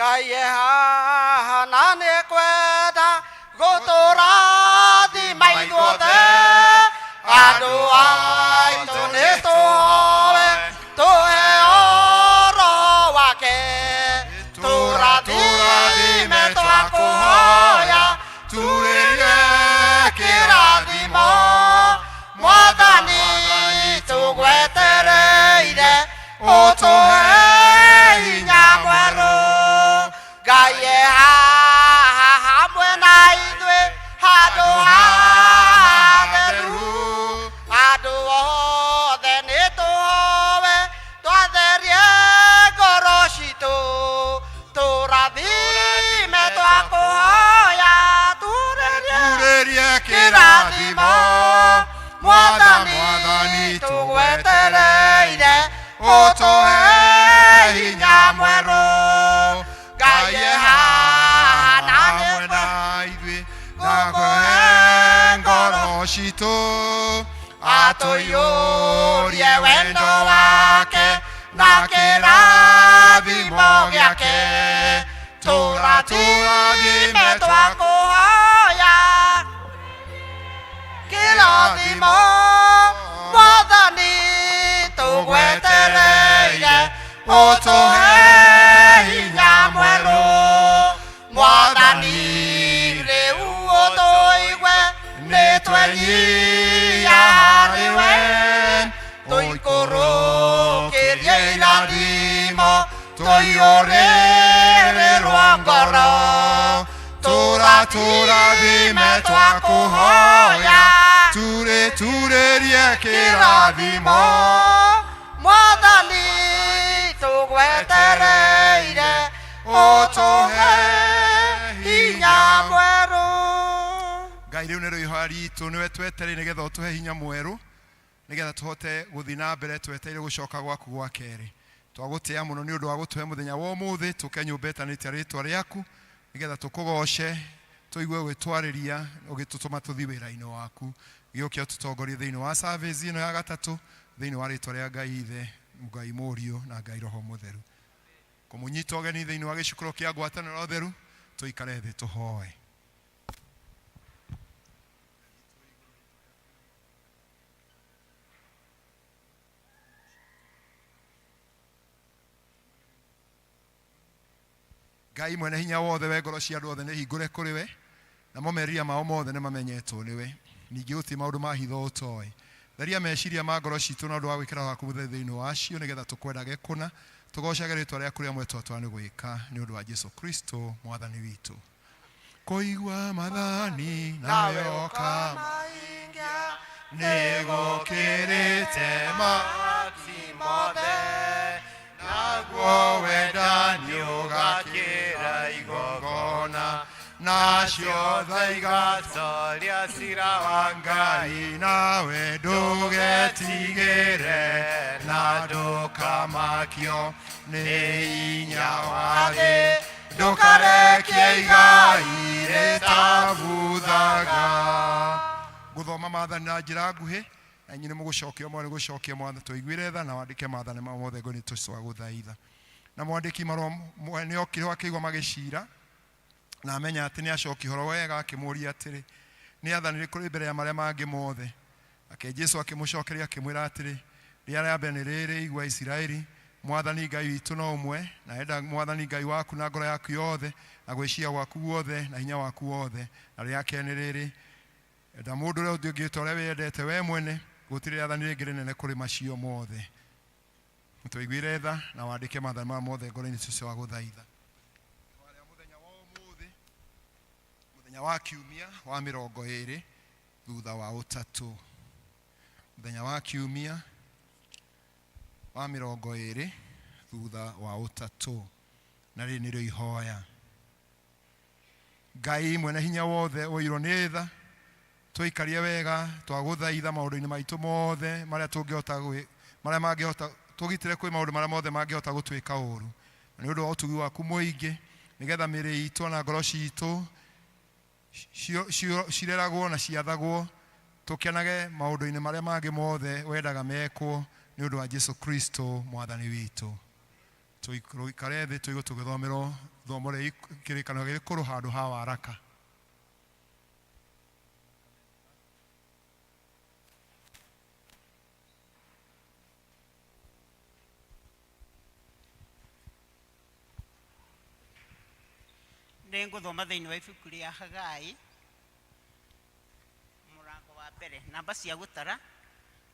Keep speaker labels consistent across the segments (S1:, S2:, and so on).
S1: Gaya nane kweda gotora di mai dote adu ai to ne to e oro wake tura di me to akoya ture kira di mo modani to guetere ide o to e nyamwero Gaye ha buena idwe hado de neto ve to aderie goroshito to rabi me to akoya turerie kiradi mo modani to wetere ide oto e nyamwero Gaye ha na idwe na goroshito atoyori wendo wake na kerabi mogyake tora di metwa koya kerabi mo modani to gwetere oto he nyamwero modani re uoto igwe netwenyi ya hariwen toikoro kerie iladimo toiore ruangoro tura di metwa kuhoya ture rieke radimo modani to gwetereire oto he inyamweru Ngai riu nero ihoya ritu niwe twetere nigetha utuhe hinya mweru nigetha tuhote guthina mbere tweteire gucoka gwaku gwa keri twagutia muno ni undu wa gutuhe muthenya wa umuthi tuke nyumbetanitie ritwa riaku nigetha tukugoce tuigue gwitwariria ugitutuma tuthi wira-ini waku giokia tutongorie thiini wa service ino ya gatatu thiini wa ritwa ria Ngai ithe Ngai Murio na Ngai Roho Mutheru kumunyita ugeni thiini wa gicukuro kia ngwataniro theru tuikare thi tuhoe Ngai mwene hinya wothe we ngoro cia andu othe ni hingure kuri we na momeria mao mothe ni mamenyetwo ni we ningi uti maundu ma hitho utoi theria meciria ma ngoro citu na undu wa gwikira waku thiini wacio nigetha tukwendage kuna tugocage ritwa riaku ria mwetwa twani gwika ni undu wa Jesu Kristo mwathani witu kuigua mathani nawe okamaingia nigukirite mati mothe naguo wendani ugakira igogona nacio thaigacoria cira wa Ngai nawe ndugetigire na ndukamakio ni inya wa thi ndukarekie igai ritavuthaga guthoma maathani na njira nguhi na nyine mugucokia mwana gucokia mwana tuiguire tha na wandike maathani ma mothe ngoni tuswa guthaitha na mwandiki marwa ni okire akigwa magicira na amenya ati ni acoki horo wega akimuria atiri ni athanire kuri mbere ya maria mangi mothe ake Jesu akimucokeria akimwira atiri ria ria mbere ni riri igwa Israeli mwathani Ngai witu no umwe na enda mwathani Ngai waku na ngoro yaku yothe na gwiciria gwaku guothe na hinya waku wothe na ria kene riri enda mundu ria ungiita uria wendete we mwene gutire athanire ngire nene kuri macio mothe tuiguire tha na wandike maathani ma mothe ngoro-ini citu wa guthaitha muthenya wa kiumia wa 20 thutha wa utatu muthenya wa kiumia wa 20 thutha wa utatu na ri nirio ihoya Ngai mwene hinya wothe uiro ni tha tuikarie wega twaguthaitha maundu-ini maitu mothe maria tungihota maria mangihota tugitire kwi maundu maria mothe mangihota gutwika uru ni undu wa utugi waku muingi nigetha miri itu na ngoro citu cireragwo na ciathagwo tukenage maundu-ini maria mangi mothe wendaga mekwo ni undu wa Jesu Kristo mwathani witu tuikare thĩ tũgĩthomerwo thomo rĩa kĩrĩkanĩro gĩa gĩkũrũ handũ ha waraka.
S2: Ngũthoma thĩinĩ wa ibuku rĩa Hagai mũrango wa mbere. Namba cia gũtara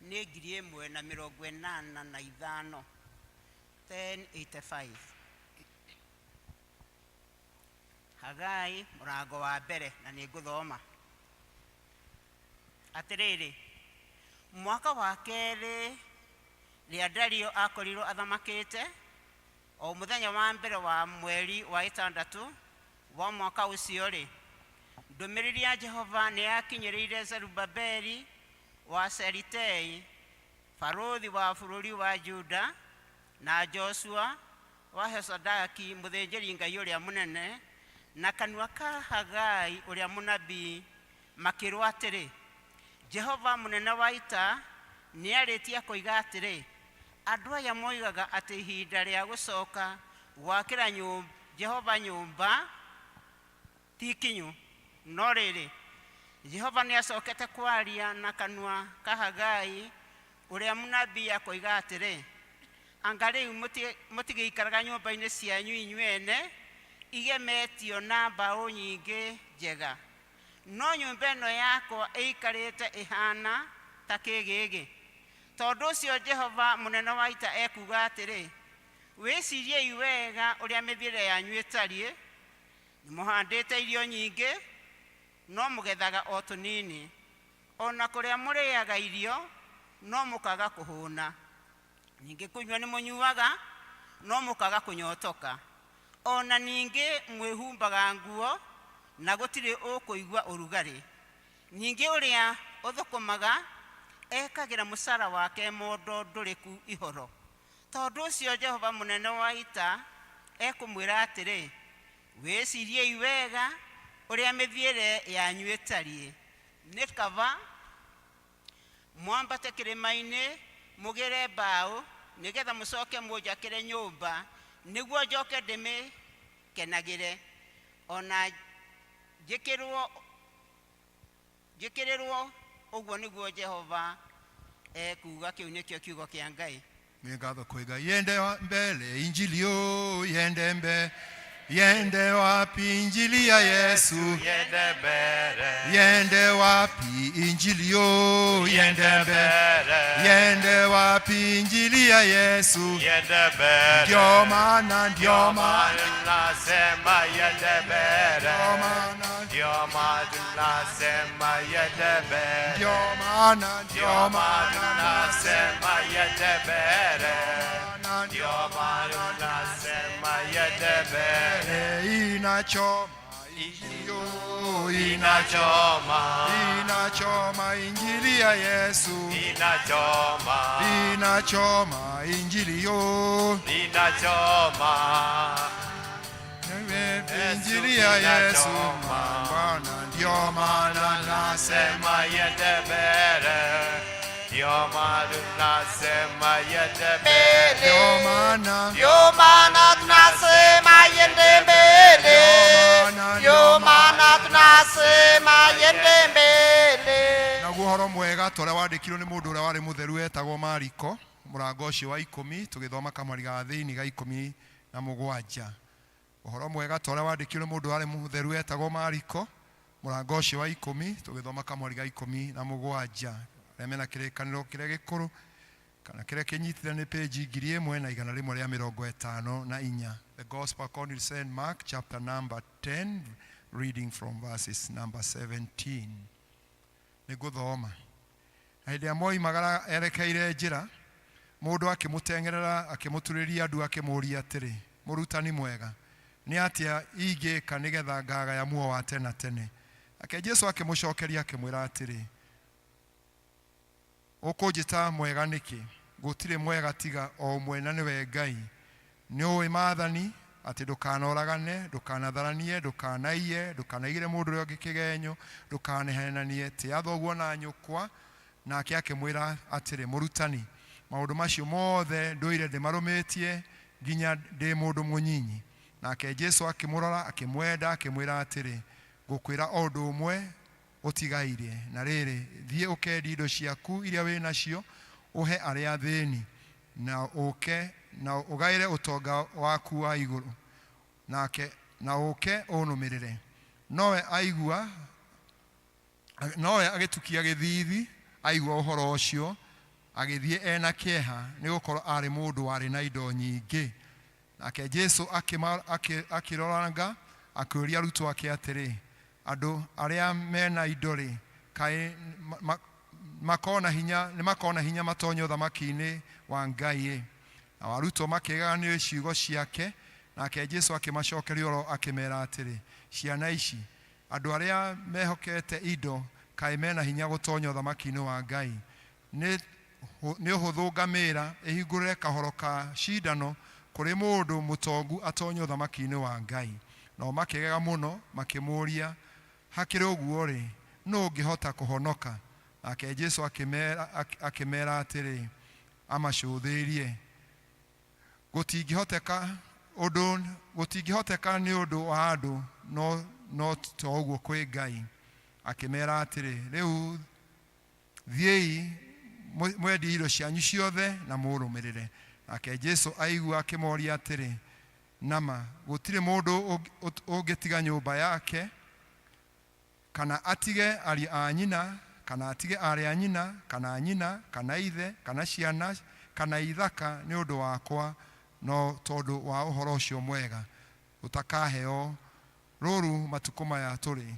S2: nĩ 1085 1085. Hagai mũrango wa mbere, na nĩ ngũthoma atĩrĩrĩ. Mwaka wa kerĩ rĩa Dario akorirwo athamakĩte, o mũthenya wa mbere wa mweri wa ĩtandatũ wa mwaka ũcio rĩ, ndũmĩrĩri ya Jehova nĩ yakinyĩrĩire Zerubabeli wa Seritei, barothi wa bũrũri wa Juda, na Joshua wa Hesodaki mũthĩnjĩri Ngai ũrĩa mũnene, na kanua ka Hagai ũrĩa mũnabii, makĩrwo atĩrĩ, Jehova mũnene wa ita nĩarĩtie koiga atĩrĩ, andũ aya moigaga atĩ ihinda rĩa gũcoka gwakĩra Jehova nyũmba ti kinyu. No rĩrĩ, Jehova nĩacokete kwaria na kanua ka Hagai ũrĩa mũnabii akoiga atĩrĩ, anga rĩu mũtigĩikaraga nyũmba-inĩ cianyu inyuene igemetio na mbaũ nyingĩ njega, no nyũmba ĩno yakwa ĩikarĩte ĩhana ta kĩgĩgĩ. Tondũ ũcio Jehova mũnene wa ita ekuga atĩrĩ, wĩciriei wega ũrĩa mĩthiĩre yanyu ĩtariĩ. Mũhandĩte irio nyingĩ no mũgethaga o tũnini, ona kũrĩa mũrĩaga irio no mũkaga kũhũna, ningĩ kũnyua nĩ mũnyuaga no mũkaga kũnyotoka, ona ningĩ mwĩhumbaga nguo na gũtirĩ ũkũigua ũrugarĩ. Ningĩ ũrĩa ũthũkũmaga ekagĩra mũcara wake mondo ndũrĩku ihoro. Tondũ ũcio Jehova mũnene wa ita ekũmwĩra atĩrĩ, wĩciriei wega ũrĩa mĩthiĩre yanyu ĩtariĩ. Nĩ kaba mwambate kĩrĩma-inĩ mũgĩre mbaũ nĩgetha mũcoke mũnjakĩre nyũmba, nĩguo njoke ndĩmĩkenagĩre, ona njĩkĩrĩrwo ũguo nĩguo Jehova ekuga. Kĩu nĩkĩo kiugo kĩa Ngai.
S1: Nĩ ngatho kwĩ Ngai. Yende mbele injili yo, yende mbele. Yende wapi injili ya Yesu?
S3: Yende mbele.
S1: Yende wapi injili yo? Yende mbele. Yende wapi injili ya Yesu?
S3: Yende mbele.
S1: Ndio maana
S3: nasema yende mbele.
S1: ndio maana
S3: nasema yende mbele.
S1: ndio maana
S3: nasema yende mbele. Ndio maana nasema yende mbele.
S1: Inachoma injili yo, inachoma injili ya Yesu, inachoma injili yo, injili ya Yesu. Bwana ndio maana nasema
S3: yende mbele. Ndio maana nasema yende mbele.
S2: Ndio maana tunasema yende mbele. Ndio maana tunasema yende mbele.
S1: Na guhoro mwega tore wandikirwo ni mundu uria wari mutheru etagwo Mariko, murango ucio wa 10 tugithoma kamari ga thiini ga 17. Uhoro mwega tore wandikirwo ni mundu wari mutheru etagwo Mariko, murango ucio wa 10 tugithoma kamari ga 17. Remena kĩrĩkanĩro kĩrĩa gĩkũrũ kana kĩrĩa kĩnyitithanie page 1154. The Gospel according to St. Mark chapter number 10, reading from verses number 17. Nĩngũthoma. Hĩndĩ moimagara erekeire njĩra, mũndũ akĩmũteng'erera akĩmũturĩria andu akĩmũũria atĩrĩ, mũrutani mwega, nĩ atĩa ingĩka nĩgetha ngagaya muoyo wa tene na tene? Nake Jesũ akĩmũcokeria akĩmwĩra atĩrĩ, ũkũnjĩta mwega nĩkĩ? Gũtirĩ mwega tiga o ũmwe, na nĩwe Ngai. Nĩũĩ maathani atĩ ndũkanoragane, ndũkanatharanie, ndũkanaiye, ndũkanaigĩre mũndũ ũrĩa ũngĩ kĩgenyo, ndũkanehenanie, tĩa thoguo na nyũkwa. Nake akĩmwĩra atĩrĩ, mũrutani, maũndũ macio mothe ndũire ndĩmarũmĩtie. nginya ndĩ mũndũ mũnyinyi. Nake Jesu akĩmũrora akĩmwenda akĩmwĩra atĩrĩ, ngũkwĩra o ũndũ ũmwe ũtigaire, na rĩrĩ thiĩ ũkendie indo ciaku iria wĩ nacio ũhe arĩa athĩni, na ũke na ũgaĩre ũtonga waku wa igũrũ, nake na ũke ũnũmĩrĩre. Nowe agĩtukia gĩthiithi aigua ũhoro ũcio, agĩthiĩ ena kĩeha nĩgũkorwo arĩ mũndũ warĩ na indo nyingĩ. Nake Jesu akĩroranga akĩũria arutwo ake atĩrĩ, andũ arĩa mena indo rĩ, kaĩ makona hinya matonye ũthamaki-inĩ wa Ngai? Na arutwo makĩgega nĩ ciugo ciake. Nake Jesu akĩmacokeria ũhoro akĩmera atĩrĩ, ciana ici, andũ arĩa mehokete indo kaĩ mena hinya gũtonya ũthamaki-inĩ wa Ngai? Nĩ ũhũthũ ngamĩra ĩhingũrĩre kahoro ka cindano kũrĩ mũndũ mũtongu atonye ũthamaki-inĩ wa Ngai. Nao makĩgega mũno makĩmũria, hakĩrĩ ũguo rĩ, nũũ ũngĩhota kũhonoka? Nake Jesu akĩmera atĩrĩ, amacũthĩrie, gũtingĩhoteka nĩ ũndũ wa andũ, no to ũguo kwĩ Ngai. Akĩmera atĩrĩ, rĩu thiĩi mwendie indo cianyu ciothe na mũrũmĩrĩre. Nake Jesu aigua akĩmoria atĩrĩ, nama gũtirĩ mũndũ ũngĩtiga nyũmba yake, kana atige ariũ a nyina, kana atige aarĩ a nyina, kana nyina, kana ithe, kana ciana, kana ithaka nĩ ũndũ wakwa, no tondũ wa ũhoro ũcio mwega, ũtakaheo rũrũ matukũ maya tũrĩ,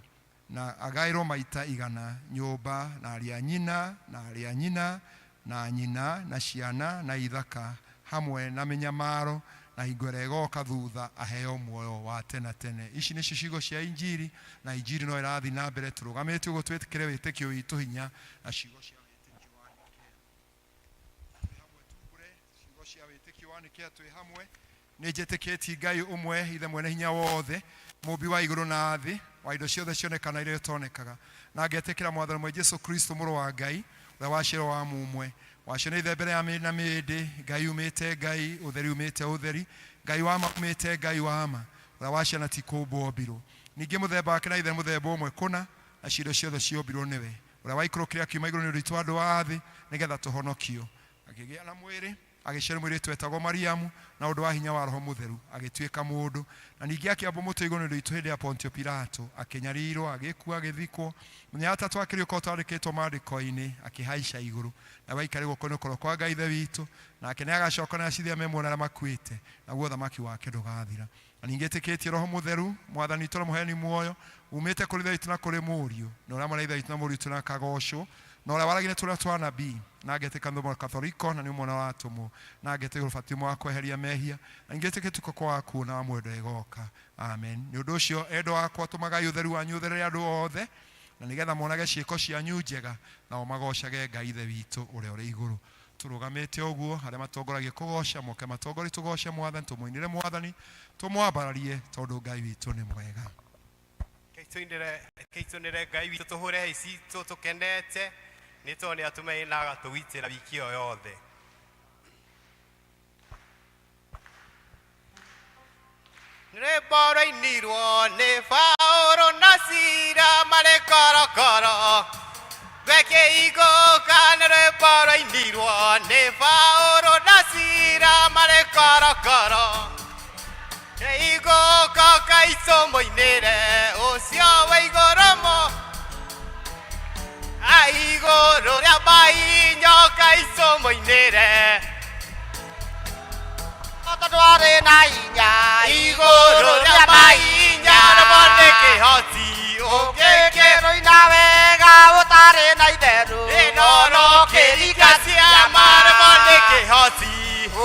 S1: na agaĩrwo maita 100 nyũmba na ariũ a nyina na aarĩ a nyina na nyina na ciana na ithaka, hamwe na mĩnyamaro, na hingo ĩrĩa ĩgoka thutha aheo muoyo wa tene tene. Ici nĩcio ciugo cia injiri, na injiri no ĩrathiĩ na mbere. Tũrũgamĩte ũguo twĩtĩkĩre wĩtĩkio witũ hinya na ciugo cia wĩtĩkio wa Nikea. Hamwe tugure ciugo cia wĩtĩkio wa Nikea twĩ hamwe. Nĩ njĩtĩkĩtie Ngai ũmwe, ithe mwene hinya wothe, mũmbi wa igũrũ na thĩ, wa indo ciothe cionekana iria itonekaga. Na ngetĩkĩra Mwathani mwe Jesu Kristo mũrũ wa Ngai, ũrĩa waciarwo wa mumwe, wacio nĩ ithe mbere ya mĩrĩ na mĩndĩ, Ngai umĩte Ngai, ũtheri umĩte ũtheri, Ngai wa ma umĩte Ngai wa ma, ũrĩa waciana ti kũmbwo mbirũ. Ningĩ mũthemba wake na ithe mũthemba ũmwe kũna, na cindo ciothe ciombirwo nĩwe, ũrĩa waikũrũkire akiuma igũrũ nĩ ũndũ witũ andũ a thĩ, nĩgetha tũhonokio. Akĩgĩa na mwĩrĩ, agĩciarwo mũirĩtu wetagwo Mariamu, na ũndũ wa hinya wa Roho Mũtheru agĩtuĩka mũndũ, na ningĩ akĩambwo mũtĩ igũrũ nĩ ũndũ witũ hĩndĩ ya Pontio Pilato, akĩnyariirwo, agĩkua, agĩthikwo, mũthenya wa gatatũ akĩriũka o ta wandĩkĩtwo maandĩko-inĩ, akĩhaica igũrũ, na gũikara guoko-inĩ kwa Ngai ithe witũ, nake nĩagacoka na acithia memuona arĩa makuĩte, naguo ũthamaki wake ndũgathira. Na ningĩ ĩtĩkĩtie Roho Mũtheru, Mwathani witũ na mũheani muoyo, umĩte kũrĩ ithe witũ na kũrĩ Mũriũ, na ũrĩa marĩ ithe witũ na Mũriũ witũ na akagocwo, na ũrĩa waragia tũrĩa twa anabii, na ngetĩka nĩ Mũkatholiko na nĩ mwana wa atũmwo, na ngetĩka ũbatiĩ wa kweheria mehia, na ningĩ ĩtĩkĩtie kwa waku na wa mwendo ĩgoka. Amen. Nĩ ũndũ ũcio endo wakwa tũmagai ũtheru wanyu ũtherere andũ othe, na nĩgetha monage ciĩko cianyu njega, nao magocage Ngai ithe witũ ũrĩa ũrĩ igũrũ. Tũrũgamĩte ũguo, arĩa matongoragia kũgoca moke matongori tũgoce Mwathani, tũmũinĩre Mwathani, tũmwambararie tondũ Ngai witũ nĩ mwega.
S3: Keitonere Ngai witũ tũhũre ici tũkenete, nĩ tondũ nĩ atũmenaga tũgitĩra wiki ĩyo yothe. Rĩmbo rũinirwo nĩ Paũlũ na Sila marĩ korokoro, Bekĩigũka nĩ rwĩmbo rũinirwo nĩ Paũlũ na Sila marĩ korokoro, Igũka Kaitũ mũinĩre ũcio wa igũrũ mo, igũrũ rĩa mainyo Kaitũ mũinĩre, tondũ arĩ na hinya igũrũ rĩa mainya, rĩmbo nĩ kĩhoti ũngĩkĩrũina wega ũtarĩ na itherũ, ĩno kĩringa ciama, rĩmbo nĩ kĩhoti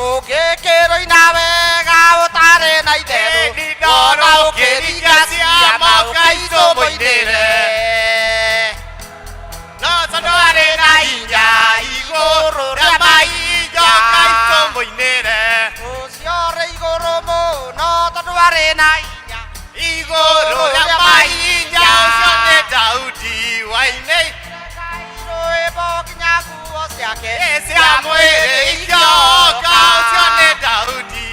S3: ũngĩkĩrũina wega ũtarĩ na itherũ, ĩno kĩringa ciama Kaitũ mũinĩre, no tondũ arĩ na hinya igũrũ rĩa mainyo Kaitũ mũinĩre, ũcio ũrĩ igũrũ mũno tondũ arĩ na hinya igũrũ rĩa mainya, ũcio nĩ Daudi wainĩte rwĩmbo nginya nguo ciake cia mwĩrĩ ikĩoka, ũcio nĩ Daudi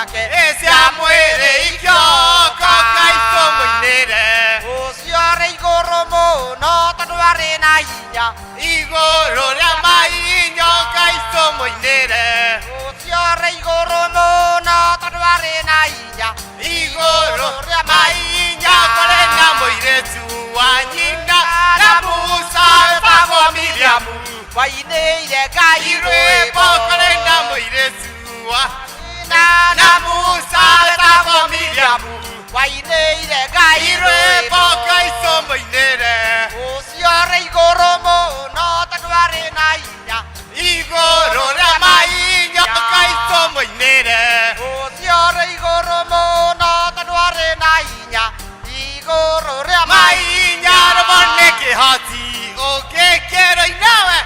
S3: ciake cia mwĩrĩ ikĩoka icũngũ-inĩre ũcio rĩ igũrũ mũno tondũ arĩ na hinya
S2: igũrũ rĩa mainyoka icũngũ-inĩre
S3: ũcio rĩ igũrũ mũno tondũ arĩ na hinya
S2: igũrũ rĩa mainyoka rĩna mũirĩtu wa nyina na Musa wetagwo Miriamu
S3: wainĩire Ngai
S2: irwĩmbo kũrĩ na mũirĩtu wa na Musa wetagwo Miriamu
S3: wainĩire Ngai
S2: irwĩmbo icũngũ-inĩre
S3: ũcio rĩ igũrũ mũno tondũ arĩ na hinya
S2: igũrũ rĩa mainyoka icũngũ-inĩre
S3: ũcio rĩ igũrũ mũno tondũ arĩ na hinya igũrũ rĩa
S2: mainya rũmo nĩ kĩhoti ũngĩkĩrwo-inĩ we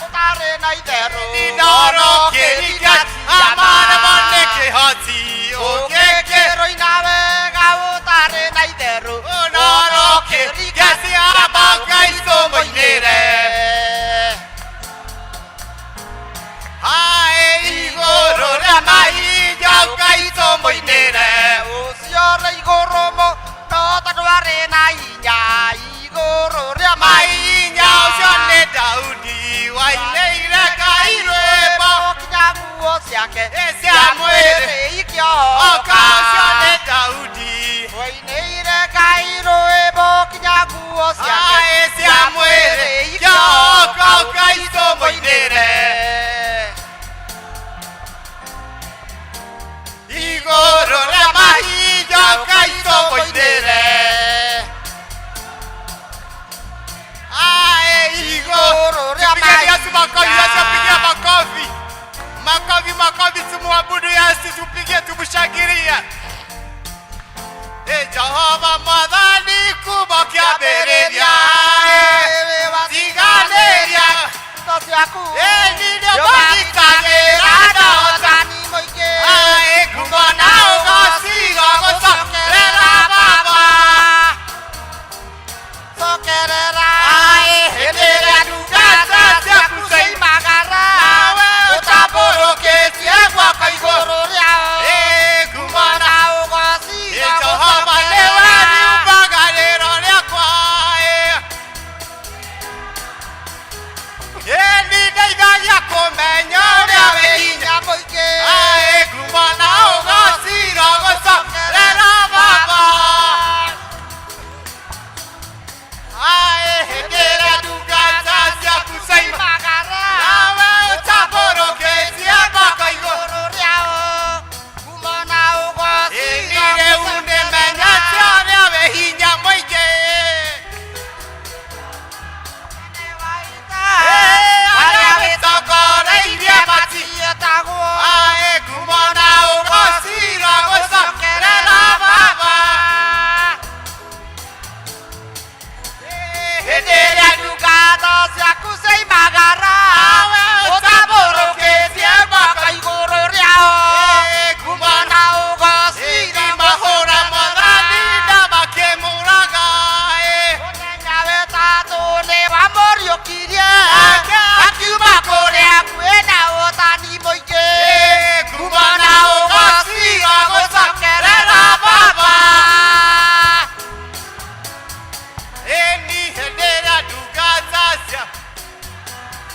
S3: ũtarĩ na itherũ
S2: ndoro kĩringa amaremo nĩ kĩhoti ũngĩkĩrwo
S3: ũngĩkĩrwo-ina wega ũtarĩ na itherũ
S2: ndoro kĩringa ciamboka icũngũ-inĩre haĩ igũrũ rĩa mainyoka icũngũ-inĩre
S3: ũcio rĩ igũrũ mũno tondũ arĩ na hinya igũrũ rĩa
S2: mainya ũcio nĩ Daudi wainĩire Ngai rwĩmbo
S3: kinya nguo ciake
S2: cia mwĩrĩ
S3: ikĩoka
S2: ũcio nĩ Daudi
S3: wainĩire Ngai rwĩmbo kinya nguo ciake
S2: haĩ cia mwĩrĩ ikĩoka icũngũ-inĩre igũrũ rĩa mainyoka icũngũ-inĩre
S3: igũrũ rĩa
S2: Yesu makofi, Yesu pigia makofi. Makofi, makofi, tumwabudu Yesu, tupige tumshangilie. Jehova Mwathani kubwa kĩambĩrĩria tiganĩria nĩrĩo mũthikagĩra ndotani ngumo na ũgoci wa gũcokerera Baba
S3: sokerera
S2: hĩndĩ ĩrĩa ndungata ciaku
S3: cioimagara
S2: nawe ũtambũrũkĩtie guoko igũrũ
S3: rĩao
S2: ngumo na
S3: ũgoci
S2: Jehova nĩwe riumbaga rĩro rĩakwa nĩ ndeithagia kũmenya ũrĩa wĩ hinya
S3: mũingĩ
S2: ngumo na ũgoci wa gũcokerera Baba hĩndĩ ĩrĩa ndungata ciaku cioimagara nawe ũtambũrũkĩtie guoko igũrũ rĩu nĩmenyete ũrĩa wĩ hinya mũingĩ arĩa wĩtongoreirie matiĩtagwo ngumo na ũgoci wa gũcokerera Baba hĩndĩ ĩrĩa ndungata ciaku cioimagara nawe ũtambũrũkĩtie guoko igũrũ rĩao ngumo na ũgoci mahũra Mwathani na makĩmũraga
S3: mũthenya wetatũ nĩ wamũriũkirie akiuma kũrĩa kwĩna ũtani mũingĩ
S2: ngumo na ũgoci wa gũcokerera Baba ĩni hĩndĩ ĩrĩa ndungata cia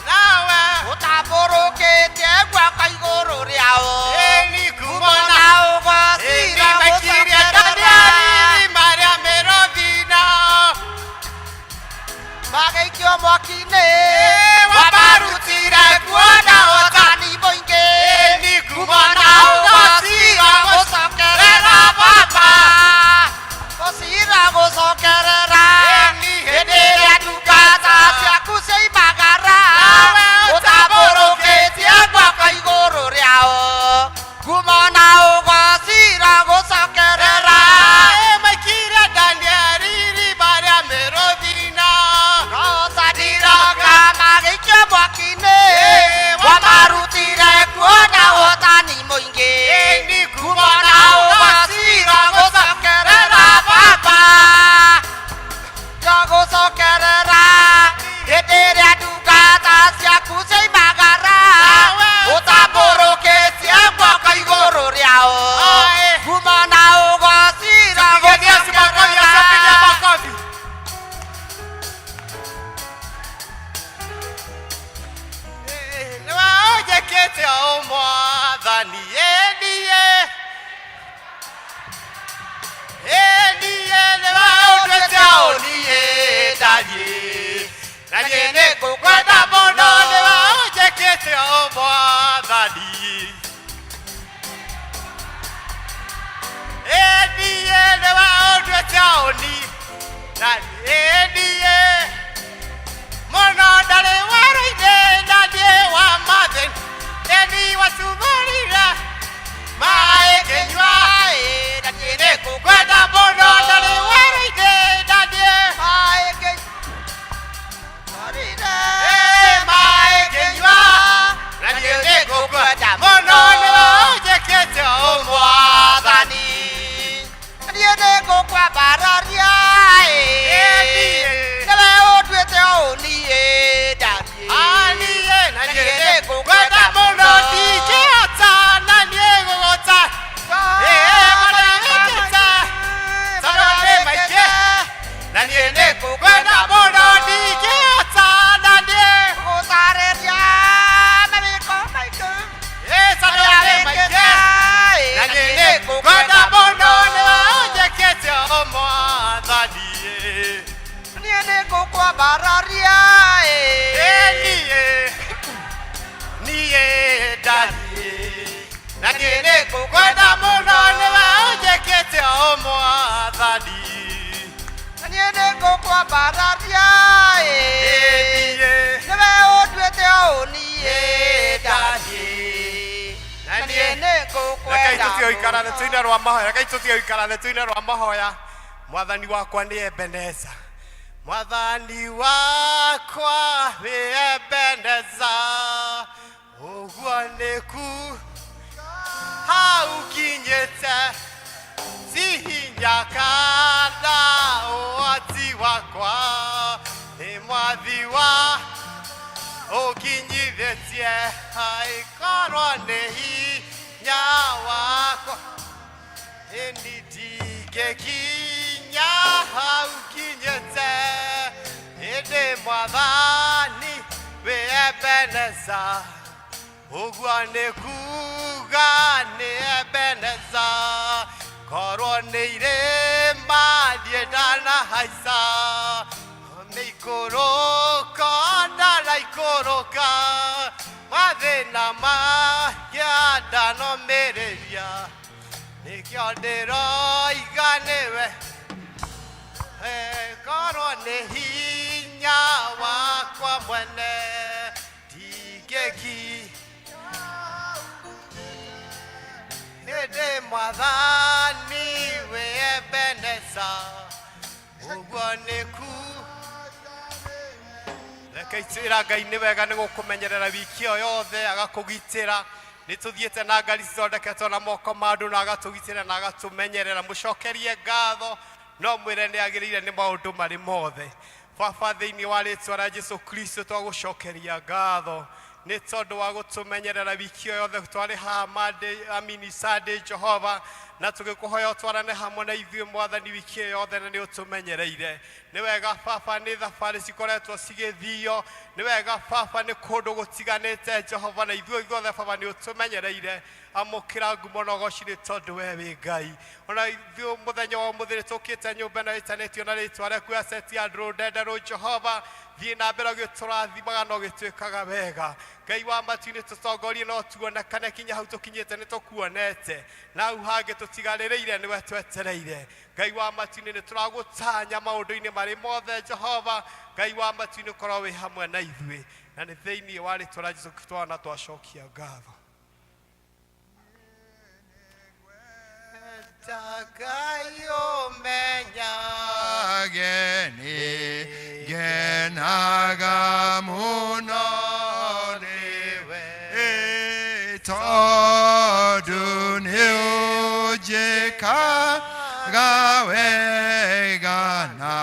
S2: nawe
S3: ũtambũrũkĩtie guoko igũrũ rĩao
S2: ĩni ngumo na
S3: ũgoci
S2: ĩni maikirie Danieli marĩa mĩrothi-na
S3: magĩikio mwaki-inĩ
S2: wamarutire kuona
S3: ũtani mũingĩ
S2: ĩni ngumo na ũgoci wa gũcokerera Baba
S3: gũcira gũcokerera
S2: hĩndĩ ĩrĩa ndungata
S3: ciaku cioimagara
S2: nawe
S3: ũtambũrũkĩtie guoko igũrũ rĩao ngumo na ũgocira gũcokerera
S2: maikire Danieli marĩa mĩrothi-na
S3: Sadiraga magĩikio mwaki-inĩ wamarutire kuona ũtani mũingĩ ngumo na ũgocira gũcokerera Baba gũcokerera hĩndĩ ĩrĩa ndungata ciaku cioimagara ũtambũrũkĩtie guoko igũrũ rĩao twetaoni nanie mono ndari waroine nanie wa mathe eni wasuburira mae kenywa nanie nikukwenda mono ndari waroine nanie mae kenywa nanie nikukwenda mono nijekete omwathani nanie nikukwa bararia nebe utwite unie ndanie anie nanie nikukwenda mono ndingihota nanie gugota maragitita sarone maingĩ nanie nikukwenda mono ndingihota nanie gũtarĩria mawĩko maingĩ sarone maingĩ nanie nikukwenda mono nĩũnjĩkĩte omwathani nanie nĩngũkwambararia niĩ ndanie nanie nĩngũkwenda mũno nĩwe ũnjĩkĩte omwathani nanie nĩngũkwambararia nĩwe ũnduĩte ũniĩ ndanie nanie nĩngũkwenda rekei tũtigaikara thĩ-inĩ rwa mahoya rekei tũtigaikara thĩ-inĩ rwa mahoya mwathani wakwa nĩ Ebeneza mwathani wakwa nĩ Ebeneza ũguo nĩku hau kinyĩte si hinya kana ũhoti wakwa nĩ mwathi wa ũkinyithĩtie angĩkorwo nĩ hinya wakwa ĩni ndingĩkinya hau kinyĩte ĩndĩ mwathani wĩ Ebeneza ũguo nĩ kuga nĩ Ebeneza korwo nĩ irĩma niĩ ndanahaica mĩikũrũko ndanaikũrũka mathĩna mangĩ ndanomĩrĩria nĩkĩo ndĩroiga nĩwe korwo nĩ hinya wakwa mwene ndingĩki hĩndĩ mwathani wĩ Ebeneza ũguo nĩku rekei twĩra Ngai nĩ wega nĩ gũkũmenyerera wiki ĩyo yothe agakũgitĩra nĩ tũthiĩte na ngari cithondeketwo na moko ma andũ na agatũgitĩra na agatũmenyerera mũcokerie ngatho no mwĩre nĩ agĩrĩire nĩ maũndũ marĩ mothe baba thĩinĩ wa rĩtwa rĩa Jesũ Kristo twagũcokeria ngatho nĩ tondũ wa gũtũmenyerera wiki ĩyo yothe twarĩ haha Sunday Jehova na tũgĩkũhoya ũtwarane hamwe na ithuĩ mwathani wiki ĩyo yothe na nĩ ũtũmenyereire nĩ wega baba nĩ thabarĩ cikoretwo cigĩthio nĩ wega baba nĩ kũndũ gũtiganĩte Jehova na ithuĩ ithuothe baba nĩ ũtũmenyereire amũkĩra ngumo na ũgooci nĩ tondũ we wĩ Ngai ona ithuĩ mũthenya wa ũmũthĩ tũkĩte nyũmba ĩno ĩtanĩtio na rĩtwa rĩaku aceti andũ rũndende rũu Jehova thiĩ na mbere ũgĩtũrathimaga na ũgĩtwĩkaga wega Ngai wa matu-inĩ tũtongorie no tuonekane kinya hau tũkinyĩte nĩ tũkuonete na hau hangĩ tũtigarĩrĩire nĩwe twetereire Ngai wa matu-inĩ nĩ tũragũtanya maũndũ-inĩ marĩ mothe Jehova Ngai wa matu-inĩ korwo wĩ hamwe na ithuĩ na nĩ thĩinĩ wa rĩtwa rĩa Jesũ Kristo na twacokia ngatho
S1: Takayomenya genaga muno niwe tondu ni ujikaga wega na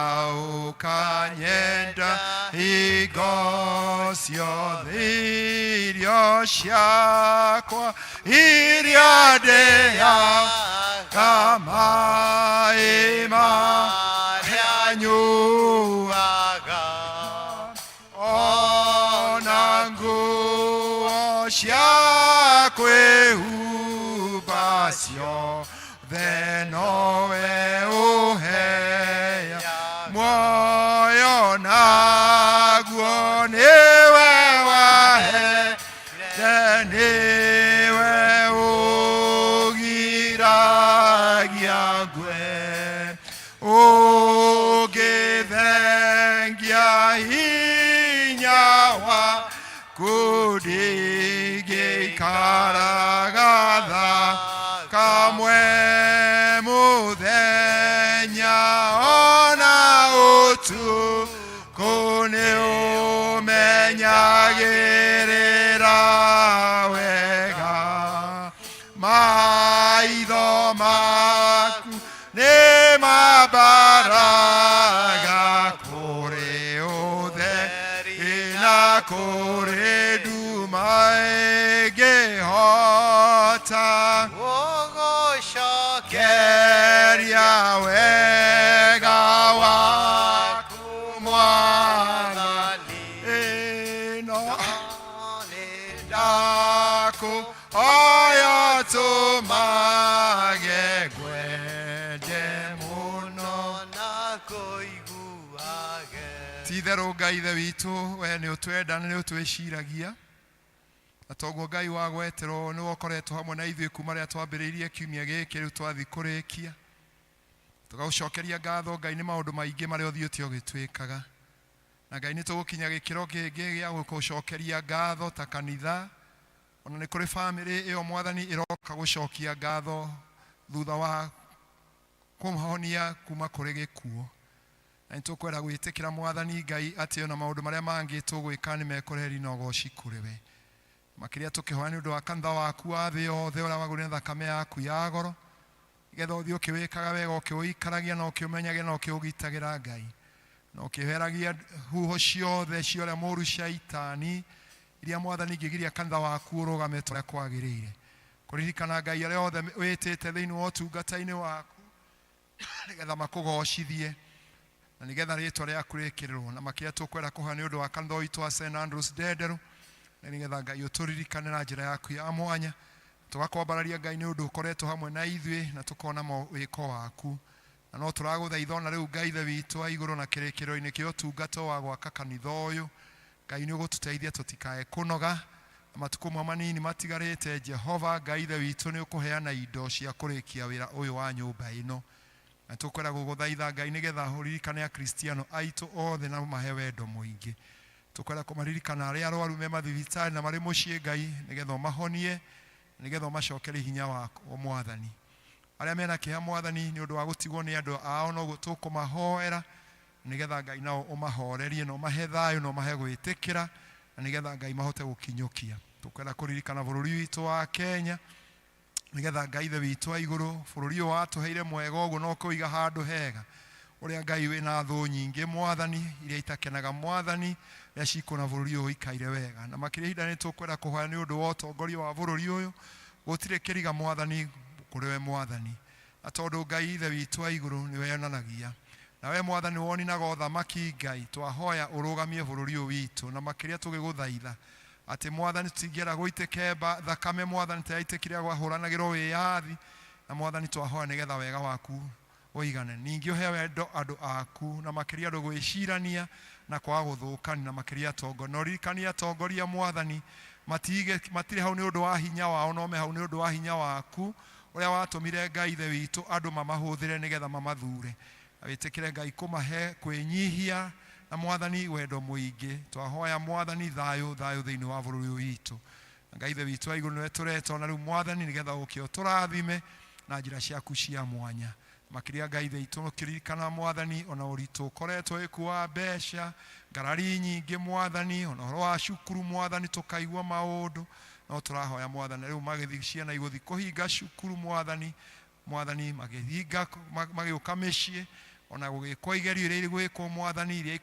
S1: ukanyenda higo ciothe irio ciakwa iria ndĩaga kamaĩ marĩa nyuaga ona nguo cia kwĩhumba ciothe nowe ũheaga muoyo naguo nĩwe wahe nĩwe ũgiragia ngwe kudigi karagatha kamwe muthenya ona utu kune umenyagirira wega maitho maku ni mabaraga kuri utheri na kuri nduma ingihota gucokeria wega waku Mwathani ino ndaku oyo tumage gwende muno na kuiguage. Ti-itherũ Ngai ithe witũ we nĩ ũtwenda na nĩ ũtwĩciragia, na toguo Ngai wa gweterwo nĩ wokoretwo hamwe na ithuĩ kuma rĩrĩa twambĩrĩirie kiumia gĩkĩ rĩu twathi kũrĩkia. Tũgagũcokeria ngatho Ngai nĩ maũndũ maingĩ marĩa ũthiĩte ũgĩtwĩkaga, na Ngai nĩ tũgũkinya gĩkĩro kĩngĩ gĩa gũgũcokeria ngatho ta kanitha, ona nĩ kũrĩ bamĩrĩ ĩyo Mwathani ĩroka gũcokia ngatho thutha wa kũmũhonia kuma kũrĩ gĩkuũ. Na nĩtũkwenda gwĩtĩkĩra Mwathani Ngai atĩ ona maũndũ marĩa mangĩ tũgwĩka nĩ mekũreheria na ũgooci kũrĩ we. Makĩria tũkĩhoya nĩ ũndũ wa kanitha waku wa thĩ yothe ũrĩa wagũrire thakame yaku ya goro, nĩgetha ũthiĩ ũkĩwĩkaga wega ũkĩũikaragia na ũkĩũmenyagia na ũkĩũgitagĩra Ngai, na ũkĩeheragia huho ciothe cia ũrĩa mũũru cia itani iria Mwathani ingĩgiria kanitha waku ũrũgame ta ũrĩa kwagĩrĩire. Kũririkana Ngai arĩa othe wĩtĩte thĩinĩ wa ũtungata-inĩ waku nĩgetha makũgocithie na nĩgetha rĩĩtwa rĩaku rĩkĩrĩrwo, na makĩria tũkwenda kũhoya nĩ ũndũ wa kanitha witũ wa St. Andrews Ndenderu, na nĩgetha Ngai ũtũririkane na njĩra yaku ya mwanya. Tũgakwambararia Ngai nĩ ũndũ ũkoretwo hamwe na ithuĩ na tũkona wĩko waku, na no tũragũthaitha ona rĩu Ngai ithe witũ wa igũrũ na kĩrĩkĩrĩro-inĩ kĩa ũtungata wa gwaka kanitha ũyũ, Ngai nĩ ũgũtũteithia tũtikae kũnoga na matukũ mamwe manini matigarĩte. Jehova Ngai ithe witũ nĩ ũkũheana indo cia kũrĩkia wĩra ũyũ wa nyũmba ĩno, na tũkwenda gũgũthaitha Ngai nĩgetha ũririkane akristiano aitũ othe na mahe wendo mũingĩ. Tũkwenda kũmaririkana arĩa arwaru me mathibitarĩ na marĩ mũciĩ Ngai nĩgetha ũmahonie, nĩgetha ũmacokerie hinya wako Mwathani. Arĩa mena kĩeha Mwathani nĩ ũndũ wa gũtigwo nĩ andũ ao no tũkũmahoera, nĩgetha Ngai nao ũmahorerie na ũmahe thayũ na ũmahe gwĩtĩkĩra, na nĩgetha Ngai mahote gũkinyũkia. Tũkwenda kũririkana bũrũri witũ wa Kenya, nĩgetha Ngai ithe witũ wa igũrũ bũrũri ũyũ watũheire mwega ũguo no kũiga handũ hega, ũrĩa Ngai wĩna thũ nyingĩ Mwathani iria itakenaga Mwathani rĩrĩa cikũona bũrũri ũyũ ikaire wega. Na makĩria ihinda nĩ tũkwenda kũhoya nĩ ũndũ wa ũtongoria wa bũrũri ũyũ, gũtirĩ kĩriga Mwathani kũrĩ we Mwathani, na tondũ Ngai ithe witũ wa igũrũ nĩ weyonanagia, na we Mwathani woninaga ũthamaki Ngai, twahoya ũrũgamie bũrũri ũyũ witũ, na makĩria tũgĩgũthaitha atĩ Mwathani tũtingĩenda gũitĩke thakame Mwathani ta yaitĩkire gwahũranagĩrwo wĩyathi, na Mwathani twahoya nĩgetha wega waku ũigane. Ningĩ ũhe wendo andũ aku, na makĩria andũ gwĩcirania na kwaga gũthũkania, na makĩria atongoria. Na ũririkanie atongoria Mwathani matirĩ hau nĩ ũndũ wa hinya wao, no me hau nĩ ũndũ wa hinya waku ũrĩa watũmire Ngai ithe witũ andũ mamahũthĩre nĩgetha mamathure. Na wĩtĩkĩre Ngai kũmahe kwĩnyihia na Mwathani wendo mũingĩ. Twahoya Mwathani thayũ thĩinĩ wa bũrũri ũyũ witũ. Ngai ithe witũ wa igũrũ nĩwe tũreta ona rĩu Mwathani nĩgetha ũkĩo tũrathime na njĩra ciaku cia mwanya. Makĩria Ngai ithe witũ ũkĩririkana Mwathani ona ũritũ ũkoretwo wĩkuwa mbeca, ngarari nyingĩ Mwathani, ona ũhoro wa cukuru Mwathani tũkaigua maũndũ, no tũrahoya Mwathani rĩu magĩthiĩ ciana igũthiĩ kũhinga cukuru Mwathani magĩhinga magĩũka mĩciĩ, ona gũgĩkwo igerio iria igwĩkwo Mwathani iria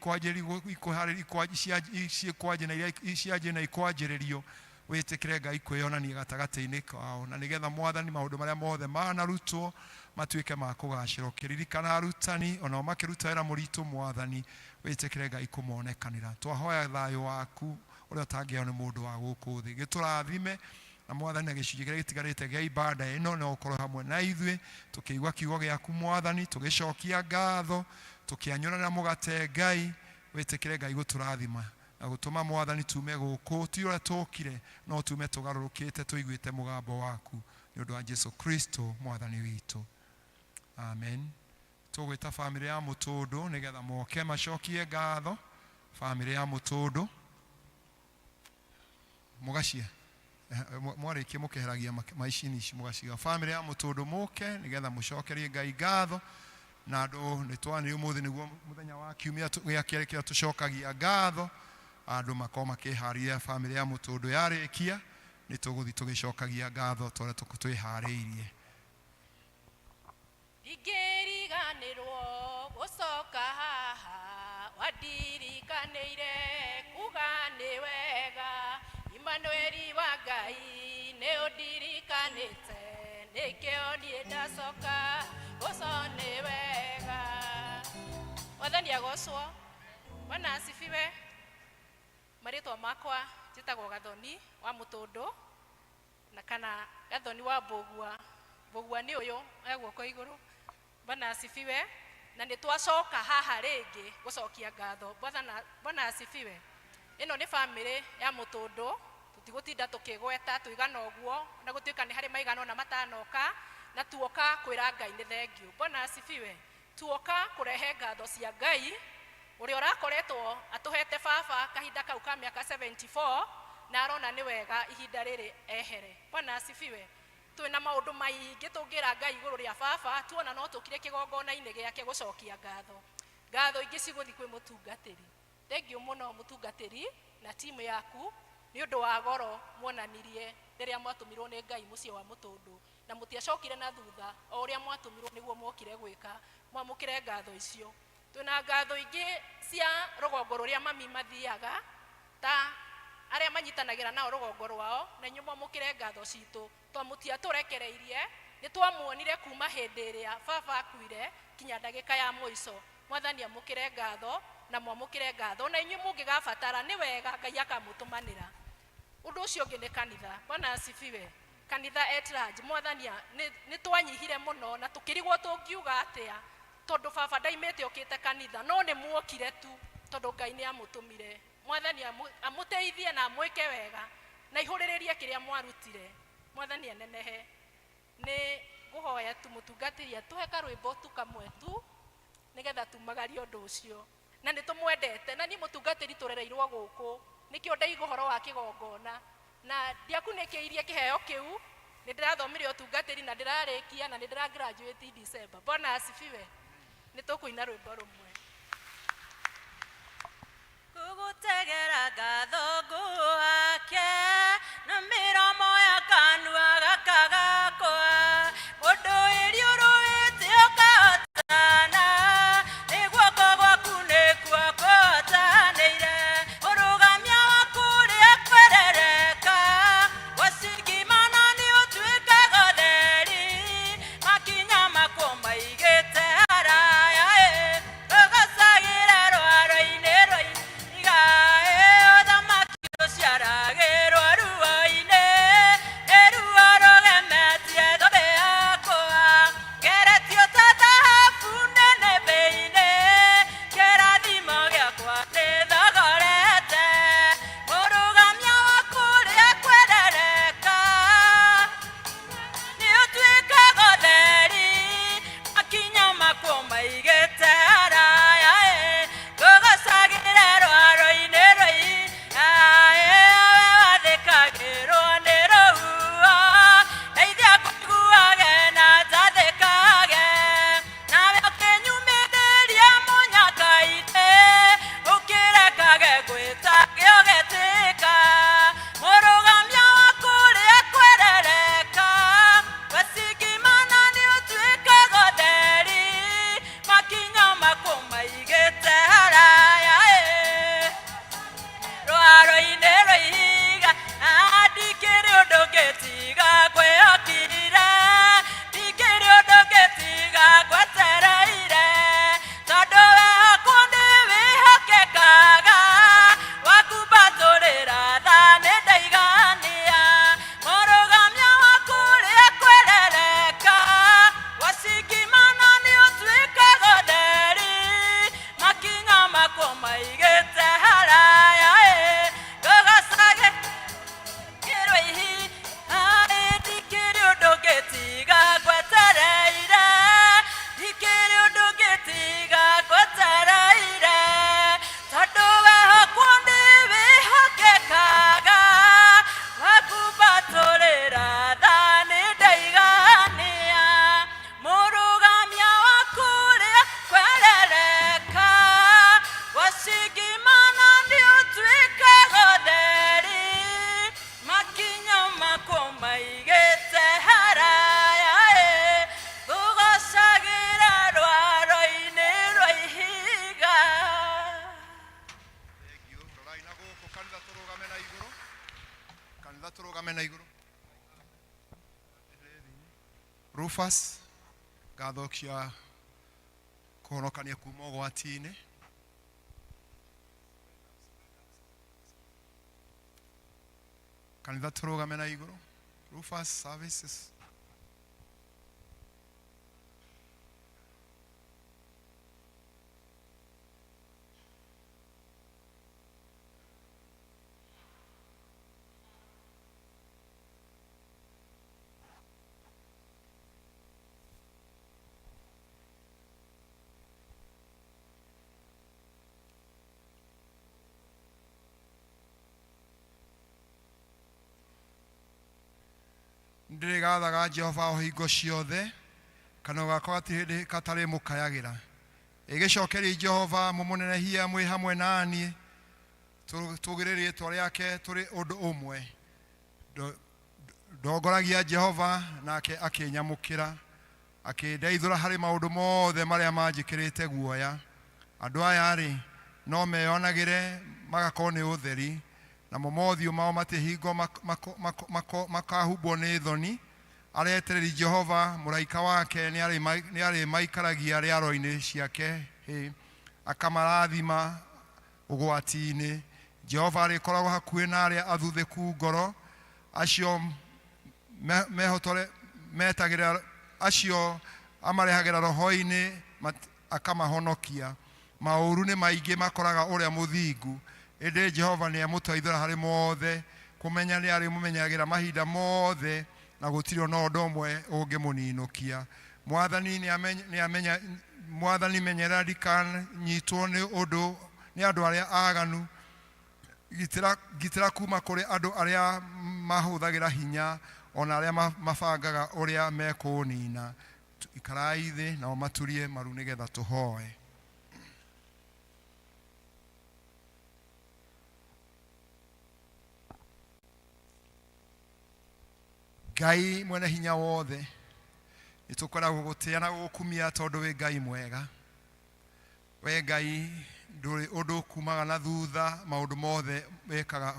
S1: cianjĩ na ikwanjĩrĩrio, wĩtĩkĩre Ngai kwĩyonania gatagatĩ-inĩ kao, na nĩgetha Mwathani maũndũ marĩa mothe manarutwo matuĩke ma kũgacĩra. Ũkĩririkana arutani onao makĩruta wĩra mũritũ Mwathani, wĩtĩkĩre Ngai kũmonekanĩra. Twahoya thayũ waku ũrĩa ũtangĩheyo nĩ mũndũ wa gũkũ thĩ, gĩtũrathime na Mwathani na gĩcunjĩ kĩrĩa gĩtigarĩte gĩa ibada ĩno na ũkorwo hamwe na ithuĩ, tũkĩigua kiugo gĩaku Mwathani, tũgĩcokia ngatho, tũkĩanyũrana mũgate Ngai, wĩtĩkĩre Ngai gũtũrathima na gũtũma Mwathani tume gũkũ ti ũrĩa tũkire, no tume tũgarũrũkĩte tũiguĩte mũgambo waku, nĩ ũndũ wa Jesũ Kristo Mwathani witũ, amen. Tũgwĩta bamĩrĩ ya Mũtũndũ nĩgetha moke macokie ngatho. Bamĩrĩ ya Mũtũndũ. mugacia mwarĩkia mũkeheragia maicini ici mũgaciga family ya mũtũndũ mũke nigetha mũcokerie Ngai ngatho na andũ nĩtwanĩrĩ ũmũthĩ nĩguo mũthenya wa kiumia gĩa kerĩ kĩrĩa tũcokagia ngatho andũ makoma kĩharĩria family ya mũtũndũ yarĩkia nĩtũgũthiĩ tũgĩcokagia ngatho tondũ twĩharĩirie.
S4: Ingĩriganĩrwo gũcoka haha wandirikanĩire kuga nĩ wega Emmanuel wa Ngai nĩ ũndirikanĩte nĩkĩo niĩ ndacoka gũcoka nĩ wega. Wathani agocwo. Bwana asifiwe. Marĩtwa makwa njĩtagwo Gathoni wa Mũtũndũ na kana Gathoni wa Mbũgua. Mbũgua nĩ ũyũ guoko igũrũ. Bwana asifiwe. Na nĩtwacoka haha rĩngĩ gũcokia ngatho. Bwana asifiwe. Ĩno nĩ family ya Mũtũndũ. Tutigũtinda tũkĩgweta tuigana ũguo na gũtuĩka nĩ harĩ maigana na matanoka na tuoka kwĩra Ngai nĩ thengiũ. Bwana asifiwe. Tuoka kũrehe ngatho cia Ngai ũrĩa ũrakoretwo atũhete baba kahinda kau ka mĩaka 74 na arona nĩ wega ihinda rĩrĩ ehere. Bwana asifiwe. Twĩna maũndũ maingĩ tũngĩra Ngai igũrũ rĩa baba tuona no tũkire kĩgongona-inĩ gĩake gũcokia ngatho. Ngatho ingĩ cigũthi kwĩ mũtungatĩri. Thengiũ mũno mũtungatĩri na timu yaku nĩ ũndũ wa goro muonanirie rĩrĩa mwatũmirwo nĩ Ngai mũciĩ wa Mũtũndũ na mũtiacokire na thutha o ũrĩa mwatũmirwo nĩguo mokire gwĩka mwamũkire ngatho icio. Twĩna ngatho ingĩ cia rũgongo rũrĩa mami mathiaga ta arĩa manyitanagĩra nao rũgongo rwao na inyuĩ mwamũkire ngatho citũ twamũtia tũrekereirie nĩ twamuonire kuma hĩndĩ ĩrĩa baba akuire kinya ndagĩka ya mũico. Mwathani amũkire ngatho na mwamũkire ngatho na inyuĩ mũngĩgabatara nĩ wega Ngai akamũtũmanĩra. Ũndũ ũcio ũngĩ nĩ kanitha. Bwana asifiwe. Kanitha at large mwathani nĩ twanyihire mũno na tũkĩrigwo tũngiuga atĩa tondũ baba ndaimĩte okĩte kanitha no nĩ muokire tu tondũ Ngai nĩ amũtũmire. Mwathani amũteithie na amwĩke wega na ihũrĩrĩrie kĩrĩa mwarutire. Mwathani anenehe. Nĩ ngũhoya tu mũtungatĩri atũhe karwĩmbo tu kamwe tu nĩgetha tumagarie ũndũ ũcio na nĩ tũmwendete na niĩ mũtungatĩri tũrereirwo gũkũ nĩkĩo ndaiga ũhoro wa kĩgongona na ndiakunĩkĩirie kĩheo kĩu. Nĩ ndĩrathomire ũtungatĩri na ndĩrarĩkia na nĩ ndĩra graduate December. Bwana asifiwe. Nĩ tũkũina rwĩmbo rũmwe. Kugutegera ngatho ngwake na mĩromo ya kanua gaka gakwa ũndũ ĩrĩ ũrũĩte ũkahotana nĩ guoko gwaku nĩkuo kũhotanĩire ũrũgamia waku ũrĩa kwerereka wacingimana nĩ ũtuĩkaga ũtheri makinya makwo maigĩte haraya ũgacagĩra rwaro-inĩ rwa ũthamaki ũciaragĩrwo ruo-inĩ ruo rũgemetie thũmbĩ yakwa ngeretio ta thahabu nenebe-inĩ kĩrathimo gĩakwa nĩthogorete mũrũgamia waku ũrĩa kwerereka nĩ ũtuĩkaga ũtheri makinya makwo maigĩte haraya ngũgocagĩre rwaro-inĩ wathĩkagĩrwo nĩ rũhuho ndeithia ngũiguage na njathĩkage nawe ũkĩnyumĩrĩria mũnyaka-inĩ ũkĩrekage gwĩta gĩũgĩtĩka mũrũgamia waku ũrĩa kwerereka wacingimana nĩ ũtuĩkaga ũtheri makinya makwo maigĩte haraya rwaro-inĩ rwa ihiga ndikĩrĩ ũndũ ngĩtiga kwĩhokire ndikĩrĩ ũndũ ngĩtiga ngwetereire tondũ wehokwo nĩ wĩhokekaga wakumbatũrĩra tha nĩ ndaigania mũrũgamia waku ũrĩa kwerereka wacingimana nĩ ũtuĩkaga ũtheri makinya makwo maigĩte haraya ngũgocage kĩrwo ihiga ndikĩrĩ ũndũ ngĩtiga ngwetereire ndikĩrĩ ũndũ ngĩtiga ngwetereire tondũ wehokwo nĩ wĩhokekaga
S1: Tũrũgame na igũrũ. Rufus, ngatho cia kũhonokania kuma ũgwati-inĩ. Kanitha tũrũgame na igũrũ. Rufus Services. Ndirigathaga Jehova o hingo ciothe kana gakwa atĩ katarĩ mũkayagira ĩgĩcokeria Jehova mũmũnenehia mwĩ hamwe nani tũgĩrĩrie rĩĩtwa rĩake tũrĩ ũndũ ũmwe ndongoragia Jehova nake akĩnyamũkĩra akĩndeithũra harĩ maũndũ mothe marĩa manjĩkĩrĩte guoya andũ aya rĩ no meyonagĩre magakorwo nĩ ũtheri na mothiũ mao matihingo makahumbwo nĩ thoni aretereri Jehova mũraika wake nĩ arĩ maikaragia rĩaro-inĩ ciake akamarathima ũgwati-inĩ Jehova arĩkoragwo hakuhĩ na arĩa athuthĩku ngoro acio mehotore metagĩra acio amarehagĩra roho-inĩ akamahonokia maũru nĩ maingĩ makoraga ũrĩa mũthingu ĩndĩ Jehova nĩ amũteithũra harĩ mothe kũmenya nĩ arĩ mũmenyagĩra mahinda mothe na gũtirĩ ona ũndũ ũmwe ũngĩmũninũkia Mwathani menyerera ndikanyitwo nĩ ũndũ nĩ andũ arĩa aganu gitĩra kuma kũrĩ andũ arĩa mahũthagĩra hinya ona arĩa mabangaga ũrĩa mekũnina ikarai thĩ nao maturie maru nĩgetha tũhoe. Ngai mwene hinya wothe nĩtũkoragwo gũtĩa na gũkumia tondũ wĩ Ngai mwega we Ngai ndũrĩ ũndũ kumaga na thutha maũndũ mothe wekaga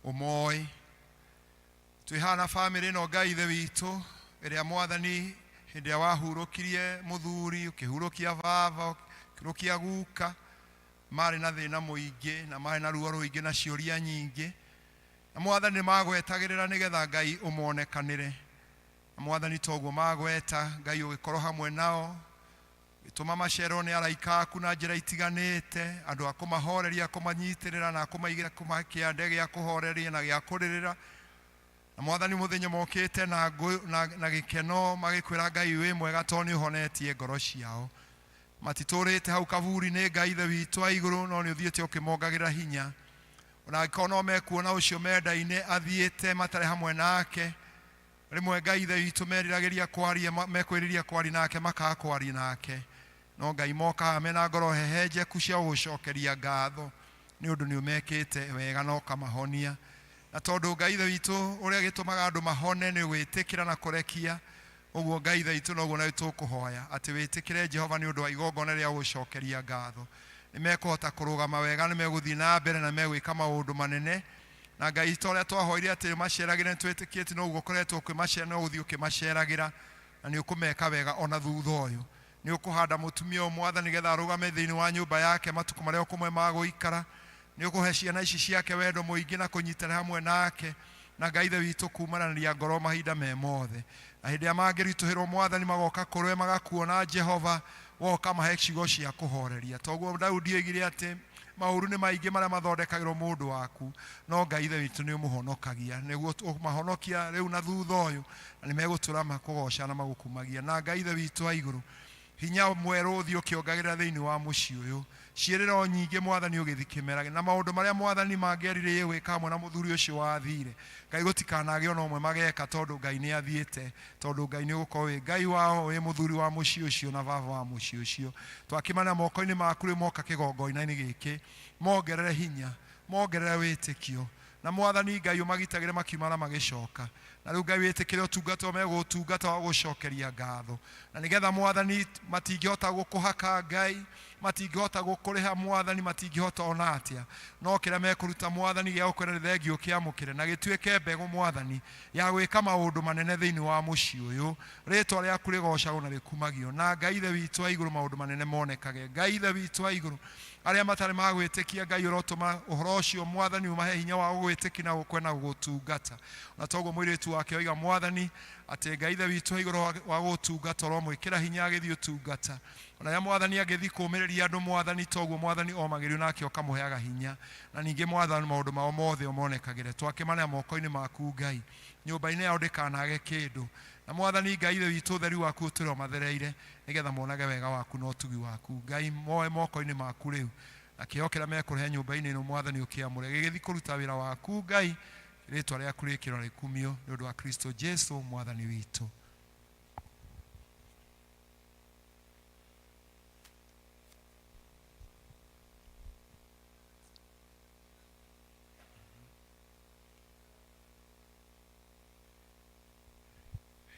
S1: ũmoĩ twĩhana bamĩrĩ ĩno Ngai ithe witũ ĩrĩa Mwathani hĩndĩ ĩrĩa wahurũkirie mũthuri ũkĩhurũkia baba ũkĩhurũkia guka marĩ na thĩna mũingĩ na marĩ na ruo rũingĩ na ciũria nyingĩ na Mwathani magwetagĩrĩra nĩgetha Ngai ũmonekanĩre na Mwathani toguo magweta Ngai ũgĩkorwo hamwe nao gĩtũma macerwo nĩ araika aku na njĩra itiganĩte andũ a kũmahoreria kũmanyitĩrĩra na kũmaigĩra kĩande gĩa kũhoreria na gĩa kũrĩrĩra na Mwathani mũthenya mokĩte na gĩkeno magĩkwĩra Ngai wĩ mwega tondũ nĩ ũhonetie ngoro ciao matitũrĩte hau kaburi nĩ Ngai ithe witũ wa igũrũ no nĩ ũthiĩte ũkĩmongagĩra hinya ona angĩkorwo no mekuona ũcio menda-inĩ athiĩte matarĩ hamwe nake rĩmwe Ngai ithe witũ meriragĩria kwaria mekwĩrĩria kwaria nake makaga kwaria nake no Ngai mokaga mena ngoro hehenjeku cia gũgũcokeria ngatho nĩ ũndũ nĩ ũmekĩte wega na ũkamahonia na tondũ Ngai ithe witũ ũrĩa gĩtũmaga andũ mahone nĩ gwĩtĩkĩra na kũrekia ũguo Ngai ithe witũ noguo na tũkũhoya atĩ wĩtĩkĩre Jehova nĩ ũndũ wa igongona rĩa gũgũcokeria ngatho nĩmekũhota kũrũgama wega nĩmegũthiĩ na mbere na megwĩka maũndũ manene na Ngai itũ ũrĩa twahoire atĩ maceragĩre nĩtwĩtĩkĩtie noguo ũkoretwo ũkĩmacera no ũthiĩ ũkĩmaceragĩra na nĩ ũkũmeka wega ona thutha ũyũ nĩ ũkũhanda mũtumia ũyũ Mwathani nĩgetha arũgame thĩinĩ wa nyũmba yake matukũ marĩa ũkũmwe magũikara nĩ ũkũhe ciana ici ciake wendo mũingĩ na kũnyitana hamwe nake na Ngai ithe witũ kuumananĩria ngoro mahinda me mothe na hĩndĩ ĩrĩa mangĩritũhĩrwo Mwathani magoka kũrwe magakuona Jehova woka mahe ciugo cia kũhoreria toguo Daudi oigire atĩ maũru nĩ maingĩ marĩa mathondekagĩrwo mũndũ waku no Ngai ithe witũ nĩ ũmũhonokagia nĩguo ũmahonokia rĩu na thutha ũyũ na nĩmegũtũra makũgoca na magũkumagia na Ngai ithe witũ wa igũrũ hinya mwerũ ũthiĩ ũkĩongagĩra thĩinĩ wa mũciĩ ũyũ ciĩrĩro nyingĩ Mwathani ũgĩthikĩmeraga na maũndũ marĩa Mwathani mangĩerirĩrie gwĩka hamwe na mũthuri ũcio wathire Ngai gũtikanagĩe ona ũmwe mageka tondũ Ngai nĩ athiĩte tondũ Ngai nĩ ũgũkorwo wĩ Ngai wao wĩ mũthuri wa mũciĩ ũcio na baba wa mũciĩ ũcio twakĩmana moko-inĩ maku rĩ moka kĩgongo-inĩ gĩkĩ mongerere hinya mongerere wĩtĩkio na Mwathani Ngai ũmagitagĩre makiumana magĩcoka na rĩu Ngai wĩtĩkĩre ũtungata megũtungata wa gũcokeria ngatho, na nĩgetha Mwathani matingĩhota gũkũhaka Ngai, matingĩhota gũkũrĩha Mwathani, matingĩhota ona atĩa, no kĩrĩa mekũruta Mwathani gĩa gũkwĩra thengio kĩamũkĩre na gĩtuĩke mbegũ Mwathani ya gwĩka maũndũ manene thĩinĩ wa mũciĩ ũyũ. Rĩĩtwa rĩaku rĩgocagwo na rĩkumagio, na Ngai Ithe witũ wa igũrũ maũndũ manene monekage. Ngai Ithe witũ wa igũrũ, arĩa matarĩ magwĩtĩkia Ngai ũrotũma ũhoro ũcio Mwathani umahe hinya wa gũgwĩtĩkia na gũkwenda gũgũtungata. Na toguo mũirĩtu wake oiga Mwathani atĩ Ngai Ithe witũ wa igũrũ wa gũtungata ũromwĩkĩra hinya agĩthiĩ ũtungata. Ona ya Mwathani agĩthiĩ kũũmĩrĩria andũ Mwathani, toguo Mwathani omagĩrio nake ũkamũheaga hinya, na ningĩ Mwathani maũndũ mao mothe ũmonekagĩre. Twakĩmanĩra moko-inĩ maku Ngai, nyũmba-inĩ yao ndĩkanage kĩndũ, na Mwathani Ngai Ithe witũ ũtheri waku ũtũre ũmathereire nĩgetha monage wega waku na ũtugi waku. Ngai moe moko-inĩ maku rĩu, na kĩheo kĩrĩa mekũrehe nyũmba-inĩ ĩno Mwathani ũkĩamũre gĩgĩthiĩ kũruta wĩra waku Ngai, rĩĩtwa rĩaku rĩkĩrwo rĩkumio nĩ ũndũ wa Kristo Jesu Mwathani witũ.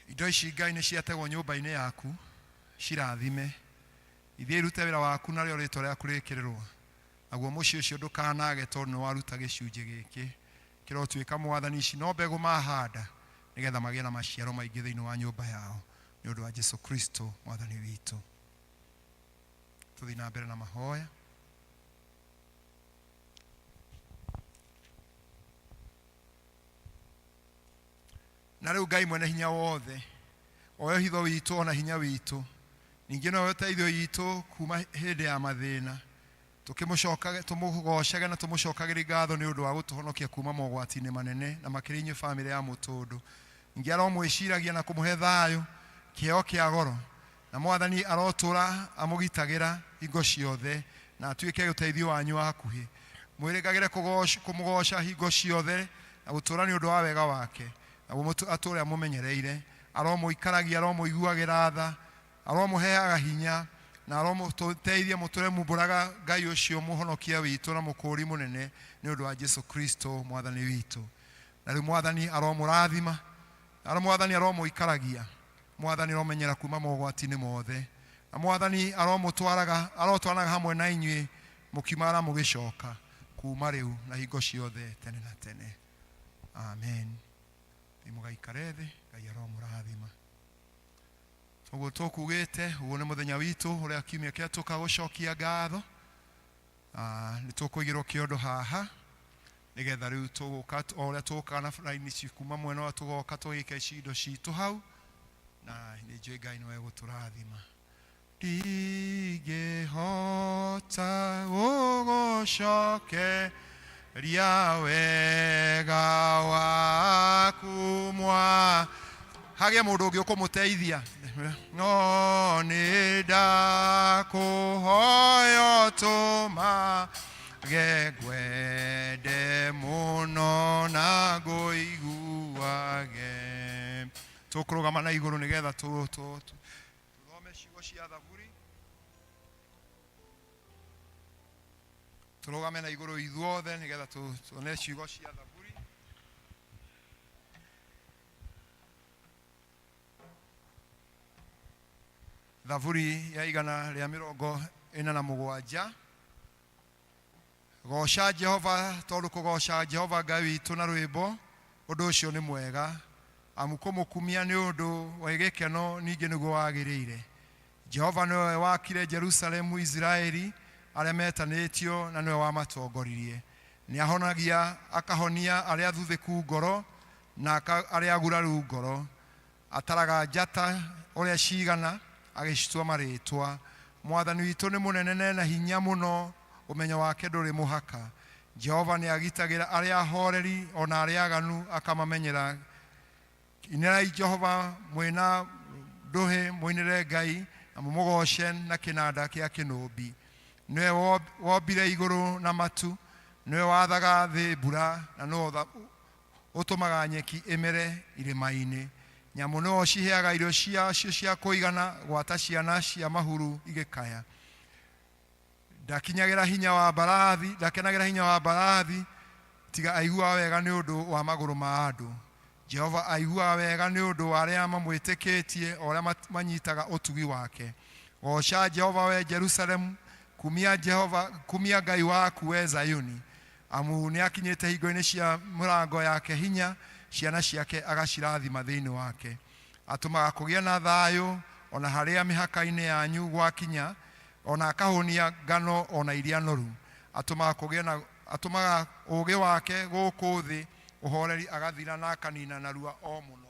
S1: Indo ici Ngai nĩ ciategwo nyũmba-inĩ yaku cirathime, ithiĩ irute wĩra waku narĩo rĩĩtwa rĩaku rĩkĩrĩrwo, naguo mũciĩ ũcio ndũkanage tondũ nĩ waruta gĩcunjĩ gĩkĩ. Kĩrotuĩka Mwathani ici no mbegũ mahanda nĩgetha magĩe na maciaro maingĩ thĩinĩ wa nyũmba yao, nĩ ũndũ wa Jesũ Kristo Mwathani witũ. Tũthiĩ na mbere na mahoya. Na rĩu Ngai mwene hinya wothe, oyo hitho witũ ona hinya witũ, ningĩ no ũteithio witũ kuma hĩndĩ ya mathĩna, tũkĩmũcokage tũmũgocage na tũmũcokagĩria ngatho nĩ ũndũ wa gũtũhonokia kuma mogwati-inĩ manene na makĩria inyuĩ bamĩrĩ ya Mũtũndũ. Ningĩ aromwĩciragia na kũmũhe thayũ kĩheo kĩa goro, na Mwathani arotũra amũgitagĩra hingo ciothe na atuĩke ũteithio wanyu wa hakuhĩ. Mwĩrĩgagĩre kũmũgoca hingo ciothe na gũtũra nĩ ũndũ wa wega wake, na atũre amũmenyereire, aromũikaragia, aromũiguagĩra tha, aromũheaga hinya, na aromũteithia mũtũre mumbũraga Ngai ũcio mũhonokia witũ na mũkũũri mũnene nĩ ũndũ wa Jesũ Kristo Mwathani witũ. Na rĩu Mwathani aromũrathima, Mwathani aromũikaragia, Mwathani aromenyera kuma mogwati-inĩ mothe, na Mwathani arotwaraga hamwe na inyuĩ mũkiumagara mũgĩcoka kuma rĩu na hingo ciothe tene na tene. Amen. Mũgaikare thĩ, Ngai aromũrathima. Ũguo tũkugĩte, ũguo nĩ mũthenya witũ ũrĩa kiumia kĩrĩa tũkagũcokia ngatho. Nĩ tũkũigĩrwo kĩondo haha nĩgetha rĩu tũgũka o ũrĩa tũgũkaga na raini kuma mwena wa tũgoka tũgĩike indo citũ hau, na nĩ njũĩ Ngai nĩwe gũtũrathima. Ndingĩhota gũgũcokeria wega waku hagia mũndũ ũngĩ ũkũmũteithia, no nĩ ndakũhoya ũtũmage ngwende mũno na ngũiguage. Tũkũrũgama na igũrũ nĩgetha tũthome ciugo cia Thaburi. Tũrũgame na igũrũ ithuothe nĩgetha tuone ciugo cia Thaburi. Thaburi ya 147. Goca Jehova, tondũ kũgoca Jehova Ngai witũ na rwĩmbo, ũndũ ũcio nĩ mwega. Amũkũmũkumia nĩ ũndũ wa gĩkeno ningĩ nĩguo wagĩrĩire. Jehova nĩwe wakire Jerusalemu, Israeli arĩa metanĩtio, na nĩwe wamatongoririe. Nĩ ahonagia akahonia arĩa athuthĩku ngoro na arĩa aguraru ngoro. Ataraga njata ũrĩa ciigana agĩcitua marĩtwa. Mwathani witũ nĩ mũnene na hinya mũno, ũmenyo wake ndũrĩ mũhaka. Jehova nĩ agitagĩra arĩa ahoreri ona arĩa aganu akamamenyera. Inĩrai Jehova mwĩna ndũhĩ, mũinĩre Ngai na mũmũgoce na kĩnanda kĩa kĩnũmbi. Nĩwe wombire igũrũ na matu, nĩwe wathaga thĩ mbura, na nĩwe ũtũmaga nyeki ĩmere irĩma-inĩ. Nyamũ nĩwe ciheaga irio ciacio cia kũigana, gwata ciana cia mahuru igĩkaya. Ndakenagĩra hinya wa mbarathi, tiga aigua wega nĩ ũndũ wa magũrũ ma andũ. Jehova aigua wega nĩ ũndũ wa arĩa mamwĩtĩkĩtie orĩa manyitaga ũtugi wake. Goca Jehova we Jerusalemu, kumia Ngai waku we Zayuni. Amu nĩ akinyĩte hingo-inĩ cia mũrango yake hinya, ciana ciake agacirathima thĩinĩ wake. Atũmaga kũgĩa na thayũ ona harĩa mĩhaka-inĩ yanyu gwakinya, ona akahonia ngano ona iria noru. Atũmaga ũũgĩ wake gũkũ thĩ, ũhoreri agathira na akanina narua o mũno.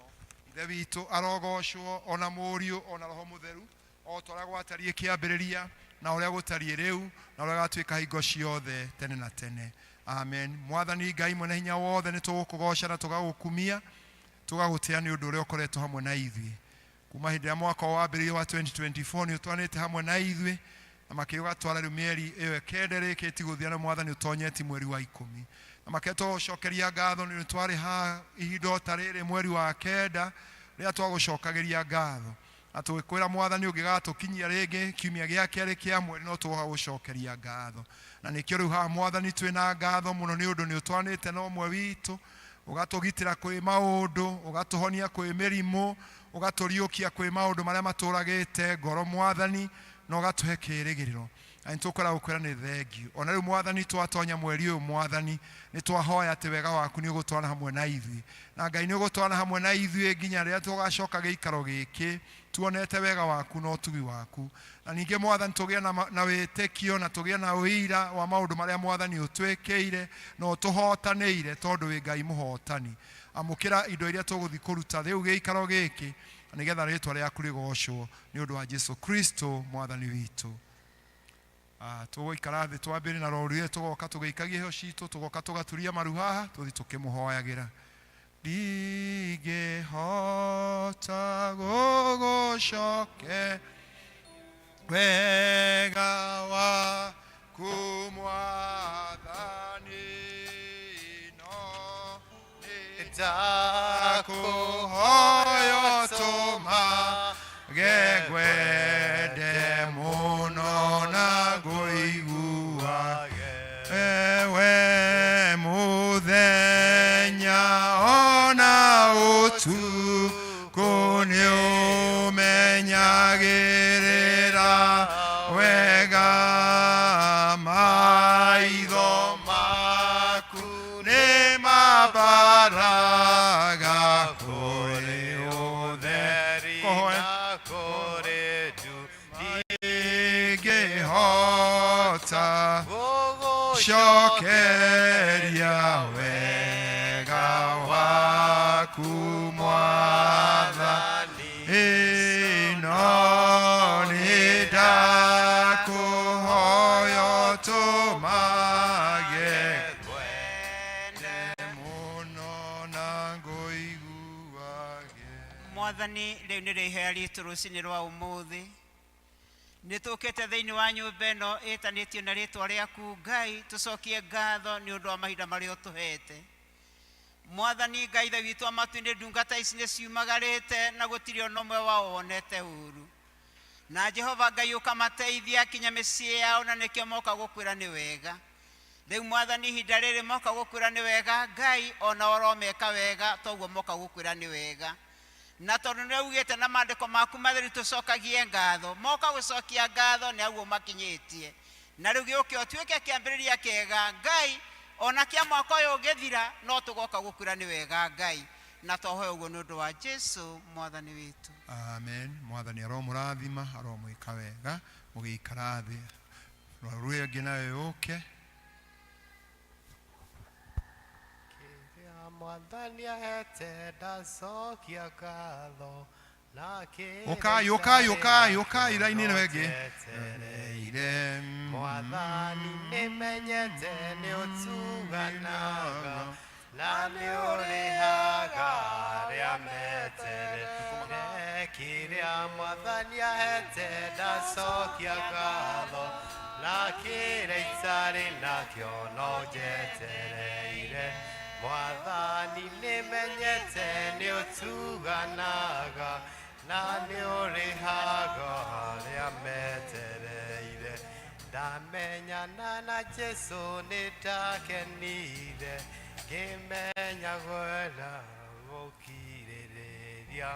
S1: Ithe witũ arogocwo, ona Mũriũ ona Roho Mũtheru, o ta ũrĩa gwatariĩ kĩambĩrĩria na ũrĩa gũtariĩ rĩu na ũrĩa gatuĩka hingo ciothe tene na tene. Amen. Mwathani Ngai mwene hinya wothe, nĩ tũgũkũgoca na tũgagũkumia, tũgagũtĩa nĩ ũndũ ũrĩa ũkoretwo hamwe na ithuĩ. Kuma hĩndĩ ya mwaka wambĩrĩrio wa 2024 nĩ ũtwanĩte hamwe na ithuĩ, na makĩria ũgatwara rĩu mĩeri ĩyo kenda rĩkĩtie gũthia na Mwathani ũtonyeti mweri wa 10. Na makĩria tũcokeria ngatho nĩ twarĩ ha ihinda ta rĩrĩ mweri wa kenda rĩrĩa twagũcokagĩria ngatho. Na tũgĩkwĩra Mwathani ũngĩgatũkinyia rĩngĩ kiumia gĩa kerĩ kĩa mweri no tũgagũcokeria ngatho. Na nĩkĩo rĩu haha Mwathani twĩna ngatho mũno nĩ ũndũ nĩ ũtwanĩte na ũmwe witũ, ũgatũgitĩra kwĩ maũndũ, ũgatũhonia kwĩ mĩrimũ, ũgatũriũkia kwĩ maũndũ marĩa matũragĩte ngoro Mwathani, na ũgatũhe kĩĩrĩgĩrĩro. Na nĩtũkwĩra gũkwĩra nĩ thengiũ. Ona rĩu Mwathani twatonya mweri ũyũ Mwathani, nĩ twahoya atĩ wega waku nĩ ũgũtwarana hamwe na ithuĩ. Na Ngai nĩ ũgũtwarana hamwe na ithuĩ nginya rĩrĩa tũgacoka gĩikaro gĩkĩ tuonete wega waku na ũtugi waku. Na ningĩ Mwathani tũgĩe na wĩtĩkio na tũgĩe na ũira wa maũndũ marĩa Mwathani ũtwĩkĩire na ũtũhotanĩire, tondũ wĩ Ngai mũhotani. Amũkĩra indo iria tũgũthiĩ kũruta rĩu gĩikaro gĩkĩ, na nĩgetha rĩĩtwa rĩaku rĩgocwo nĩ ũndũ wa Jesũ Kristo Mwathani witũ. Tũgũikara thĩ twambĩrĩrie na rũrĩrĩ, tũgoka tũgĩikagia heo citũ, tũgoka tũgaturia maru haha, tũthiĩ tũkĩmũhoyagĩra. Ndingĩhota gũgũcoke wega waku Mwathani, no nĩndakũhoya tũmage ngwende mũno na ngũiguage. Ewe mũthenya ona ũtukũ nĩ ũmenyagĩrĩra wega, maitho maku nĩ mambaraga kũrĩ ũtheri na kũrĩ ndu. Ndingĩhota gũcokeria wega waku Mwathani, no nĩndakũhoya tũmage ngwende mũno na ngũiguage.
S2: Mwathani, rĩu nĩ rĩihea ritũ rũcinĩ rwa ũmũthĩ. Nĩ tũũkĩte thĩinĩ wa nyũmba ĩno ĩtanĩtio na rĩĩtwa rĩaku Ngai, tũcokie ngatho nĩ ũndũ wa mahinda marĩa ũtũhete. Mwathani Ngai, ithe witũ amatu-inĩ ndungata ici nĩ ciumagarĩte na gũtirĩ ona ũmwe wao wonete ũũru. Na Jehova Ngai ũkamateithia kinya mĩciĩ yao, na nĩkĩo moka gũkwĩra nĩ wega. Rĩu Mwathani ihinda rĩrĩ moka gũkwĩra nĩ wega Ngai, ona oromeka wega toguo moka gũkwĩra nĩ wega. Na tondũ nĩ ugĩte na maandĩko maku matheru tũcokagie ngatho, moka gũcokia ngatho nĩ aguo makinyĩtie. Na rĩu gĩũke ũtuĩke kĩambĩrĩria kĩega Ngai, ona kĩa mwaka ũyũ ũgĩthira no tũgoka gũkwĩra nĩ wega Ngai, na twahoya ũguo nĩ ũndũ wa Jesũ Mwathani witũ.
S1: Amen. Mwathani aromũrathima, aromwĩka wega, mũgĩikara thĩ. Rũrĩa ũngĩ nawe yũke.
S3: Mwathani ahete ndacokia ngatho,
S1: Ũkai raini ĩno ĩngĩ.
S3: Mwathani nĩmenyete nĩ ũtuganaga na nĩ ũrĩhaga arĩa meterere. Kĩrĩa Mwathani ahete ndacokia ngatho, na kĩrĩa itarĩ nakĩo no njetereire. Mwathani nĩmenyete nĩ ũtuganaga na nĩ ũrĩhaga arĩa metereire. Ndamenyana na Jesũ nĩ ndakenire, ngĩmenya gwetha gukiriria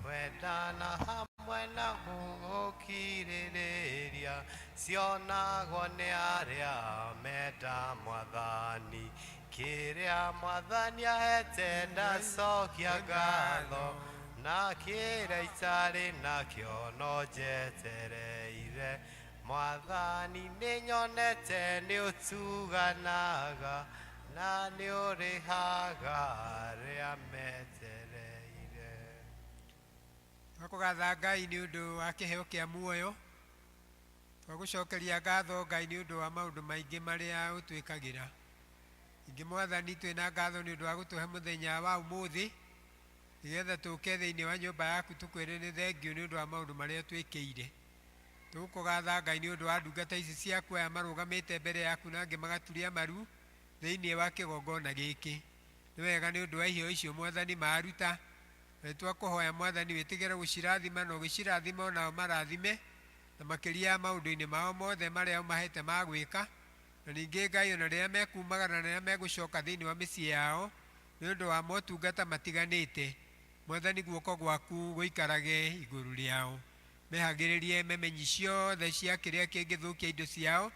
S3: kwendana hamwe na gukiriria cionagwo nĩ arĩa menda Mwathani kĩrĩa Mwathani ahete ndacokia ngatho na kĩrĩa itarĩ nakĩo no njetereire Mwathani nĩnyonete nĩ ũtuganaga na nĩ ũrĩhaga arĩa metereire.
S5: Twakũgatha Ngai nĩ ũndũ wa kĩheo kĩa muoyo. Twagũcokeria ngatho Ngai nĩ ũndũ wa maũndũ maingĩ marĩa ũtwĩkagĩra. Ingĩ Mwathani twĩna ngatho nĩ ũndũ wa gũtũhe mũthenya wa ũmũthĩ nĩgetha tũke thĩinĩ wa nyũmba yaku tũkwĩre nĩ thengio nĩ ũndũ wa maũndũ marĩa twĩkĩire. Tũgũkũgatha Ngai nĩ ũndũ wa ndungata ici ciaku aya marũgamĩte mbere yaku na angĩ magaturia maru thĩinĩ wa kĩgongona gĩkĩ. Nĩ wega nĩ ũndũ wa iheo icio Mwathani maruta. Twakũhoya Mwathani wĩtigĩre gũcirathima na ũgĩcirathima nao marathime na makĩria maũndũ-inĩ mao mothe marĩa ũmahete ma gwĩka. Na ningĩ Ngai ona rĩrĩa mekumagara na rĩrĩa megũcoka thĩinĩ wa mĩciĩ yao nĩ ũndũ wa motungata matiganĩte. Mwathani guoko gwaku gũikarage igũrũ rĩao. Mehagĩrĩrie memenyi ciothe cia kĩrĩa kĩngĩthũkia indo ciao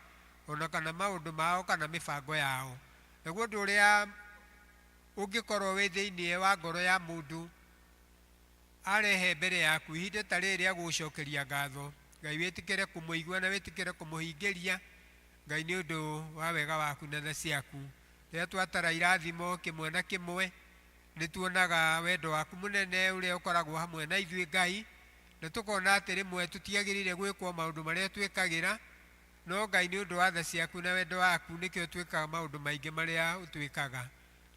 S5: ona kana maũndũ mao kana mĩbango yao. Naguo ũndũ ũrĩa ũngĩkorwo wĩ thĩinĩ wa ngoro ya mũndũ arehe mbere yaku ihinda ta rĩrĩ rĩa gũcokeria ngatho, Ngai wĩtĩkĩre kũmũigua na wĩtĩkĩre kũmũhingĩria. Ngai nĩ ũndũ wa wega waku na tha ciaku. Rĩrĩa twatara irathimo kĩmwe na kĩmwe nĩ tuonaga wendo waku mũnene ũrĩa ũkoragwo hamwe na ithuĩ Ngai, na tũkona atĩ rĩmwe tũtiagĩrĩire gwĩkwo maũndũ marĩa twĩkagĩra, no Ngai nĩ ũndũ wa tha ciaku na wendo waku nĩkĩo twĩkaga maũndũ maingĩ marĩa ũtwĩkaga.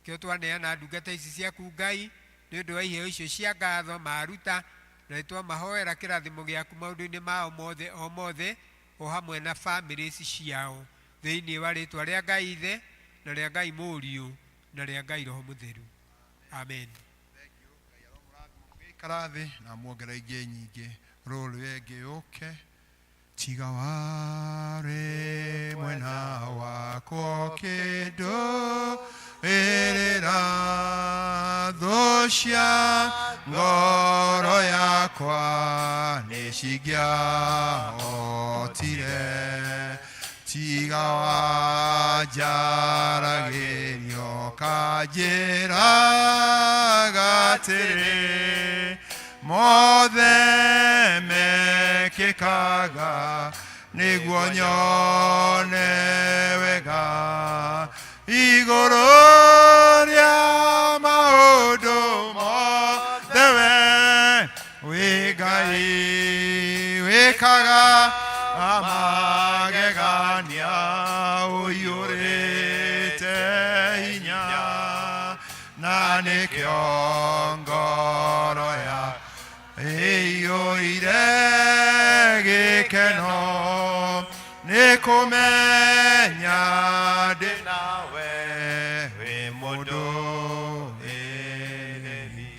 S5: Kĩo twaneana ndungata ici ciaku Ngai nĩ ũndũ wa iheo icio cia ngatho maruta, na nĩ twamahoera kĩrathimo gĩaku maũndũ-inĩ mao mothe o mothe o hamwe na family ciao thĩinĩ wa rĩtwa rĩa Ngai Ithe na rĩa Ngai Mũriũ na rĩa Ngai Roho Mũtheru. Amen.
S1: Karathi na muongera ingĩ nyingĩ rũrũ wengĩ ũke tiga warĩ mwena wakwo kĩndũ ĩrĩra thũ cia ngoro yakwa nĩ cingĩahotire tiga wanjaragĩrio kanjĩraga atĩrĩ mothe mekĩkaga nĩguo nyone wega igũrũ rĩa maũndũ mothe we wĩ Ngai wĩkaga amagegania ũiyũrĩte hinya na nĩkĩo ngoro ya ĩiyũire gĩkeno nĩ kũmenya ndĩ nawe wĩ mũndũ ĩrĩri.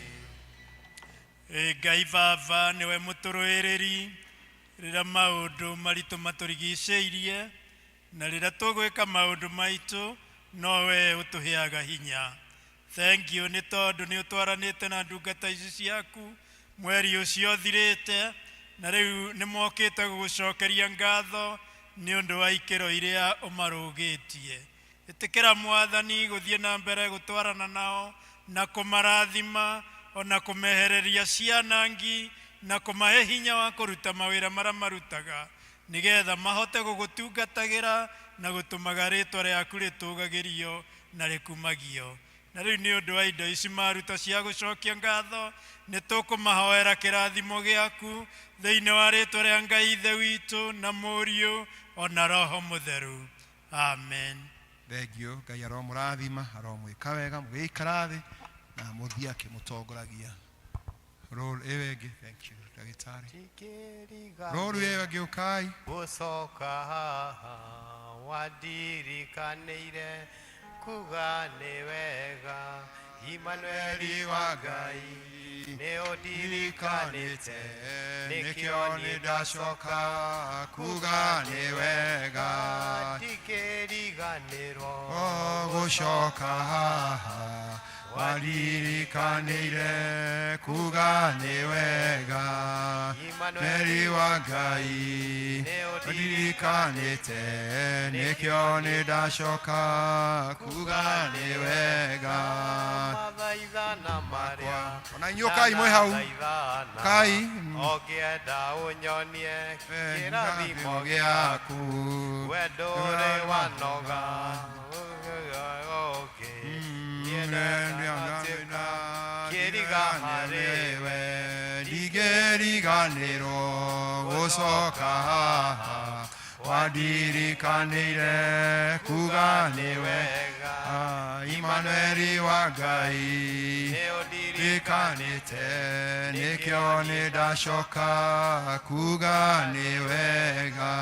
S6: Ngai Baba nĩwe mũtũrũĩrĩri rĩrĩa maũndũ maritũ matũrigicĩirie na rĩrĩa tũgwĩka maũndũ maitũ nowe ũtũheaga hinya. Thank you nĩ tondũ nĩ ũtwaranĩte na ndungata ici ciaku mweri ũcio ũthirĩte na rĩu nĩ mokĩte gũgũcokeria ngatho nĩ ũndũ wa ikĩro iria ũmarũgĩtie. Ĩtĩkĩra Mwathani gũthiĩ na mbere gũtwarana nao na kũmarathima ona kũmehereria cianangi na kũmahe hinya wa kũruta mawĩra marĩa marutaga nĩgetha mahote gũgũtungatagĩra na gũtũmaga rĩtwa rĩaku rĩtũgagĩrio na rĩkumagio. Na rĩu nĩ ũndũ wa indo ici maruta cia gũcokia ngatho nĩ tũkũmahoera kĩrathimo gĩaku thĩinĩ wa rĩtwa rĩa Ngai Ithe witũ na Mũriũ ona Roho Mũtheru. Amen.
S1: Thengio Ngai aromũrathima aromwĩka wega mũgĩikara thĩ na mũthiĩ akĩmũtongoragia. Rũrũ ĩwengĩ. Thank you ndagĩtarĩ. Rũrũ ĩwengĩ ũkai
S3: gũcoka haha wandirikanĩire kuga nĩ wega Imanueli wa Ngai nĩ ũndirikanĩte nĩkĩo nĩ ndacoka kuga nĩ wega ndikĩriganĩrwo gũcoka haha
S1: Wadirikanire kuga ni wega Meri wa Ngai Wadirikanite nikyo nidacoka kuga ni wega Ona inyuo kai mwe hau Kai
S3: Ogienda unyonie kirathimo
S1: gĩaku
S3: wendo ũrĩ wanoga kĩriga harĩwe
S1: ndigĩriganĩrwo gũcoka haha Wadirikanire kuga ni wega Imanueli wa Ngai Wadirikanite nikyo nidacoka kuga ni wega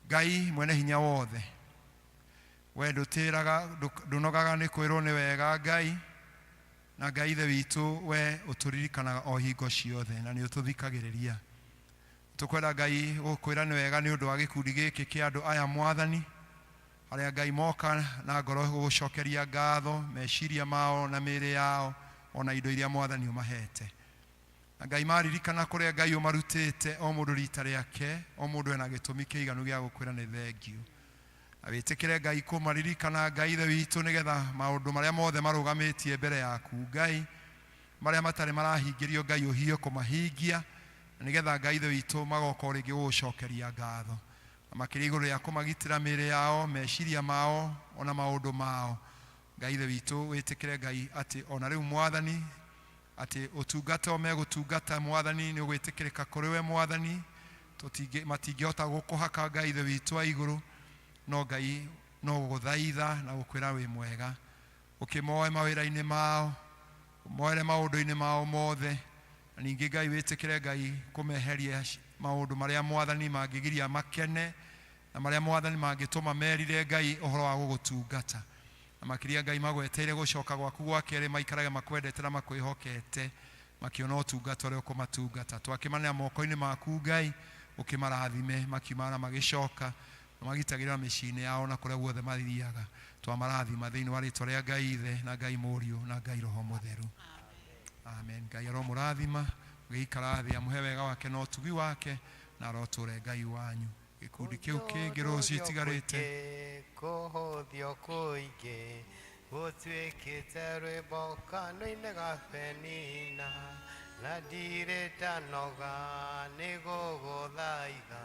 S1: Ngai mwene hinya wothe we ndunogaga ni kwirwo ni wega Ngai na Ngai ithe witũ we ũtũririkanaga o hingo ciothe na nĩ ũtũthikagĩrĩria tukwenda Ngai gũkwĩra nĩ wega nĩ ũndũ wa gĩkundi gĩkĩ kĩa andũ aya mwathani arĩa Ngai moka na ngoro gũcokeria ngatho meciria mao na mĩĩrĩ yao ona indo iria mwathani ũmahete na Ngai maririkana kũrĩa Ngai ũmarutĩte o mũndũ rita rĩake o mũndũ ena gĩtũmi kĩiganu gĩa gũkwĩra nĩ thengiũ na wĩtĩkĩre Ngai kũmaririkana Ngai ithe witũ nĩgetha maũndũ marĩa mothe marũgamĩtie mbere yaku Ngai marĩa matarĩ marahingĩrio Ngai ũhie kũmahingia nĩgetha Ngai ithe witũ magoka rĩngĩ gũcokeria ngatho makĩria igũrũ rĩa kũmagitĩra mĩĩrĩ yao meciria mao ona maũndũ mao Ngai ithe witũ wĩtĩkĩre Ngai atĩ ona rĩu mwathani atĩ ũtungata o megũtungata mwathani nĩ ũgwĩtĩkĩrĩka kũrĩ we mwathani matingĩhota gũkũhaka Ngai ithe witũ wa igũrũ no Ngai no gũthaitha na gũkwĩra wĩ mwega ũkĩmoe mawĩra-inĩ mao moere maũndũ-inĩ mao mothe na ningĩ Ngai wĩtĩkĩre Ngai kũmeheria maũndũ marĩa mwathani mangĩgiria makene na marĩa mwathani mangĩtũma merire Ngai ũhoro wa gũgũtungata na makĩria Ngai magweteire gũcoka gwaku gwa kerĩ maikarage makwendete na makwĩhokete makiona ũtungata ũrĩa ũkũmatungata twakĩmanĩra moko-inĩ maku Ngai ũkĩmarathime makiumana magĩcoka magitagĩrĩra mĩciĩ-inĩ yao na kũrĩa guothe mathiaga twamarathima thĩinĩ wa rĩĩtwa rĩa Ngai ithe na Ngai mũriũ na Ngai roho mũtheru amen Ngai aromũrathima gĩikara thĩ amũhe wega wake na ũtugi wake na arotũre Ngai wanyu gĩkundi kĩu kĩngĩ rũciũ itigarĩte
S3: kũhũthio kũingĩ gũtuĩkĩte rwĩmbo kanua-inĩ ga Penina na ndirĩ ndanoga nĩ gũgũthaitha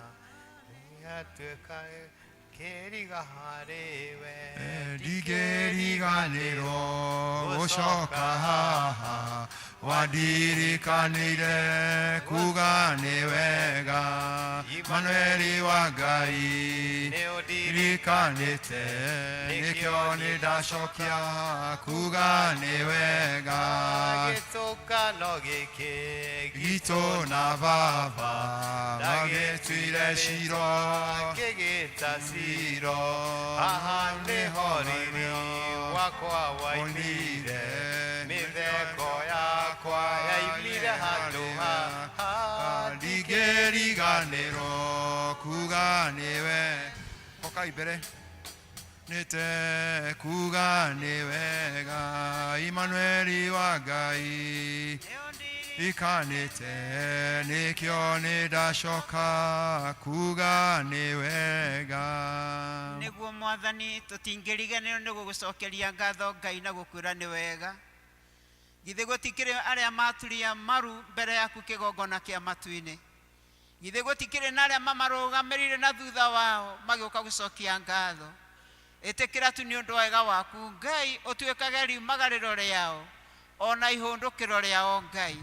S3: nĩatuĩka kĩriga harĩwe
S1: ndigĩriganĩrwo gũcoka haha Wadirikanire kuga ni wega Imanueli wa Ngai Wadirikanite nikyo nidacokia kuga ni wega
S3: gĩtũngano gĩkĩ
S1: gitũ na baba magĩtuire ciro
S3: kĩgĩta ciro haha nĩho riri wakwa wainire mĩtheko yakwa yaimire handũ haha
S1: ndigĩriganĩrwo kuga nĩwe okai mbere nĩte kuga nĩ wega Imanueli wa Ngai ikanĩte nĩkĩo nĩndacoka kuga nĩ wega
S2: nĩguo mwathani tũtingĩriganĩrwo nĩ gũgũcokeria ngatho Ngai na gũkwĩra nĩ wega githĩ gũtikĩrĩ arĩa maturia maru mbere yaku kĩgongona kĩa matu-inĩ githĩ gũtikĩrĩ na arĩa mamarũgamĩrĩire na thutha wao magĩũka gũcokia ngatho ĩtĩkĩra tu nĩ ũndũ wega waku Ngai ũtuĩkage riumagarĩro rĩao ona ihũndũkĩro rĩao Ngai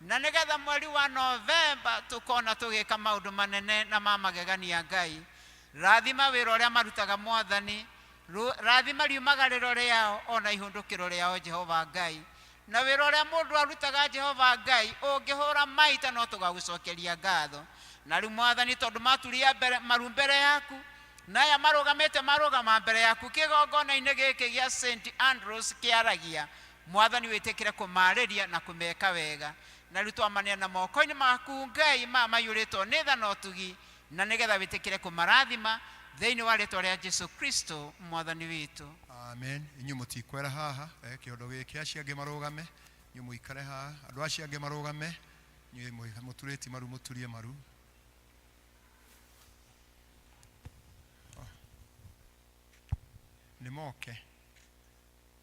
S2: na nĩgetha mweri wa Novemba tũkona tũgĩka maũndũ manene na ma magegania Ngai rathima wĩra ũrĩa marutaga mwathani rathima riumagarĩro rĩao ona ihũndũkĩro rĩao Jehova Ngai na wĩra ũrĩa mũndũ arutaga Jehova Ngai ũngĩhũra maita no tũgagũcokeria ngatho na rĩu mwathani tondũ maturia maru mbere yaku na aya marũgamĩte marũgama mbere yaku kĩgongona-inĩ gĩkĩ gĩa St Andrews kĩaragia mwathani wĩtĩkĩre kũmarĩria na kũmeka wega na rĩu twamanĩra na moko-inĩ maku Ngai maiyũrĩtwo nĩ tha na ũtugi na nĩgetha wĩtĩkĩre kũmarathima thĩinĩ wa rĩĩtwa rĩa Jesu Kristo mwathani witũ.
S1: Amen. Inyu mutikwera haha kĩondo gĩkĩ acio angĩ marũgame, inyu muikare haha, andũ acio angĩ marũgame, inyu mũturĩti maru mũturie maru. Nĩ moke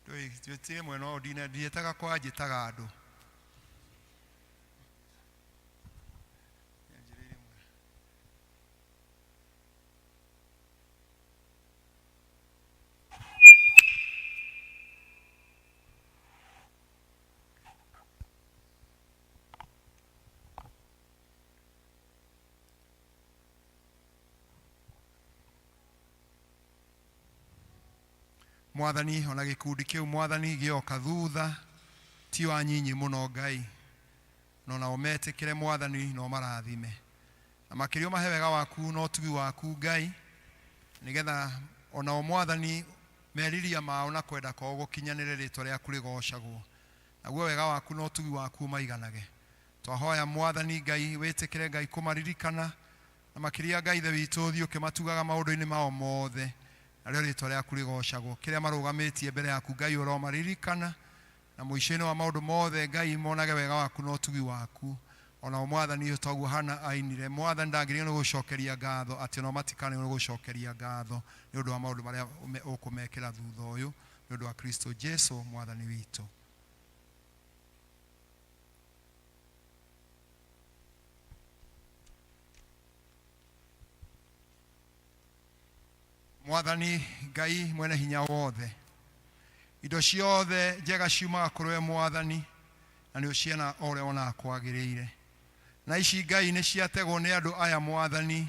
S1: twĩtie mwena ũyũ ndiĩtaga kwa njĩtaga andũ. Mwathani ona gĩkundi kĩu mwathani gĩoka thutha ti wanyinyi mũno Ngai, no nao metĩkĩre mwathani no marathime, na makĩria mahe wega waku no tugi waku Ngai, nĩgetha onao mwathani meriria mao na kwenda kwao gũkinyanĩre rĩĩtwa rĩaku rĩgocagwo, naguo wega waku no tugi waku maiganage. Twahoya mwathani Ngai wĩtĩkĩre Ngai kũmaririkana, na makĩria Ngai Ithe witũ ũthiĩ ũkĩmatugaga maũndũ-inĩ mao mothe, narĩo rĩĩtwa rĩaku rĩgocagwo. Kĩrĩa marũgamĩtie mbere yaku Ngai ũromaririkana, na mũico-inĩ wa maũndũ mothe Ngai monage wega waku no tugi waku. Onao mwathani ũtoguo Hana ainire, mwathani ndagĩrĩirwo nĩ gũcokeria ngatho atĩ no matikanĩrwo nĩ gũcokeria ngatho nĩ ũndũ wa maũndũ marĩa ũkũmekĩra thutha ũyũ, nĩ ũndũ wa Kristo Jesu mwathani witũ. Mwathani Ngai mwene hinya wothe, indo ciothe njega ciumaga kũrĩ we mwathani, na nĩ ũciona o ũrĩa wonaga kwagĩrĩire, na ici Ngai nĩ ciategwo nĩ andũ aya mwathani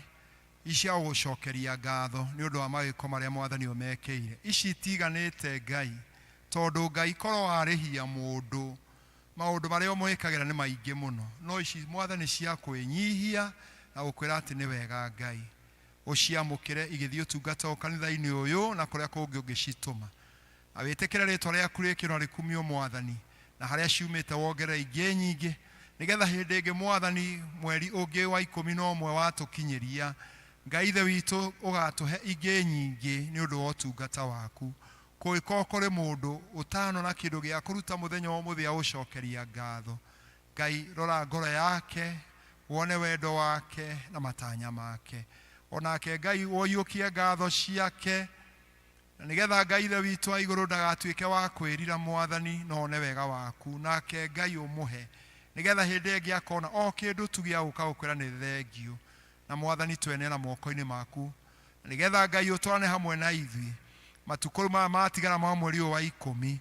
S1: icia gũcokeria ngatho nĩ ũndũ wa mawĩko marĩa mwathani ũmekĩire. Ici itiganĩte Ngai, tondũ Ngai korwo warĩhia mũndũ maũndũ marĩa ũmwĩkagĩra nĩ maingĩ mũno, no ici mwathani cia kwĩnyihia na gũkwĩra atĩ nĩ wega Ngai ũciamũkĩre igĩthiĩ ũtungata kanitha-inĩ ũyũ na kũrĩa kũngĩ ũngĩcitũma, na wĩtĩkĩre rĩĩtwa rĩaku rĩkĩro rĩkumio mwathani, na harĩa ciumĩte wongerere ingĩ nyingĩ, nĩgetha hĩndĩ ĩngĩ mwathani mweri ũngĩ wa 11 watũkinyĩria Ngai Ithe witũ ũgatũhe ingĩ nyingĩ nĩ ũndũ wa ũtungata waku. Kũngĩkorwo kũrĩ mũndũ ũtanona kĩndũ gĩa kũruta mũthenya wa ũmũthĩ agũcokeria ngatho, Ngai rora ngoro yake, wone wendo wake na matanya make, onake Ngai woiyũkie ngatho ciake, na nĩgetha Ngai Ithe witũ wa igũrũ ndagatuĩke wa kwĩrira mwathani no one wega waku, nake Ngai ũmũhe, nĩgetha hĩndĩ ĩngĩ akona o kĩndũ tu gĩa gũka gũkwĩra nĩ thengio, na mwathani tweneana moko-inĩ maku, nĩgetha Ngai ũtwarane hamwe na ithuĩ matukũ maya matigara ma mweri ũyũ wa 10,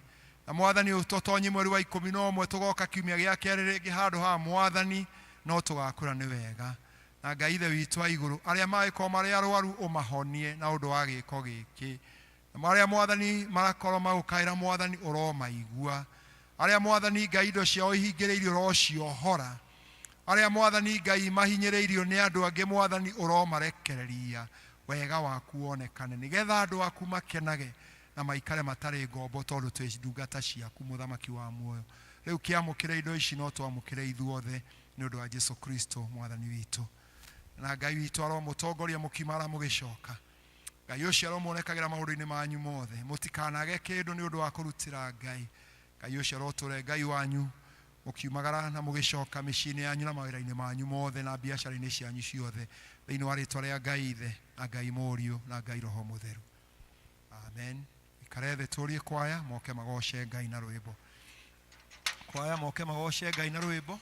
S1: na mwathani ũtũtonye mweri wa 11 tũgoka kiumia gĩa kerĩ rĩngĩ handũ ha mwathani no tũgakwĩra nĩ wega. Na Ngai Ithe witũ wa igũrũ, arĩa magĩkorwo marĩ arũaru ũmahonie na ũndũ wa gĩko gĩkĩ, na marĩa mwathani marakorwo magũkaĩra mwathani ũromaigua, arĩa mwathani Ngai indo ciao ihingĩrĩirio ũrociohora, arĩa mwathani Ngai mahinyĩrĩirio nĩ andũ angĩ mwathani ũromarekereria, wega waku wonekane, nĩgetha andũ aku makenage na maikare matarĩ ngombo, tondũ twĩ ndungata ciaku mũthamaki wa muoyo. Rĩu kĩamũkĩre indo ici no twamũkĩre ithuothe nĩ ũndũ wa Jesu Kristo mwathani witũ. Na Ngai witũ aromũtongoria mũkimara mũgĩcoka, Ngai ũcio aromwonekagĩra maũndũ-inĩ manyu mothe, mũtikanage kĩndũ nĩ ũndũ wa kũrutĩra Ngai. Ngai ũcio arotũre Ngai wanyu mũkiumagara na mũgĩcoka mĩciĩ-inĩ yanyu na mawĩra-inĩ manyu mothe na biacara-inĩ cianyu ciothe, thĩinĩ wa rĩĩtwa rĩa Ngai Ithe na Ngai Mũriũ na Ngai Roho Mũtheru. Amen. Ikare thĩ tũrie kwaya moke magoce Ngai na rwĩmbo. Kwaya moke magoce Ngai na rwĩmbo.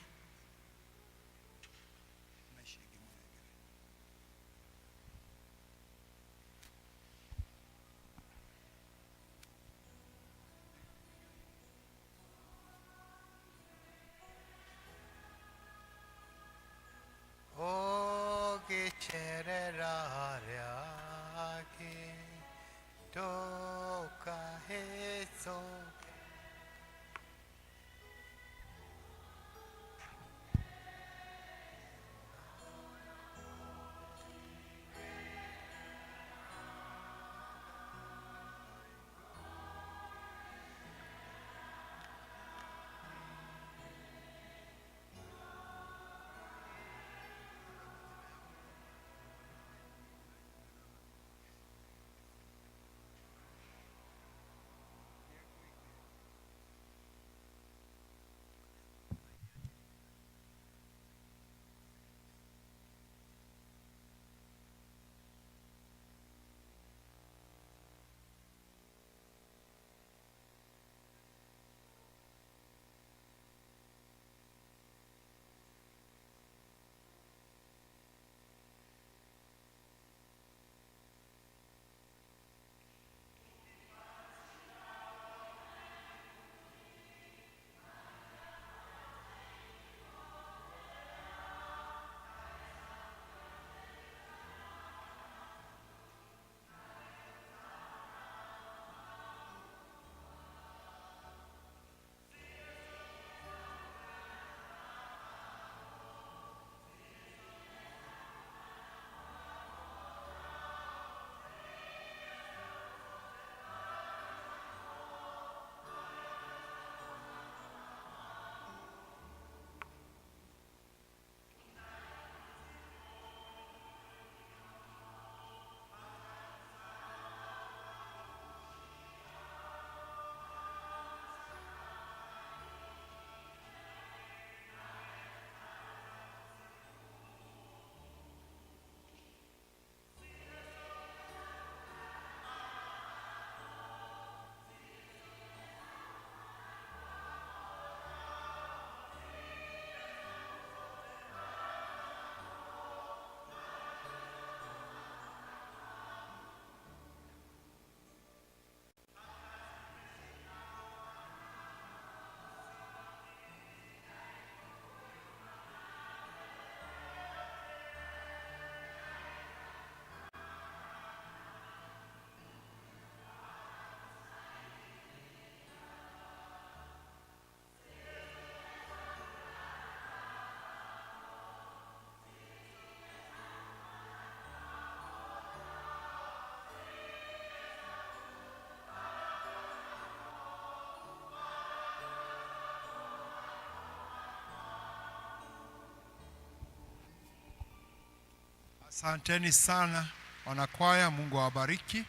S1: Asanteni sana wanakwaya, Mungu awabariki.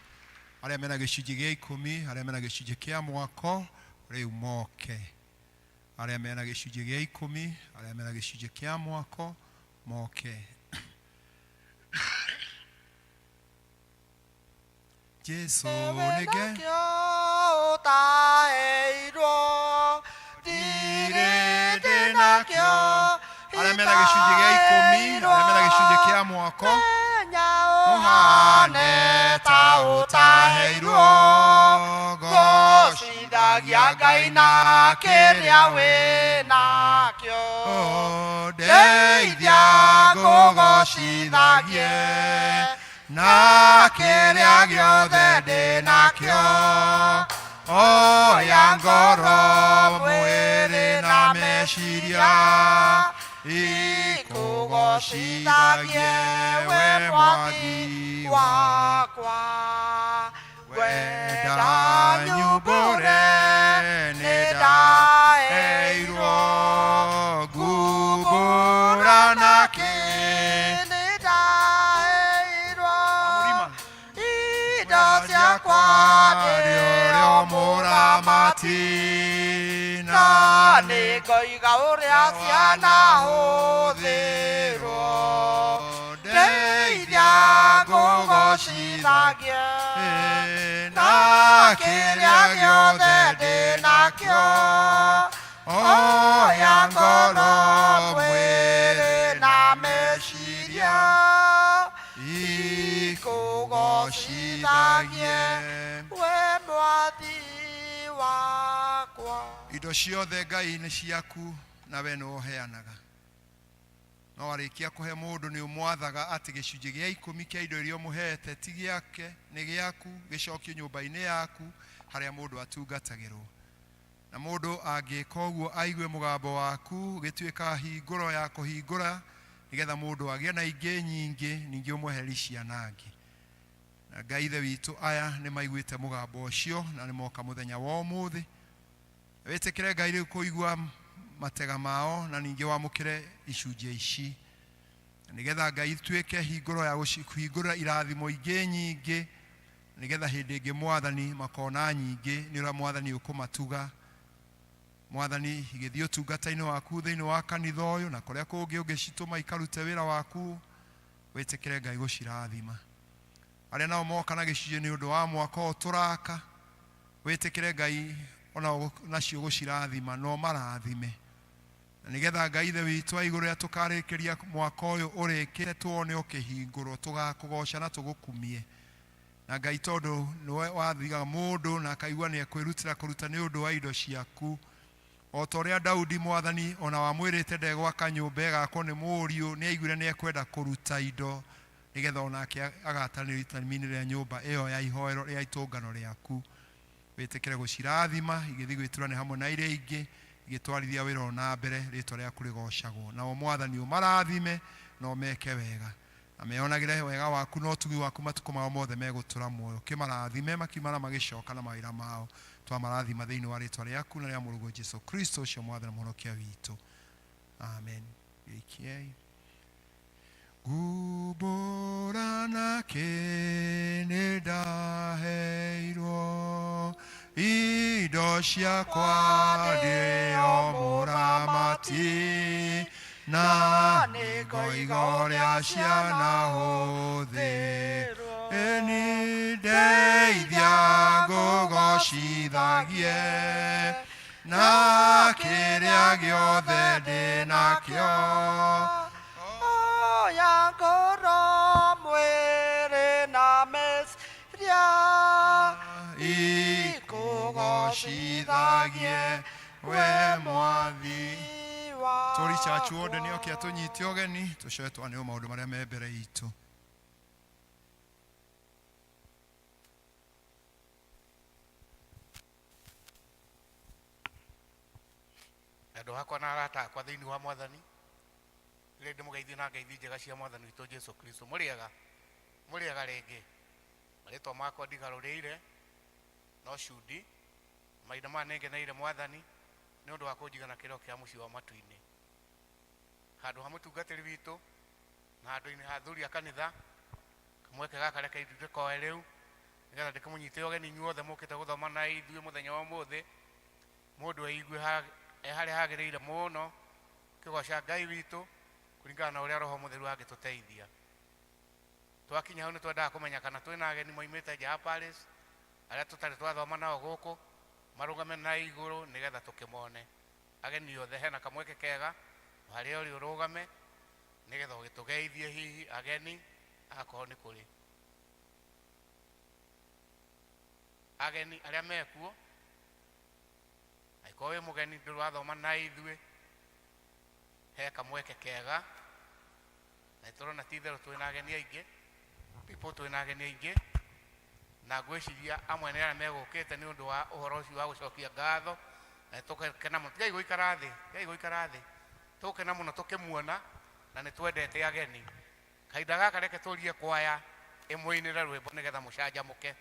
S1: Arĩa mena gĩcunjĩ gĩa 10, arĩa mena gĩcunjĩ kĩa mwako rĩu moke. Arĩa mena gĩcunjĩ gĩa 10, arĩa mena gĩcunjĩ kĩa mwako moke. Jesu nĩge arĩa mena gĩcunjĩ gĩa 10, arĩa mena gĩcunjĩ kĩa mwako ũhane ta ũtaheirwo
S3: gocithagia Ngai na kĩrĩa wĩ nakĩo
S1: ndeithia ngũgocithagie na kĩrĩa gĩothe ndĩ nakĩo oya ngoro mwĩrĩ na meciria ikũgocithagie we mwathi
S3: wakwa
S1: wenda nyumbũre nĩ ndaheirwo ngumbũra nakĩ
S3: nĩ ndaheirwo indo ciakwa
S1: rĩo mũramati
S3: na nĩ ngoiga ũrĩa ciana hũthĩrwo ndeithia ngũgocithagie na kĩrĩa gĩothe ndĩ nakĩo oya ngoro mwĩrĩ na meciria ikũgocithagie we mwathi wakwa.
S1: indo ciothe Ngai nĩ ciaku na we nĩ ũheanaga. No warĩkia kũhe mũndũ nĩ ũmwathaga atĩ gĩcunjĩ gĩa 10 kĩa indo iria ũmũhete ti gĩake, nĩ gĩaku, gĩcokio nyũmba-inĩ yaku harĩa mũndũ atungatagĩrwo. Na mũndũ angĩka ũguo aigue mũgambo waku gĩtuĩka hingũro ya kũhingũra nĩgetha mũndũ agĩe na ingĩ nyingĩ, ningĩ ũmweherie ciana angĩ. Na Ngai ithe witũ aya nĩ maiguĩte mũgambo ũcio na nĩ moka mũthenya wa ũmũthĩ. Wĩtĩkĩre Ngai rĩu kũigua matega mao na ningĩ wamũkĩre icunjĩ ici nĩgetha Ngai tuĩke hingũro ya kũhingũra irathimo ingĩ nyingĩ, nĩgetha hĩndĩ ĩngĩ mwathani makona nyingĩ nĩ ũrĩa mwathani ũkũmatuga. Mwathani igĩthiĩ ũtungata-inĩ waku thĩinĩ wa kanitha ũyũ na kũrĩa kũngĩ ũngĩcitũma ikarute wĩra waku, wĩtĩkĩre Ngai gũcirathima. Arĩa nao moka na gĩcunjĩ nĩ ũndũ wa mwaka ũyũ tũraka, wĩtĩkĩre Ngai ona nacio gũcirathima no marathime. Na nĩgetha Ngai ithe witũ wa igũrũ rĩrĩa tũkarĩkĩria mwaka ũyũ ũrĩkĩte tuone ũkĩhingũrwo, tũgakũgoca na tũgũkumie. Na Ngai tondũ nĩwe wathiga mũndũ na akaigua nĩ ekwĩrutĩra kũruta nĩ ũndũ wa indo ciaku, o ta ũrĩa Daudi mwathani ona wamwĩrĩte ndegwaka nyũmba ĩgakwo nĩ mũriũ, nĩ aiguire nĩ ekwenda kũruta indo nĩgetha onake agatanĩrio itemi-inĩ rĩa nyũmba ĩyo ya ihoero rĩa itũngano rĩaku. Wĩtĩkĩre gũcirathima igĩthiĩ gwĩtũrania hamwe na iria ingĩ igĩtwarithia wĩra o na mbere, rĩtwa rĩaku rĩgocagwo. Nao mwathani ũmarathime na ũmeke wega na meonagĩre wega waku na ũtugi waku matukũ mao mothe megũtũra muoyo. Kĩmarathime makiumana magĩcoka na mawĩra mao. Twamarathima thĩinĩ wa rĩtwa rĩaku na rĩa mũrũguo Jesũ Kristo ũcio mwathani mũhonokia witũ. Amen. Gĩikiei. Ngumbũra nake nĩ ndaheirwo indo ciakwa ndĩo mũramati na nĩ ngoiga ũrĩa ciana hũthĩrwo nĩ ndeithia ngũgocithagie na kĩrĩa gĩothe ndĩ nakĩo
S3: oya ngoro mwĩrĩ na meciria
S1: ikũgocithagie we mwathi. Tũri church wothe nĩ oke atũnyite ũgeni, tũcoe twanĩrwo maũndũ marĩa me mbere itũ.
S3: andũ hakwa na arata akwa thĩinĩ wa mwathani, rĩrĩa ndĩmũgeithie na ngeithi njega cia mwathani witũ Jesũ Kristo. Mũrĩega rĩngĩ, marĩtwa makwa ndigarũrĩire no cudi mahinda maya nĩngeneire mwathani nĩ ũndũ wa kũnjigana kĩrĩro kĩa mũciĩ wa matu-inĩ handũ ha mũtungatĩri witũ na andũ-inĩ athuri a kanitha kamweke gaka reke ithuĩ tũkoe rĩu nĩgetha ndĩkamũnyite ũgeni inyuothe mũkĩte gũthoma na ithuĩ mũthenya wa ũmũthĩ mũndũ eigue harĩa hagĩrĩire mũno kĩgoca Ngai witũ kũringana na ũrĩa Roho Mũtheru angĩtũteithia. Twakinya hau nĩtwendaga kũmenya kana twĩna ageni moimĩte nja ya Palace arĩa tũtarĩ twathoma nao gũkũ marũgame na igũrũ nĩgetha tũkĩmone. Ageni othe hena kamweke kega harĩa ũrĩ ũrũgame nĩgetha ũgĩtũgeithie hihi ageni akorwo nĩ kũrĩ ageni arĩa mekuo. Angĩkorwo wĩ mũgeni ndũrĩ wathoma na ithuĩ he kamweke kega, na tũrona ti itherũ twĩna ageni aingĩ twĩna ageni aingĩ, na ngwĩciria amwe nĩ arĩa megũkĩte nĩ ũndũ wa ũhoro ũcio wa gũcokia ngatho, na tũgĩkena mũno. Tigai gũikara thĩ tũgĩkena mũno tũkĩmuona na nĩ twendete ageni. Kahinda gaka reke tũrie kwaya ĩmũinĩre rwĩmbo nĩgetha mũcanjamũke.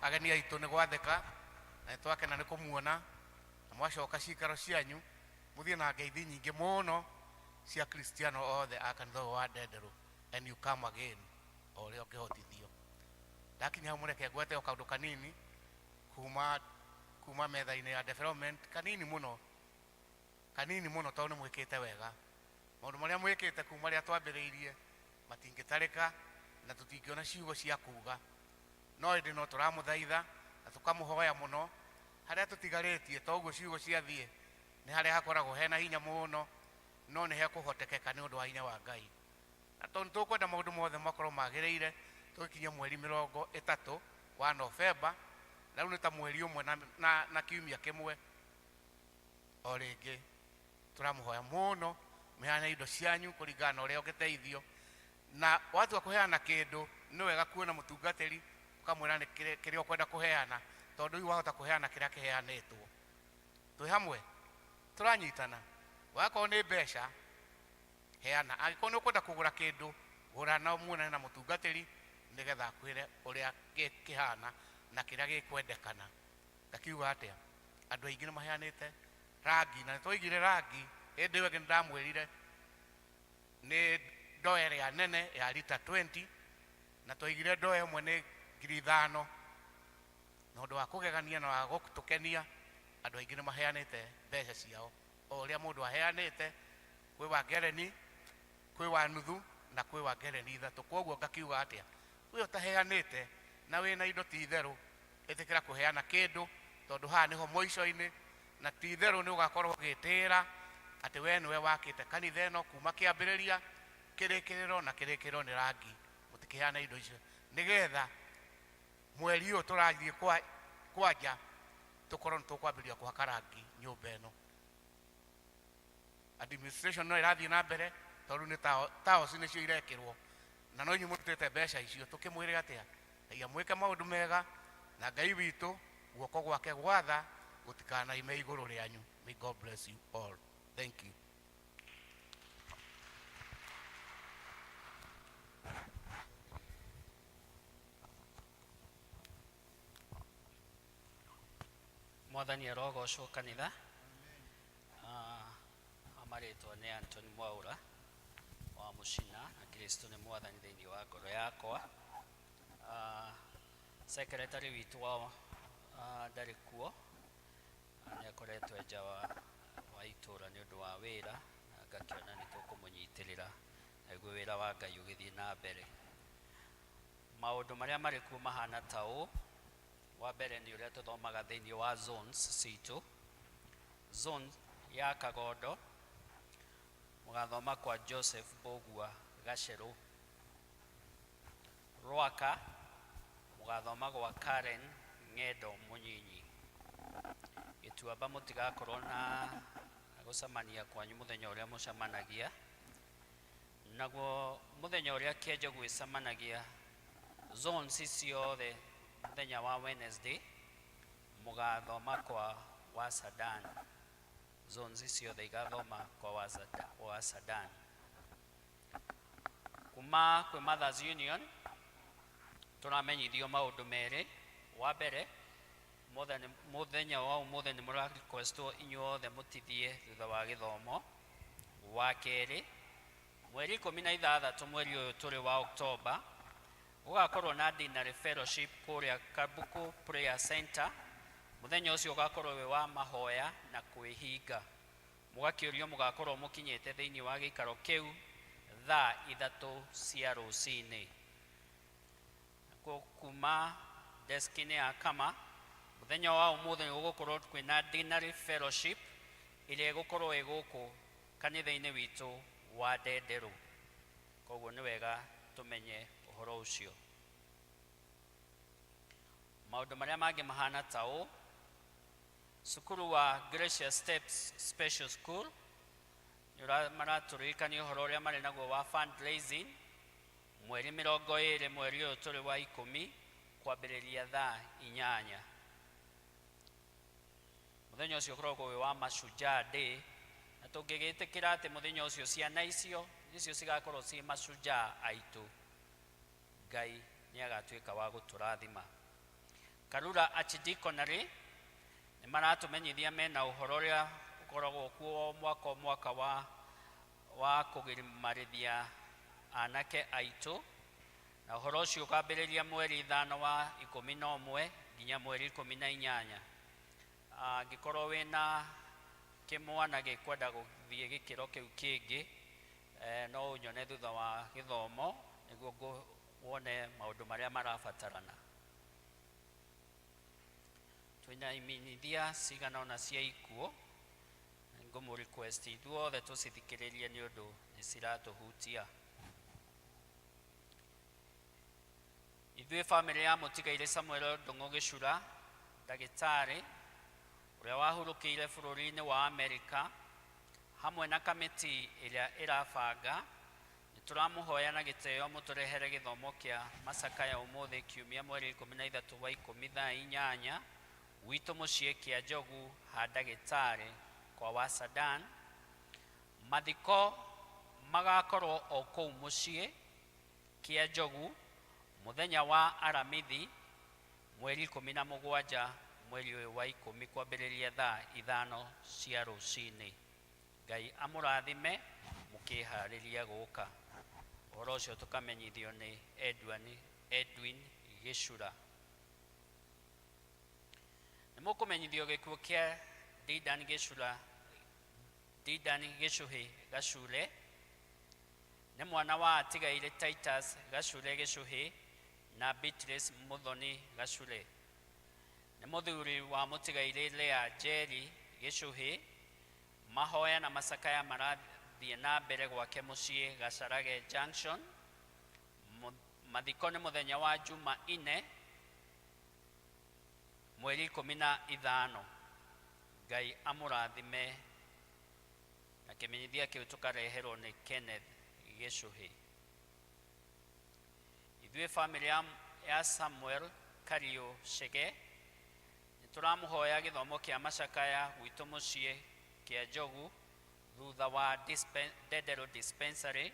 S3: Ageni aitũ nĩ gwatheka na twakena nĩ kũmuona na mwacoka cikaro cianyu mũthiĩ na ngeithi nyingĩ mũno cia Kristiano othe a kanitha wa Ndenderũ, and you come again o ũrĩa ũngĩhotithio. Ndakinya hau mũreke ngwete o kaũndũ kanini kuma metha-inĩ ya development kanini mũno tondũ nĩ mwĩkĩte wega. Maũndũ marĩa mwĩkĩte kuma rĩrĩa twambĩrĩirie matingĩtarĩka na tũtingĩona ciugo cia kuga, no ĩndĩ no tũramũthaitha na tũkamũhoya mũno harĩa tũtigarĩtie to ũguo ciugo ciathiĩ nĩ harĩa hakoragwo hena hinya mũno, no nĩ hekũhotekeka nĩ ũndũ wa hinya wa Ngai. Na tondũ tũkwenda maũndũ mothe makorwo magĩrĩire tũkinyie mweri 30 wa Novemba, na rĩu nĩ ta mweri ũmwe na kiumia kĩmwe. O rĩngĩ tũramũhoya mũno mũheane indo cianyu kũringana na ũrĩa ũngĩteithio, na watua kũheana kĩndũ nĩ wega kuona mũtungatĩri ukamwĩra nĩ kĩrĩa ũkwenda kũheana, tondũ rĩu wahota kũheana kĩrĩa kĩheanĩtwo. Twĩ hamwe tũranyitana. Wakorwo nĩ mbeca heana, angĩkorwo nĩ ũkwenda kũgũra kĩndũ gũra na muonane na mũtungatĩri nĩgetha akwĩre ũrĩa kĩhana na kĩrĩa gĩkwendekana. Ngakiuga atĩa, andũ aingĩ nĩ maheanĩte rangi, na nĩtwaigire rangi hĩndĩ ĩyo ĩngĩ nĩndamwĩrire nĩ ndoo ĩrĩa nene ya lita 20, na twaigire ndoo ĩmwe nĩ 5,000. Na ũndũ wa kũgegania na wa gũtũkenia, andũ aingĩ nĩ maheanĩte mbeca ciao o ũrĩa mũndũ aheanĩte. Kwĩ wa ngereni, kwĩ wa nuthu na kwĩ wa ngereni 3. Koguo ngakiuga atĩa, wĩ ũtaheanĩte na wĩna indo ti itherũ ĩtĩkĩra kũheana kĩndũ, tondũ haha nĩho mũico-inĩ, na ti itherũ nĩ ũgakorwo ũgĩtĩĩra atĩ we nĩwe wakĩte kanitha ĩno kuma kĩambĩrĩria kĩrĩkĩrĩro, na kĩrĩkĩrĩro nĩ rangi. Mũtikĩheana indo icio nĩgetha mweri ũyũ tũrathiĩ kwanja tũkorwo nĩ tũkwambĩrĩria kũhaka rangi nyũmba ĩno. Administration no ĩrathiĩ na mbere tondũ nĩ taos nĩcio irekĩrwo, na no inyuĩ mũrutĩte mbeca icio. Tũkĩmwĩre atĩa, Ngai amwĩke maũndũ mega, na Ngai witũ guoko gwake gwatha gũtikanaime igũrũ rĩanyu. May God bless you all. Thank you.
S7: Mwathani arogocwo kanitha. Amarĩtwo nĩ Anthony Mwaura wa Mũcina, na Kristo nĩ mwathani thĩinĩ wa ngoro yakwa. Secretary witũ ndarĩ kuo, nĩ akoretwo nja wa itũũra nĩ ũndũ wa wĩra, na ngakĩona nĩ tũkũmũnyitĩrĩra naguo wĩra wa Ngai ũgĩthiĩ na mbere. Maũndũ marĩa marĩ kuo mahana ta ũũ. Wa mbere nĩ ũrĩa tũthomaga thĩinĩ wa zones citũ. Zone ya Kagondo mũgathoma kwa Joseph Bogua Gacerũ. Rwaka mũgathoma gwa Karen Ng'endo Mũnyinyi. Gĩtuamba mũtigakorwo na gũcemania kwanyu mũthenya ũrĩa mũcemanagia. Naguo mũthenya ũrĩa Kĩenjogu ĩcemanagia zones ciothe mũthenya wa Wednesday mũgathoma kwa Wasadan. Zones ciothe igathoma kwa Wasadan. Kuma kwĩ Mothers Union tũramenyithio maũndũ merĩ. Wa mbere mũthenya wa ũmũthĩ nĩ mũra-requestwo inyuothe mũtithie thutha wa gĩthomo. Wa kerĩ mweri 16 mweri ũyũ tũrĩ wa October gũgakorwo na dinner fellowship kũrĩa Kabuku Prayer Center. Mũthenya ũcio ũgakorwo wĩ wa mahoya na kwĩhinga. Mũgakĩũrio mũgakorwo mũkinyĩte thĩinĩ wa gĩikaro kĩu thaa 3 cia rũcinĩ. Kuma desk-inĩ ya Kama mũthenya wa ũmũthĩ nĩ gũgũkorwo kwĩna dinner fellowship ĩrĩa ĩgũkorwo ĩ gũkũ kanitha-inĩ witũ wa Ndenderũ. Koguo nĩ wega tũmenye ũhoro ũcio. Maũndũ marĩa mangĩ mahana ta ũũ. Cukuru wa Gracious Steps Special School maratũririkania ũhoro ũrĩa marĩ naguo wa fundraising mweri 20 mweri ũyũ tũrĩ wa 10 kwambĩrĩria thaa 8. Mũthenya ũcio ũkoragwo wĩ wa Mashujaa Day, na tũngĩgĩtĩkĩra atĩ mũthenya ũcio ciana icio nĩcio cigakorwo ciĩ mashujaa aitũ, Ngai nĩ agatuĩka wa gũtũrathima. Karura Archdiaconry nĩ maratũmenyithia mena ũhoro ũrĩa ũkoragwo kuo mwaka wa kũgimarithia anake aitũ, na ũhoro ũcio ũkambĩrĩria mweri 5 wa 11 nginya mweri 18. Angĩkorwo wĩna kĩmwana gĩkwenda gũthiĩ gĩkĩro kĩu kĩngĩ, no ũnyone thutha wa gĩthomo nĩguo wone maũndũ marĩa marabatarana. Twĩna imenyithia cigana ona cia ikuũ, ngũmũ request ithuothe tũcithikĩrĩrie nĩ ũndũ nĩ ciratũhutia. Ithuĩ bamĩrĩ ya mũtigaire Samuel Ndung'u Gĩcura ndagĩtarĩ ũrĩa wahurũkĩire bũrũri-inĩ wa Amerika, hamwe na kamĩtĩ ĩrĩa ĩrabanga, nĩ tũramũhoya na gĩtĩo mũtũrehere gĩthomo kĩa macakaya ũmũthĩ kiumia mweri 13 wa 10 thaa 8 gwitũ mũciĩ Kĩenjogu ha ndagĩtarĩ kwa Wasadan. Mathiko magakorwo o kũu mũciĩ Kĩenjogu mũthenya wa Aramithi mweri 17 mweri ũyũ wa 10 kwambĩrĩria thaa 5 cia rũcinĩ. Ngai amũrathime mũkĩharĩria gũka. Ũhoro ũcio tũkamenyithio nĩ Edwin Gĩcura. Nĩ mũkũmenyithio gĩkuũ kĩa Dedan Gĩcũhĩ Gacure. Nĩ mwana wa atigaire Titus Gacure Gĩcũhĩ na Beatrice Muthoni Gacure. Nĩ mũthuri wa mũtigaire Lea Jerry Gĩcũhĩ. Mahoya na macakaya marathiĩ na mbere gwake mũciĩ Gacarage Junction. Mathiko nĩ mũthenya wa Jumanne mweri 15. Ngai amũrathime. Na kĩmenyithia kĩu tũkareherwo nĩ Kenneth Gĩcũhĩ. Ithuĩ bamĩrĩ ya Samuel Kario Chege nĩ tũramũhoya gĩthomo kĩa macakaya gwitũ mũciĩ Kĩenjogu thutha wa Ndenderũ Dispensary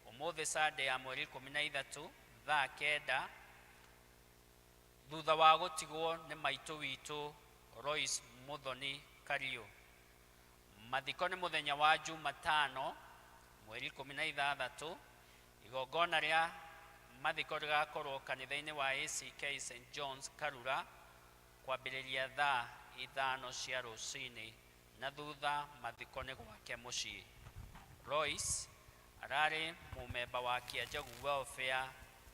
S7: ũmũthĩ Sunday ya mweri 13 thaa 9 thutha wa gũtigwo nĩ maitũ witũ Royce Muthoni Kario. Mathiko nĩ mũthenya wa Jumatano mweri 16. Igongona rĩa mathiko rĩgakorwo kanitha-inĩ wa ACK St John's Karura kwambĩrĩria thaa 5 cia rũcinĩ, na thutha mathiko nĩ gwake mũciĩ. Royce ararĩ mũmemba wa Kĩanjagu Welfare,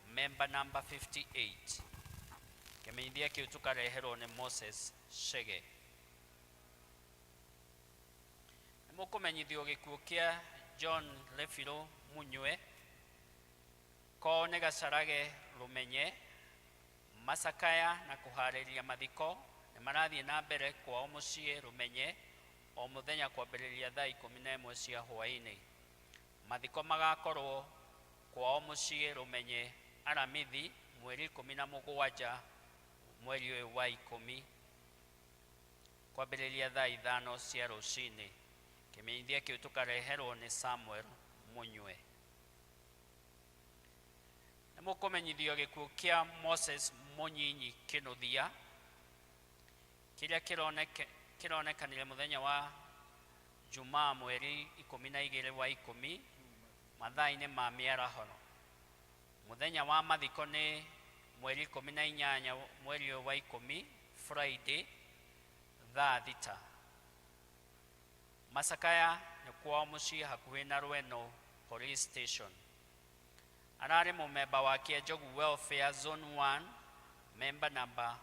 S7: member number 58. Kĩmenyithia kĩu tũkareherwo nĩ Moses Chege. Nĩ mũkũmenyithio gĩkuũ kĩa John Lefiro Munywe, ko nĩ Gacarage Rũmenye, Macakaya na kũharĩria mathiko nĩ marathiĩ na mbere kwao mũciĩ Rũmenye o mũthenya kwambĩrĩria thaa 11 cia hwaĩ-inĩ. Mathiko magakorwo kwao mũciĩ Rũmenye aramithi mweri 17 mweri ũyũ wa 10 kwambĩrĩria thaa 5 cia rũcinĩ. Kĩmenyithia kĩu tũkareherwo nĩ Samuel Munywe. Nĩ mũkũmenyithio gĩkuũ kĩa Moses Mũnyinyi Kĩnuthia, kĩrĩa kĩronekanire mũthenya wa Jumaa mweri 12 wa 10 mathaa-inĩ ma mĩaraho. Mũthenya wa mathiko nĩ mweri 18 mweri wa 10 Friday thaa 6. Macakaya nĩ kwao mũciĩ hakuhĩ na Rweno Police Station. Ararĩ mũmemba wa Kĩanjagu Welfare Zone 1, member number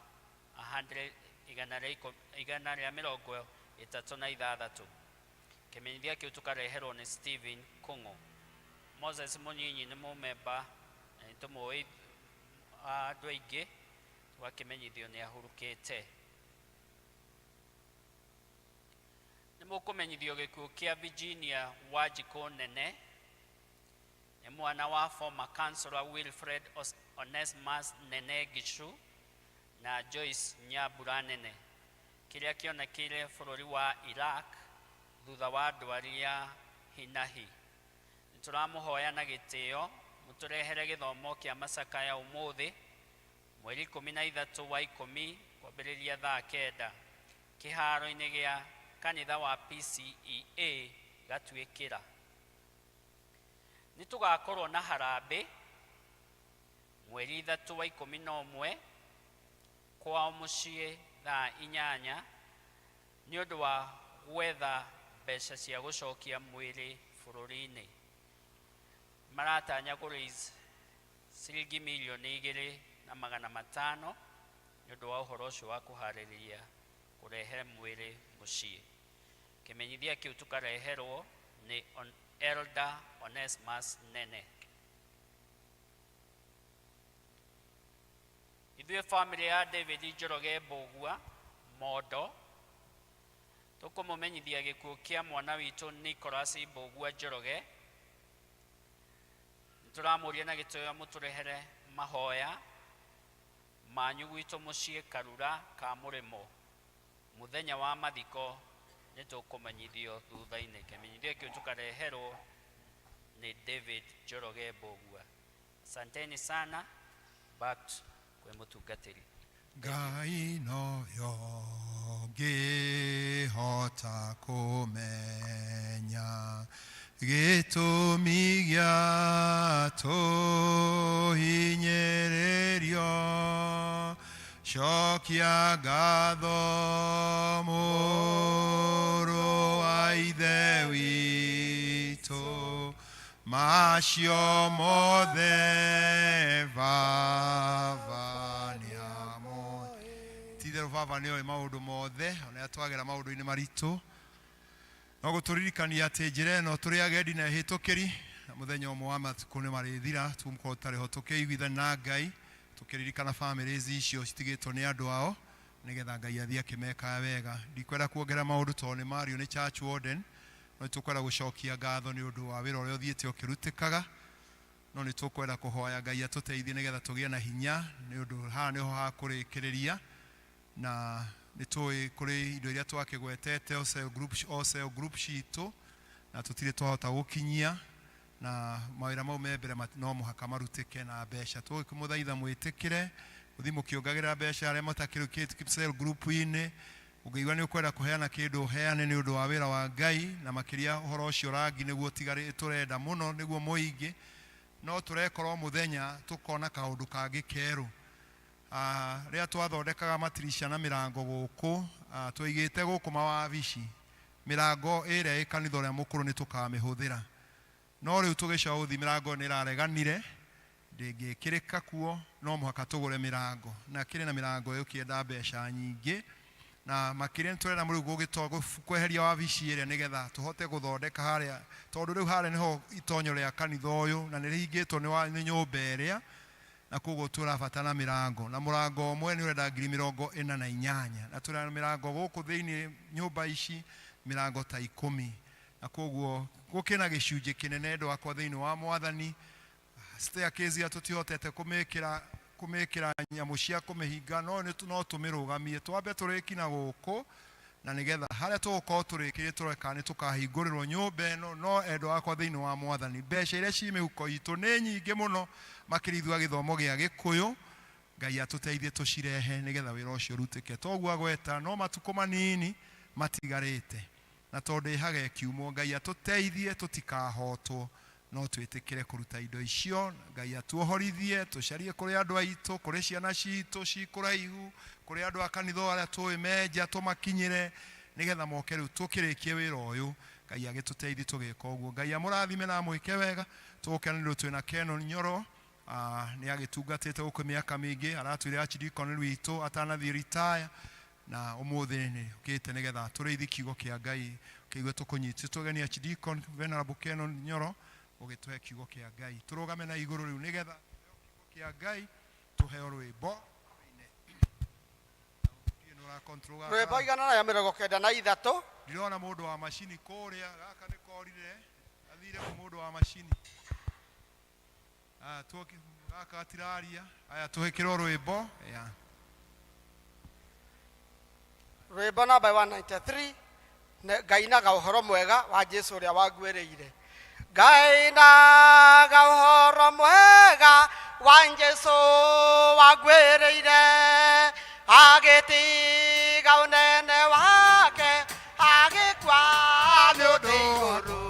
S7: 136. Kĩmenyithia kĩu tũkareherwo nĩ Stephen Kung'u. Moses Mũnyinyi nĩ mũmemba na nĩ tũmũĩ andũ aingĩ, twakĩmenyithio nĩ ahurũkĩte. Nĩ mũkũmenyithio gĩkuũ kĩa Virginia Wanjikũ Nene, nĩ mwana wa former councillor Wilfred Onesmus Nene Gichu na Joyce Nyambura Nene, kĩrĩa kĩonekire bũrũri wa Iraq thutha wa ndwari ya hinahi. Nĩtũramũhoya na gĩtĩo mũtũrehere gĩthomo kĩa Macakaya ũmũthĩ mweri 13 wa 10 kwambĩrĩria thaa 9 kĩharo-inĩ gĩa kanitha wa PCEA Gatuĩkĩra. Nĩtũgakorwo na harambĩ mweri 3 wa 11 kwao mũciĩ thaa 8 nĩ ũndũ wa gwetha mbeca cia gũcokia mwĩrĩ bũrũri-inĩ. Maratanya kũraise ciringi milioni 2.5 nĩ ũndũ wa ũhoro ũcio wa kũharĩrĩria kũrehe mwĩrĩ mũciĩ. Kĩmenyithia kĩu tũkareherwo nĩ Elder Onesmus Nene. Ithuĩ family ya David Njoroge Mbũgua Mondo tũkũmũmenyithia gĩkuũ kĩa mwana witũ Nicholas Mbũgua Njoroge. Nĩtũramũria na gĩtĩo mũtũrehere mahoya manyu gwitũ mũciĩ Karura ka Mũrĩmo mũthenya wa mathiko. Nĩtũkũmenyithio thutha-inĩ. Kĩmenyithia kĩu tũkareherwo nĩ David Njoroge Mbũgua. Asanteni sana. Back kwĩ mũtungatĩri.
S1: Ngai noyo ngĩhota kũmenya gĩtũmi gĩa tũhinyĩrĩrio, cokia ngatho mũrũ wa Ithe witũ, macio mothe Baba nĩamoĩ. Ti-itherũ Baba nĩoĩ maũndũ mothe, ona twagera maũndũ-inĩ maritũ. No gũtũririkania atĩ njĩra ĩno tũrĩ agendi na hĩtũkĩri, na mũthenya ũmwe wa matukũ nĩ marĩthira, tũmũkorwo tarĩ ho tũkĩiguithania na Ngai, tũkĩririkana families icio citigĩtwo nĩ andũ ao, nĩgetha Ngai athiĩ akĩmekaga wega. Ndikwenda kuongerera maũndũ tondũ nĩ mario nĩ church warden, no tũkwenda gũcokia ngatho nĩ ũndũ wa wĩra ũrĩa ũthiĩte ũkĩrutĩkaga, no nĩ tũkwenda kũhoya Ngai atũteithie nĩgetha tũgĩe na hinya, nĩ ũndũ haha nĩho ha kũrĩkĩrĩria, na nĩ tũĩ kũrĩ indo iria twakĩgwetete o cell group citũ, na tũtirĩ twahota gũkinyia, na mawĩra mau me mbere no mũhaka marutĩke na mbeca. Tũgĩkũmũthaitha mwĩtĩkĩre gũthiĩ mũkĩongagĩrĩra mbeca arĩa matakĩrĩkĩtie cell group-inĩ. Ũngĩigua nĩ ũkwenda kũheana kĩndũ ũheane nĩ ũndũ wa wĩra wa Ngai, na makĩria ũhoro ũcio rangi nĩguo tũrenda mũno nĩguo mũingĩ. No tũrekorwo mũthenya tũkona kaũndũ kangĩ kerũ. Rĩrĩa twathondekaga matirisha na mĩrango gũkũ, tũigĩte gũkũ mawabici, mĩrango ĩrĩa ĩ kanitha ũrĩa mũkũrũ nĩ tũkamĩhũthĩra. no rĩu tũgĩcoka gũthiĩ mĩrango nĩ ĩrareganire ndĩngĩkĩrĩka kuo no mũhaka tũgũre mĩrango na kĩrĩ na mĩrango ĩkĩenda mbeca nyingĩ na makĩria nĩtũrenda mũrĩu kweheria wabici ĩrĩa nĩgetha tũhote gũthondeka harĩa tondũ rĩu harĩa nĩho itonyo rĩa kanitha ũyũ na nĩrĩhingĩtwo nĩ nyũmba ĩrĩa na koguo tũrabatara mĩrango na mũrango ũmwe nĩ ũrenda 48,000 na tũrenda mĩrango gũkũ thĩinĩ nyũmba ici mĩrango ta 10 na koguo gũkĩna gĩcunjĩ kĩnene ndũ wakwa thĩinĩ wa Mwathani staircase ya tũtihotete kũmĩkĩra nyamũ cia kũmĩhinga no tũmĩrũgamie twambe tũrĩkina gũkũ na nĩgetha harĩa tũgũkorwo tũrĩkĩrĩte tũreka nĩ tũkahingũrĩrwo nyũmba ĩno no endwa wakwa thĩinĩ wa Mwathani mbeca iria ci mĩhuko itũ nĩ nyingĩ mũno makĩrithua gĩthomo gĩa Gĩkũyũ Ngai atũteithie tũcirehe nĩgetha wĩra ũcio ũrutĩke toguo agweta no matukũ manini matigarĩte na tondũ ĩhaga kiumo Ngai atũteithie tũtikahotwo no twĩtĩkĩre kũruta indo icio Ngai atuohorithie tũcarie kũrĩ andũ aitũ kũrĩ ciana citũ cikũraihu kũrĩ andũ a kanitha arĩa tũĩ menja tũmakinyĩre nĩgetha moke rĩu tũkĩrĩkie wĩra ũyũ Ngai agĩtũteithie tũgĩka ũguo Ngai amũrathime na amwĩke wega tũgũkenanĩrwo twĩna Kenon Nyoro nĩ agĩtungatĩte gũkũ mĩaka mĩingĩ aratwĩre archdeacon witũ atanathiĩ retire na ũmũthĩ nĩ ũkĩte nĩgetha tũrĩithi kiugo kĩa Ngai kĩigue tũkũnyitĩ tũgeni archdeacon Venerable Kenon Nyoro ũgĩtũhe kiugo kĩa Ngai tũrũgame na igũrũ rĩu nĩgetha kiugo kĩa Ngai tũheo rwĩmbo
S3: rwĩmbo 193
S1: ndirona mũndũ wa macini kũrĩa gaka nĩ korire athire mũndũ wa macini gaka atiraria aya tũhĩkĩrwo rwĩmbo
S3: rwĩmbo namba 193 Ngai na ũhoro mwega wa Jesũ ũrĩa wanguĩrĩire Ngai na ũhoro mwega wa Jesũ wanguĩrĩire agĩtiga ũnene wake agĩkua nĩ ũndũ igũrũ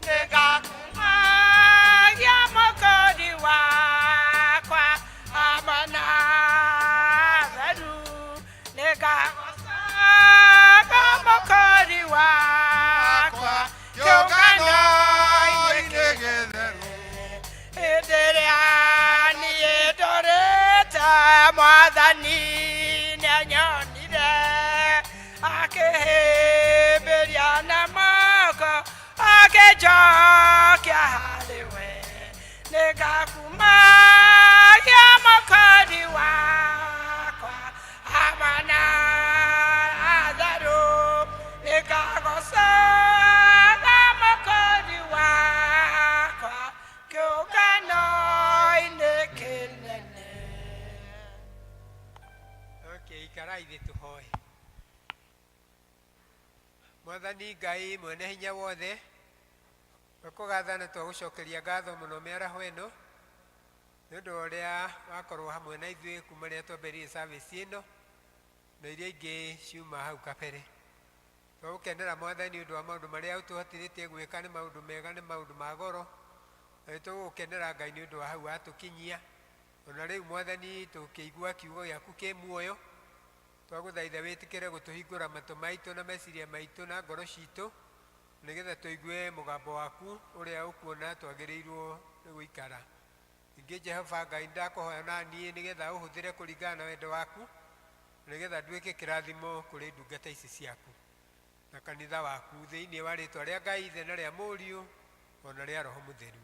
S3: nĩngakumagia mũkũri wakwa amana theru nĩngagocaga mũkũri wakwa kĩũngano-inĩ gĩtheru hĩndĩ ĩrĩa niĩ ndũrĩte Mwathani nĩanyonire akĩhĩmbĩria na moko akĩnjokia harĩ we nĩngakumagia mũkũri wakwa amana theru nĩngagocaga mũkũri wakwa kĩũngano-inĩ kĩnene.
S5: Ikarai thĩ tũhoe. Mwathani Ngai mwene hinya wothe tũkũgathana twagũcokeria ngatho mũno mĩaraho ĩno nĩ ũndũ ũrĩa wakorwo hamwe na ithuĩ kuma rĩrĩa twambĩrĩirie service ĩno na iria ingĩ ciuma hau kabere twagũkenera Mwathani ũndũ wa maũndũ marĩa ũtũhotithĩtie gwĩka nĩ maũndũ mega nĩ maũndũ ma goro na tũgũkenera Ngai nĩ ũndũ wa hau watũkinyia ona rĩu Mwathani tũkĩigua kiugo gĩaku kĩ muoyo twagũthaitha wĩtĩkĩre gũtũhingũra matũ maitũ na meciria maitũ na ngoro citũ nĩgetha tũigue mũgambo waku ũrĩa ũkuona twagĩrĩirwo nĩ gũikara ningĩ Jehova Ngai ndakũhoya na niĩ nĩgetha ũhũthĩre kũringana na wendo waku nĩgetha nduĩke kĩrathimo kũrĩ ndungata ici ciaku na kanitha waku thĩinĩ wa rĩtwa rĩa Ngai Ithe na rĩa Mũriũ ona rĩa Roho Mũtheru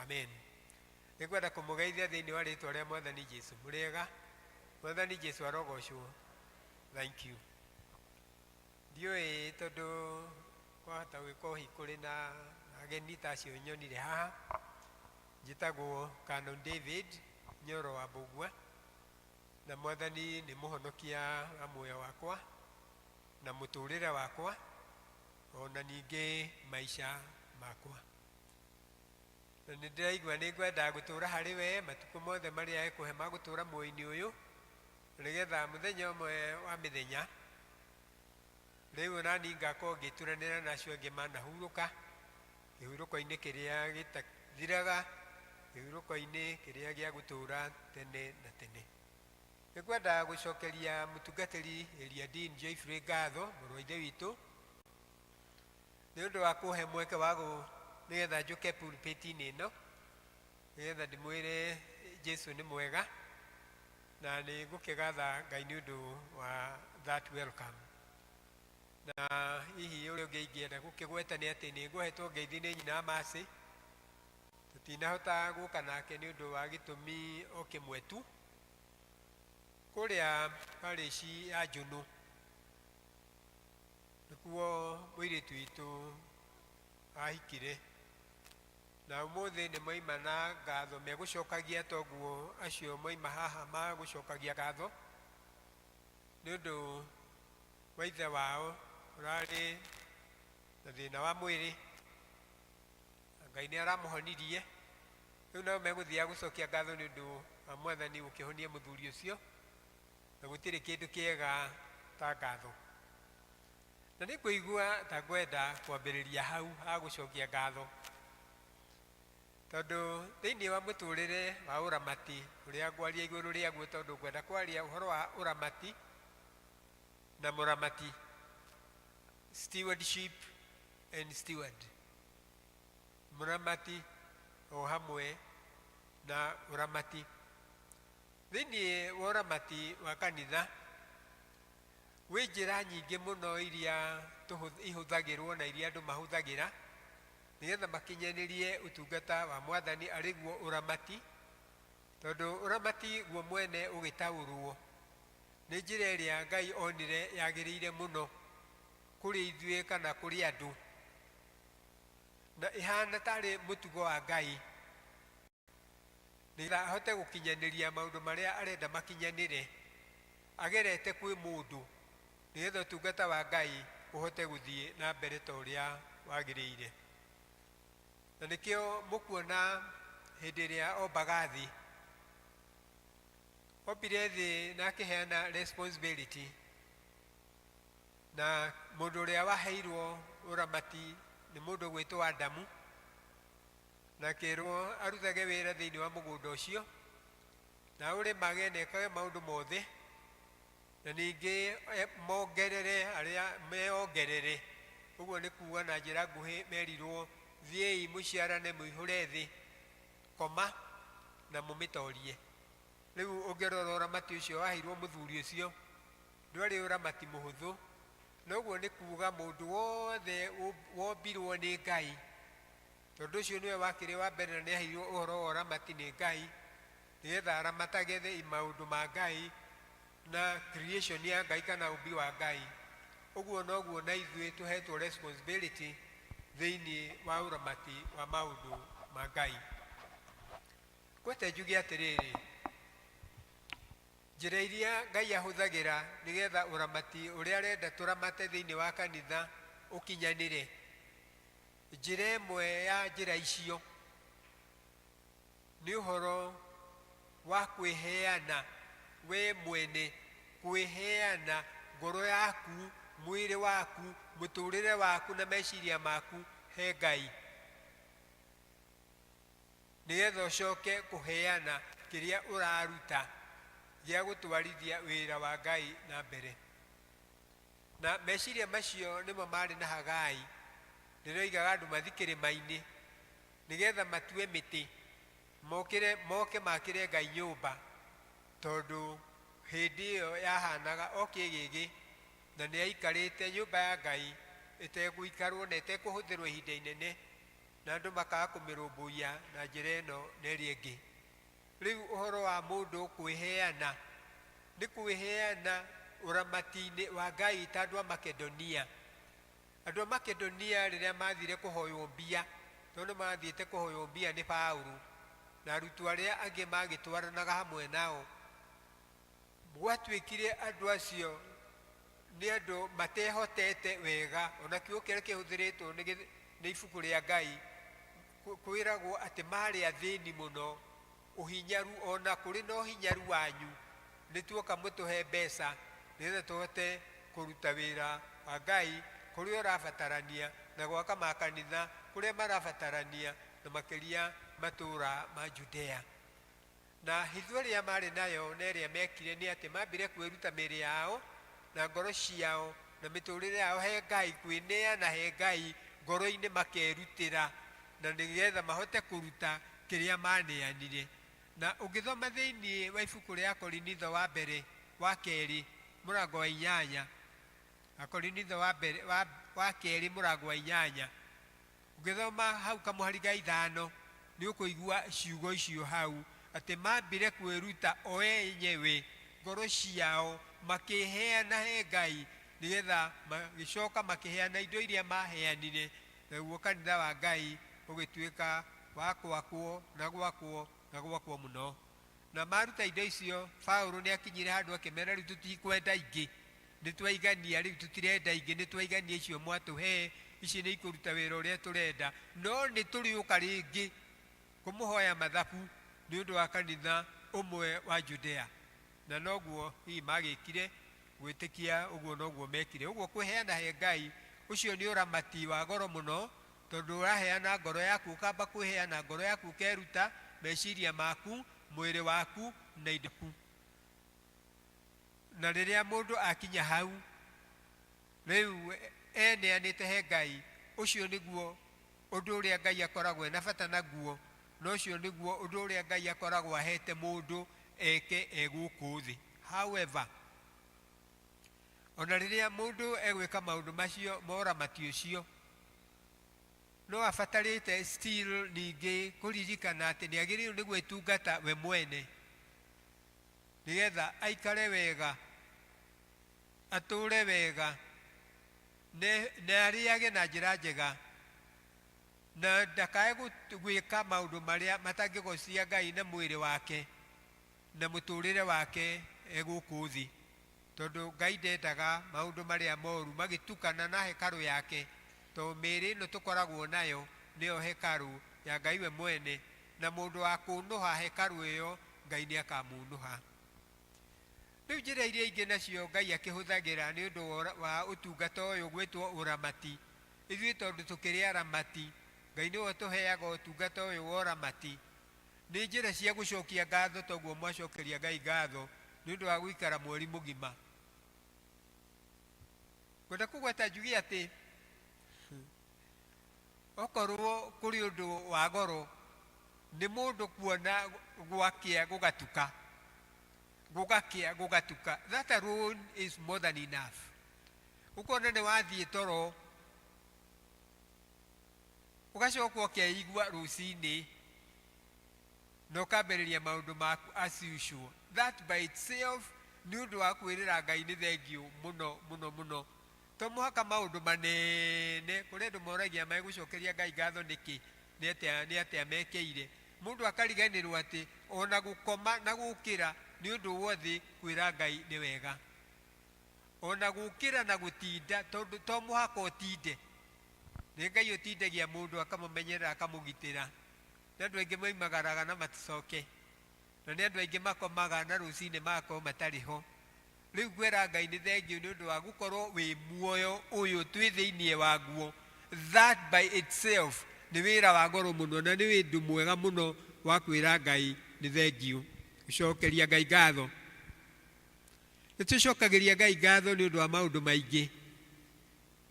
S5: amen. Nĩngwenda kũmũgeithia thĩinĩ wa rĩtwa rĩa Mwathani Jesũ mũrĩega Mwathani Jesũ arogocwo. Thank you. Ndiũĩ tondũ kwahota gwĩka ũhi kũrĩ na ageni ta acio nyonire haha njĩtagwo Canon David Nyoro wa Mbũgua na Mwathani nĩ mũhonokia wa muoyo wakwa na mũtũrĩre wakwa ona ningĩ maica makwa na nĩ ndĩraigua nĩ ngwenda gũtũra harĩ we matukũ mothe marĩa ekũhe ma gũtũra muoyo-inĩ ũyũ nĩgetha mũthenya ũmwe wa mĩthenya rĩu nani ngakorwo ngĩturanĩra nacio angĩ manahurũka kĩhurũko-inĩ kĩrĩa gĩtathiraga kĩhurũko-inĩ kĩrĩa gĩa gũtũra tene na tene. Nĩngwenda gũcokeria mũtungatĩri Eliadine Joyfrey ngatho mũrũ wa ithe witũ nĩ ũndũ wa kũhe mweke wa nigetha njuke pulpit-inĩ ĩno nigetha ndĩmwĩre Jesu nĩ mwega na nĩ ngũkĩgatha Ngai nĩ ũndũ wa that welcome. Na hihi ũrĩa ũngĩ ingĩenda gũkĩgweta nĩ atĩ nĩ ngũhetwo ngeithi nĩ nyina wa Mercy. Tũtinahota gũka nake nĩ ũndũ wa gĩtũmi o kĩmwe tu. Kũrĩa parish ya Njũnũ nĩkuo mũirĩtu witũ ahikire, na ũmũthĩ nĩ moima na ngatho megũcokagia toguo acio moima haha magũcokagia ngatho nĩ ũndũ wa ithe wao ũrarĩ na thĩna wa mwĩrĩ, Ngai nĩ aramũhonirie. Rĩu nao megũthiaga gũcokia ngatho nĩ ũndũ wa Mwathani gũkĩhonia mũthuri ũcio, na gũtirĩ kĩndũ kĩega ta ngatho. Na nĩ kũigua ta ngwenda kwambĩrĩria hau ha gũcokia ngatho, tondũ thĩinĩ wa mũtũrĩre wa ũramati ũrĩa ngwaria igũrũ rĩaguo, tondũ ngwenda kwaria ũhoro wa ũramati na mũramati, stewardship and steward, mũramati o hamwe na ũramati. Thĩinĩ wa ũramati wa kanitha gwĩ njĩra nyingĩ mũno iria ihũthagĩrwo na iria andũ mahũthagĩra nigetha makinyanĩrie ũtungata wa Mwathani arĩ guo ũramati, tondũ ũramati guo mwene ũgĩtaũrwo nĩ njĩra ĩrĩa Ngai onire yagĩrĩire mũno kũrĩ ithuĩ kana kũrĩ andũ, na ihana tarĩ mũtugo wa Ngai nĩgetha ahote gũkinyanĩria maũndũ marĩa arenda makinyanĩre agerete kwĩ mũndũ nigetha ũtungata wa Ngai ũhote gũthiĩ na mbere ta ũrĩa wagĩrĩire. Na nĩkĩo mũkuona hĩndĩ ĩrĩa ombaga thĩ, ombire thĩ na akĩheana responsibility, na mũndũ ũrĩa waheirwo ũramati nĩ mũndũ gwĩtwo Adamu, na akĩrwo arutage wĩra thĩinĩ wa mũgũnda ũcio na ũrĩmage na ekage maũndũ mothe, na ningĩ mongerere arĩa meongerere. Ũguo nĩ kuuga na njĩra nguhĩ merirwo thiĩi mũciarane mũihũre thĩ, koma na mũmĩtorie. Rĩu ũngĩrora ũramati ũcio waheirwo mũthuri ũcio ndwarĩ ũramati mũhũthũ, na ũguo nĩ kuuga mũndũ wothe wombirwo nĩ Ngai, tondũ ũcio nĩwe wakĩrĩ wa mbere na nĩ aheirwo ũhoro wa ũramati nĩ Ngai nigetha aramatage maũndũ ma Ngai na creation ya Ngai kana ũmbi wa Ngai. Ũguo noguo na ithuĩ tũhetwo responsibility thĩinĩ wa ũramati wa maũndũ ma Ngai. Ngwete njuge atĩrĩrĩ, njĩra iria Ngai ahũthagĩra nigetha ũramati ũrĩa arenda tũramate thĩinĩ wa kanitha ũkinyanĩre, njĩra ĩmwe ya njĩra icio nĩ ũhoro wa kwĩheana we mwene, kwĩheana ngoro yaku, mwĩrĩ waku, mũtũrĩre waku na meciria maku he Ngai, nigetha ũcoke kũheana kĩrĩa ũraruta gĩa gũtwarithia wĩra wa Ngai na mbere. Na meciria macio nĩmo marĩ na Hagai rĩrĩa andũ mathiĩ kĩrĩma-inĩ nigetha matue mĩtĩ moke makĩre Ngai nyũmba, tondũ hĩndĩ ĩyo yahanaga o kĩgĩgĩ na nĩ aikarĩte nyũmba ya Ngai ĩtegũikarwo na ĩtekũhũthĩrwo ihinda inene, na andũ makaga kũmĩrũmbũiya na njĩra ĩno na ĩrĩa ĩngĩ. Rĩu ũhoro wa mũndũ kwĩheana nĩ kwĩheana ũramati-inĩ wa Ngai ta andũ a Makedonia. Andũ a Makedonia rĩrĩa mathire kũhoywo mbia, tondũ mathiĩte kũhoywo mbia nĩ Paũlũ na arutwo arĩa angĩ magĩtwaranaga hamwe nao, gwatuĩkire andũ acio nĩ andũ matehotete wega, ona kiugo kĩrĩa kĩhũthĩrĩtwo nĩ ibuku rĩa Ngai kwĩragwo atĩ marĩ athĩni mũno, ũhinyaru, ona kũrĩ na ũhinyaru wanyu nĩ tuoka mũtũhe mbeca nĩgetha tũhote kũruta wĩra wa Ngai kũrĩa ũrabatarania na gwaka makanitha kũrĩa marabatarania, na makĩria matũũra ma Judea. Na hitho ĩrĩa marĩ nayo na ĩrĩa mekire nĩ atĩ mambire kwĩruta mĩĩrĩ yao na ngoro ciao na mĩtũrĩre yao he Ngai, kwĩneana he Ngai ngoro-inĩ makerutĩra, na nigetha mahote kuruta kiria maneanire. Na ungithoma thiini wa ibuku ria Korinitho wa mbere wa keri murango wa 8, Korinitho wa mbere wa keri murango wa 8, ungithoma hau kamuhari ga 5 ni ukuigua ciugo icio hau ati mambire kwiruta o enyewe ngoro ciao makiheana he Ngai nigetha magicoka makiheana indo iria maheanire, naguo kanitha wa Ngai ugituika wa gwakwo na gwakwo na gwakwo muno. Na maruta indo icio Paulo ni akinyire handu akimera riu tutikwenda ingi, ni twaigania riu tutirenda ingi, ni twaigania icio mwatuhe ici ni ikuruta wira uria turenda, no ni turiuka ringi kumuhoya mathabu ni undu wa kanitha umwe wa Judea. Na noguo hii magikire gwitikia uguo noguo mekire. Uguo kwiheana he Ngai ucio ni uramati wa goro muno, tondu uraheana ngoro yaku, ukamba kwiheana ngoro yaku, ukeruta meciria maku, mwiri waku na indo ku. Na riria mundu akinya hau riu eneanite he Ngai, ucio niguo undu uria Ngai akoragwo na bata naguo, no ucio niguo undu uria Ngai akoragwo ahete mundu eke eguku thi. However, ona riria mundu egwika maundu macio moramati ucio, no abatarite still ningi kuririkana ati ni agiriru ni gwitungata we mwene, nigetha aikare wega, ature wega, ne ariage na njira njega, na ndakae gwika maundu maria matangigocia Ngai na mwiri wake na muturire wake eguku thi, tondu Ngai ndendaga maundu maria moru magitukana na hekalu yake, to miri no tukoragwo nayo niyo hekalu ya Ngai we mwene, na mundu wa kunuha hekalu iyo Ngai ni akamunuha. Riu njira iria ingi nacio Ngai akihuthagira ni undu wa utungata uyu gwitwo uramati. Ithuĩ tondu tukiri aramati, Ngai niwe tuheaga utungata uyu wa uramati. Ni njira cia gucokia ngatho, toguo mwacokeria Ngai ngatho ni undu wa guikara mweri mugima. Kwenda kugweta njugi ati okorwo kuri undu wa goro ni mundu kuona gwakia gugatuka, that alone is more than enough. Ukona ni wathie toro ugacoka ukeigua rucini no kambiriria maundu maku as usual, that by itself ni undu wa kwirira Ngai ni thengio muno muno muno. To muhaka maundu manene kuri andu moragia megucokeria Ngai ngatho niki ni atia mekeire, mundu akariganirwo ati ona gukoma na gukira ni undu wothe kwira Ngai ni wega, ona gukira na gutinda, tondu to muhaka utinde, ni Ngai utindagia mundu akamumenyerera akamugitira. Na andu aingi moimagaraga na maticoke, na ni andu aingi makomaga na rucini mako matariho. Riu kwira Ngai ni thengio ni undu wa gukorwo wi muoyo uyu twi thiini waguo, that by itself ni wira wa goro muno, na ni windu mwega muno wa kwira Ngai ni thengio, gucokeria Ngai ngatho. Nitucokagiria Ngai ngatho ni undu wa maundu maingi,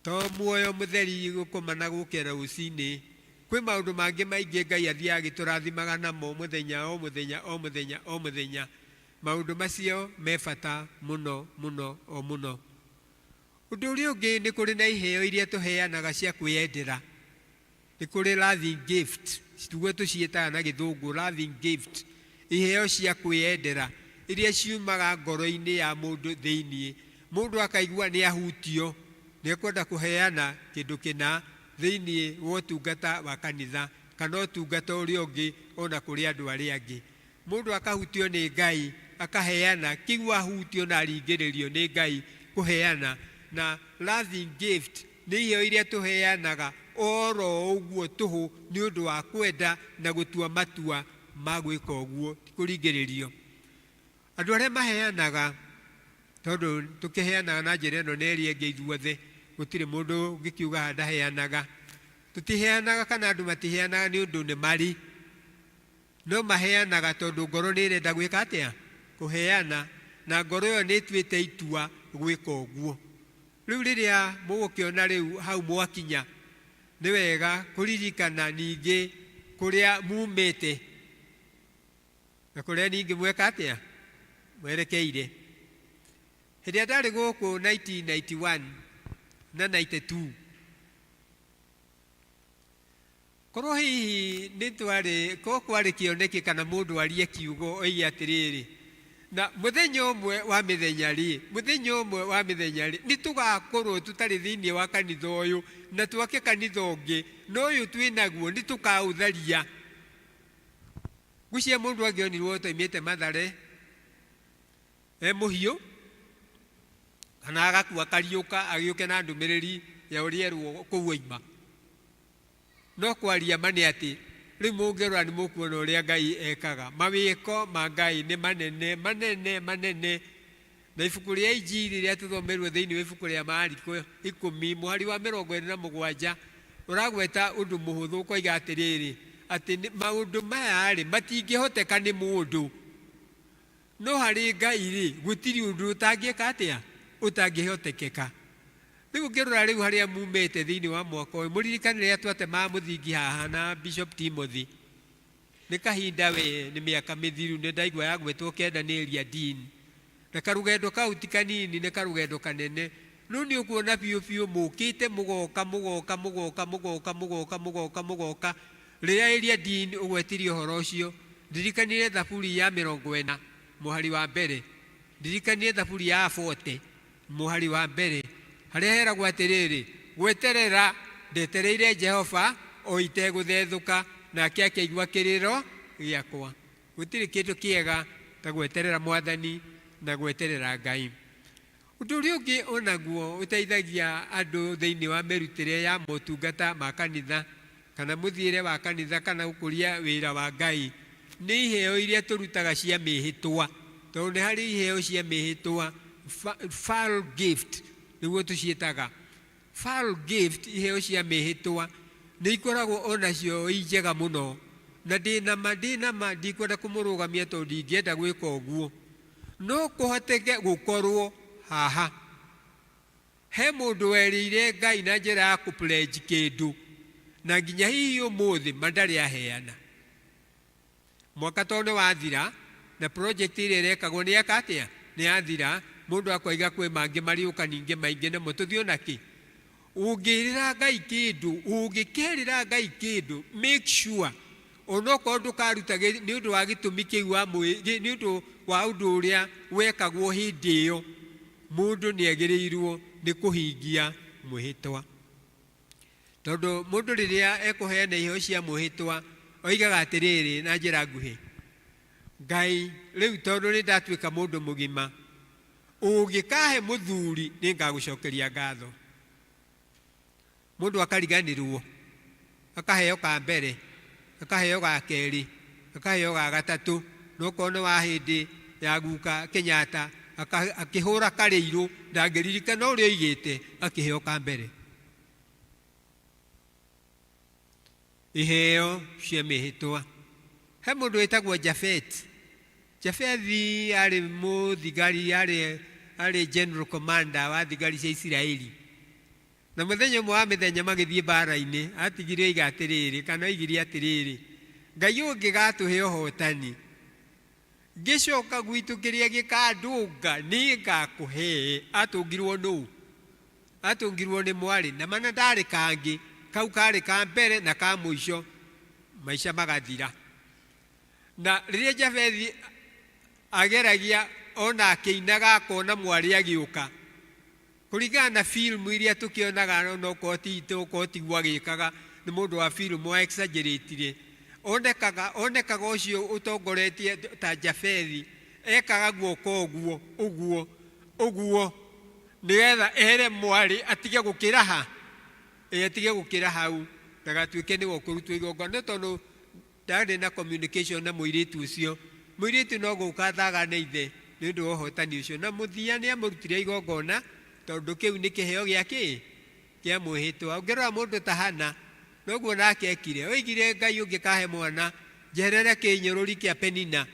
S5: to muoyo mutheri gukoma na gukira rucini. Kwi maundu mangi maingi Ngai athia agiturathimaga namo muthenya o muthenya o muthenya o muthenya. Maundu macio me bata muno muno o muno. Undu uria ungi ni kuri na iheo iria tuheanaga cia kwiyendera. Ni kuri loving gift, tuguo tucietaga na githungu loving gift, iheo cia kwiyendera iria ciumaga ngoro-ini ya mundu thiini. Mundu akaigua ni ahutio, ni kwenda kuheana kindu kina thiini wa utungata wa kanitha kana utungata uria ungi ona kuri andu aria angi. Mundu akahutio ni Ngai akaheana kiu ahutio na ringiririo ni Ngai kuheana. Na loving gift ni iheo iria tuheanaga oro uguo tuhu ni undu wa kwenda na gutua matua ma gwika uguo, ti kuringiririo. Andu aria maheanaga, tondu tukiheanaga na njira ino neri engi ithuothe, gutire mundu ungikiuga handa heanaga. Tutiheanaga kana andu matiheanaga ni undu ni mari, no maheanaga tondu ngoro ni irenda gwika atia kuheana, na ngoro iyo ni twite itua gwika uguo. Riu riria mugukiona riu hau mwakinya nĩ wega kũririkana ningĩ kũrĩa mumĩte na kũrĩa ningĩ mweka atĩa mwerekeire. Hĩndĩ ndarĩ gũkũ 1991 na 92, korwo hihi nĩ kwarĩ kĩoneki kana mũndũ arie kiugo oige atĩrĩrĩ, na mũthenya ũmwe wa mĩthenya nĩ tũgakorwo tũtarĩ thĩinĩ wa kanitha ũyũ na twake kanitha ũngĩ, na ũyũ twĩnaguo nĩ tũkaũtharia. Ngwĩciria mũndũ angĩonirwo toimĩte Mathare mũhiũ kana agakua kariũka agĩũke na ndũmĩrĩri ya ũrĩa erwo kũu oima, no kwaria ma nĩ atĩ rĩu mũngĩrora nĩ mũkuona ũrĩa Ngai ekaga. Mawĩko ma Ngai nĩ manene. Na ibuku rĩa Injili rĩrĩa tũthomerwo thĩinĩ wa ibuku rĩa Mariko 10 mũhari wa 27 ũragweta ũndũ mũhũthũ ũkoiga atĩrĩrĩ, atĩ maũndũ maya matingĩhoteka nĩ mũndũ, no harĩ Ngai gũtirĩ ũndũ ũtangĩka atĩa ũtangĩhotekeka. Rĩu ngĩrora rĩu harĩa mumĩte thĩinĩ wa mwaka ũyũ, mũririkane rĩrĩa twatemaga mũthingi haha na Bishop Timothy, nĩ kahinda nĩ mĩaka mĩthiru nĩ ndaigua yagwetwo kendanĩria Dean, na karũgendo kau ti kanini, nĩ karũgendo kanene. No nĩ ũkuona biũ mũkĩte mũgoka rĩrĩa ĩria Dean ũgwetirie ũhoro ũcio. Ndirikanire Thaburi ya 40 mũhari wa mbere, ndirikanire Thaburi ya 40 mũhari wa mbere, harĩa heragwo atĩrĩrĩ, gweterera ndetereire Jehova o itegũthethũka, nake akĩigua kĩrĩro gĩakwa. Gũtirĩ kĩndũ kĩega ta gweterera Mwathani na gweterera Ngai. Ũndũ ũrĩa ũngĩ onaguo ũteithagia andũ thĩinĩ wa mĩrutĩre ya motungata ma kanitha kana mũthiĩre wa kanitha kana gũkũria wĩra wa Ngai nĩ iheo iria tũrutaga cia mĩhĩtwa. Tondũ nĩ harĩ iheo cia mĩhĩtwa, fall gift nĩguo tũciĩtaga. Fall gift, iheo cia mĩhĩtwa nĩ ikoragwo onacio njega mũno, na ndĩnama ndikwenda kũmũrũgamia tondũ ndingĩenda gwĩka ũguo, no kũhoteke gũkorwo haha he mũndũ werĩire Ngai na njĩra ya kũpledge kĩndũ na nginya hihi ũmũthĩ ndarĩ aheana. Mwaka tondũ wathira na project ĩrĩa ĩrekagwo nĩ eka atĩa, nĩ yathira, mũndũ akoiga kwĩ mangĩ mariũka ningĩ maingĩ namo tũthiĩ nakĩ. Ũngĩrĩra Ngai kĩndũ, ũngĩkerĩra Ngai kĩndũ, make sure onokorwo ndũkaruta nĩ ũndũ wa gĩtũmi kĩu nĩ ũndũ wa ũndũ ũrĩa wekagwo hĩndĩ ĩyo, mũndũ nĩ agĩrĩirwo nĩ kũhingia mwĩhĩtwa. Tondũ mũndũ rĩrĩa ekũheana iheo cia mwĩhĩtwa oigaga atĩrĩrĩ na njĩra nguhĩ, Ngai rĩu tondũ nĩ ndatuĩka mũndũ mũgima, ũngĩkahe mũthuri nĩ ngagũcokeria ngatho. Mũndũ akariganĩrwo, akaheo ka mbere, akaheo ga kerĩ, akaheo ga gatatũ, no kono wa hĩndĩ ya guka Kenyatta akĩhũra karĩirũ, ndangĩririkana ũrĩa oigĩte, akĩheo ka mbere. Iheo cia mĩhĩtwa. He mũndũ wĩtagwo Jafet. Jafethi arĩ mũthigari, arĩ general commander wa thigari cia Isiraeli. Na mũthenya ũmwe wa mĩthenya magĩthiĩ mbara-inĩ, atigire oiga atĩrĩrĩ, kana oigire atĩrĩrĩ, Ngai ũngĩgatũhe ũhotani, ngĩcoka gwitũ kĩrĩa gĩkandũnga nĩ ngakũhe. Atũngirwo nũũ? Atũngirwo nĩ mwarĩ, na mana ndarĩ kangĩ, kau karĩ ka mbere na ka mũico, maica magathira. Na rĩrĩa Jafethi ageragia ona akĩinaga akona mwarĩ agĩũka, kũringana na film iria tũkĩonaga onokorwo tiguo agĩkaga, nĩ mũndũ wa film wa exaggerate-ire, onekaga ũcio ũtongoretie ta Jafethi ekaga guoko ũguo nĩgetha ehere mwarĩ atige gũkĩra ha, atige gũkĩra hau, ndagatuĩke nĩwe ũkũrutwo igongona. Tondũ ndarĩ na communication na mũirĩtu ũcio, mũirĩtu no gũka thaga na ithe nĩ ũndũ wa ũhotani ũcio, na mũthia nĩ amũrutire igongona tondũ kĩu nĩ kĩheo gĩake kĩa mwĩhĩtwa. Ũngĩrora mũndũ ta Hana, noguo nake ekire, oigire Ngai ũngĩkahe mwana njeherere kĩnyũrũri kĩa Penina,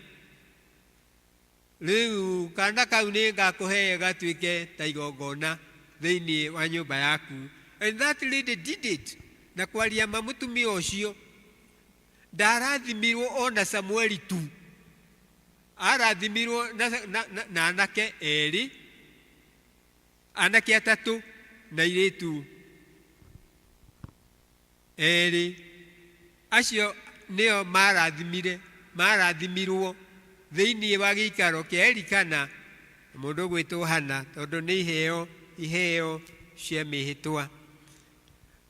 S5: rĩu kana kau nĩ ngakũhe gatuĩke ta igongona thĩinĩ wa nyũmba yaku. And that lady did it. na kwaria ma mutumia ucio ndarathimirwo ona Samueli tu, arathimirwo na anake eri, anake atatu na iritu eri. Acio nio marathimirwo thiini wa giikaro kia Elikana mundu gwitwo Hana, tondu ni iheo cia mihitwa.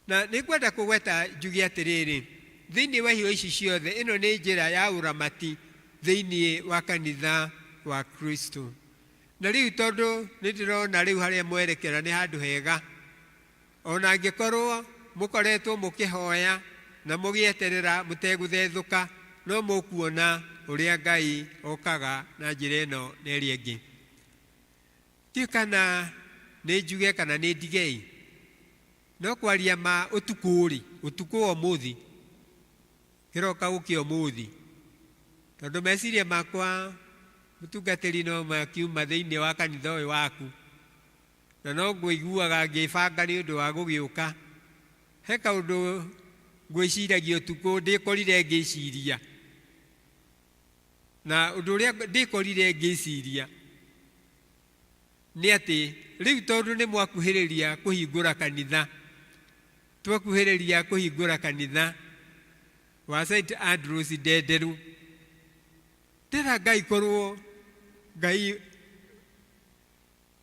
S5: Na nikwenda kugweta njugi atiriri, thiini wa iheo ici ciothe, ino ni njira ya uramati thiini wa kanitha wa Kristo. Na riu tondu nindirona riu haria mwerekera ni handu hega, ona angikorwo mukoretwo mukihoya na mugieterera muteguthethuka, no mukuona uria Ngai okaga na njira ino na iria ingi. Ti kana ni njuge kana ni ndigei, no kwaria ma utuku wa muthi kiroka guki umuthi, tondu meciria makwa mutungatiri no makiuma thiini wa kanitha uyu waku, na no nguiguaga ngibanga ni undu wa gugiuka. He kaundu ngwiciragia utuku ndikorire ngiciria, na undu uria ndikorire ngiciria ni ati riu tondu ni mwakuhiriria kuhingura kanitha, twakuhiriria kuhingura kanitha wa St Andrews Ndenderu, ndira Ngai korwo Ngai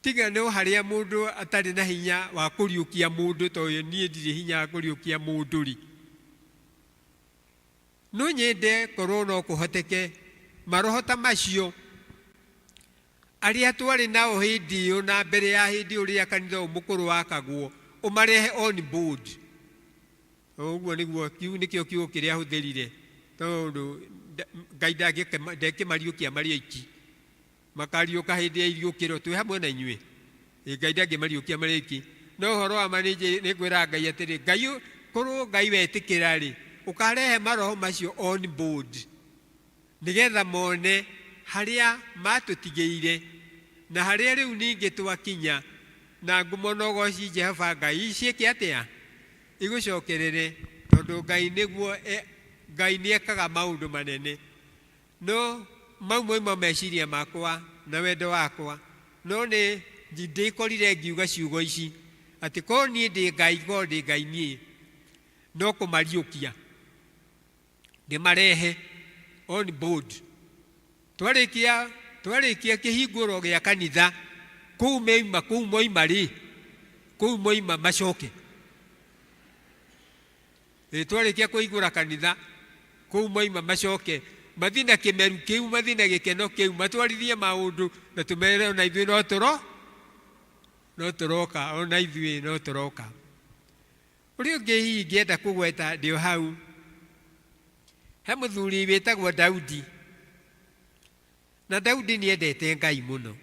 S5: tiga no haria mundu atari na hinya wa kuriukia mundu, toyo nie ndiri hinya wa kuriukia mundu ri, no nyende korwo no kuhoteke maroho ta macio aria twari nao hindi iyo na mbere ya hindi uria kanitha umukuru wakagwo umarehe on board. Uguo niguo nikio kiugo kiria huthirire, tondu Ngai ndangimariukia mari aiki, makariuka hindi ya iriukiro twi hamwe na inyue. Ngai ndangimariukia mari aiki, no horo wa manije nigwira Ngai atiri, Ngai korwo Ngai wetikira ri ukarehe maroho macio on board, nigetha mone haria matutigeire na haria riu ningi twakinya, na ngumonogoci Jehova Ngai cieke atia igucokerere, tondu Ngai niguo Ngai niekaga maundu manene. No mau meciria makwa na wendo wakwa, no ni ndikorire ngiuga ciugo ici ati ko nie ndi Ngai ko ndi Ngai nie, no kumariukia ndimarehe on board. Twarikia kihinguro gia kanitha kuu moima ri, kuu moima macoke. Twarikia kuhingura kanitha kuu moima macoke, mathina kimeru kiu, mathina gikeno kiu, matwarithie maundu na tumere ona ithui no turoka, ona ithui no turoka. Uri ungi hihi ngienda kugweta ndio hau, he muthuri witagwo Daudi, na Daudi niendete Ngai muno,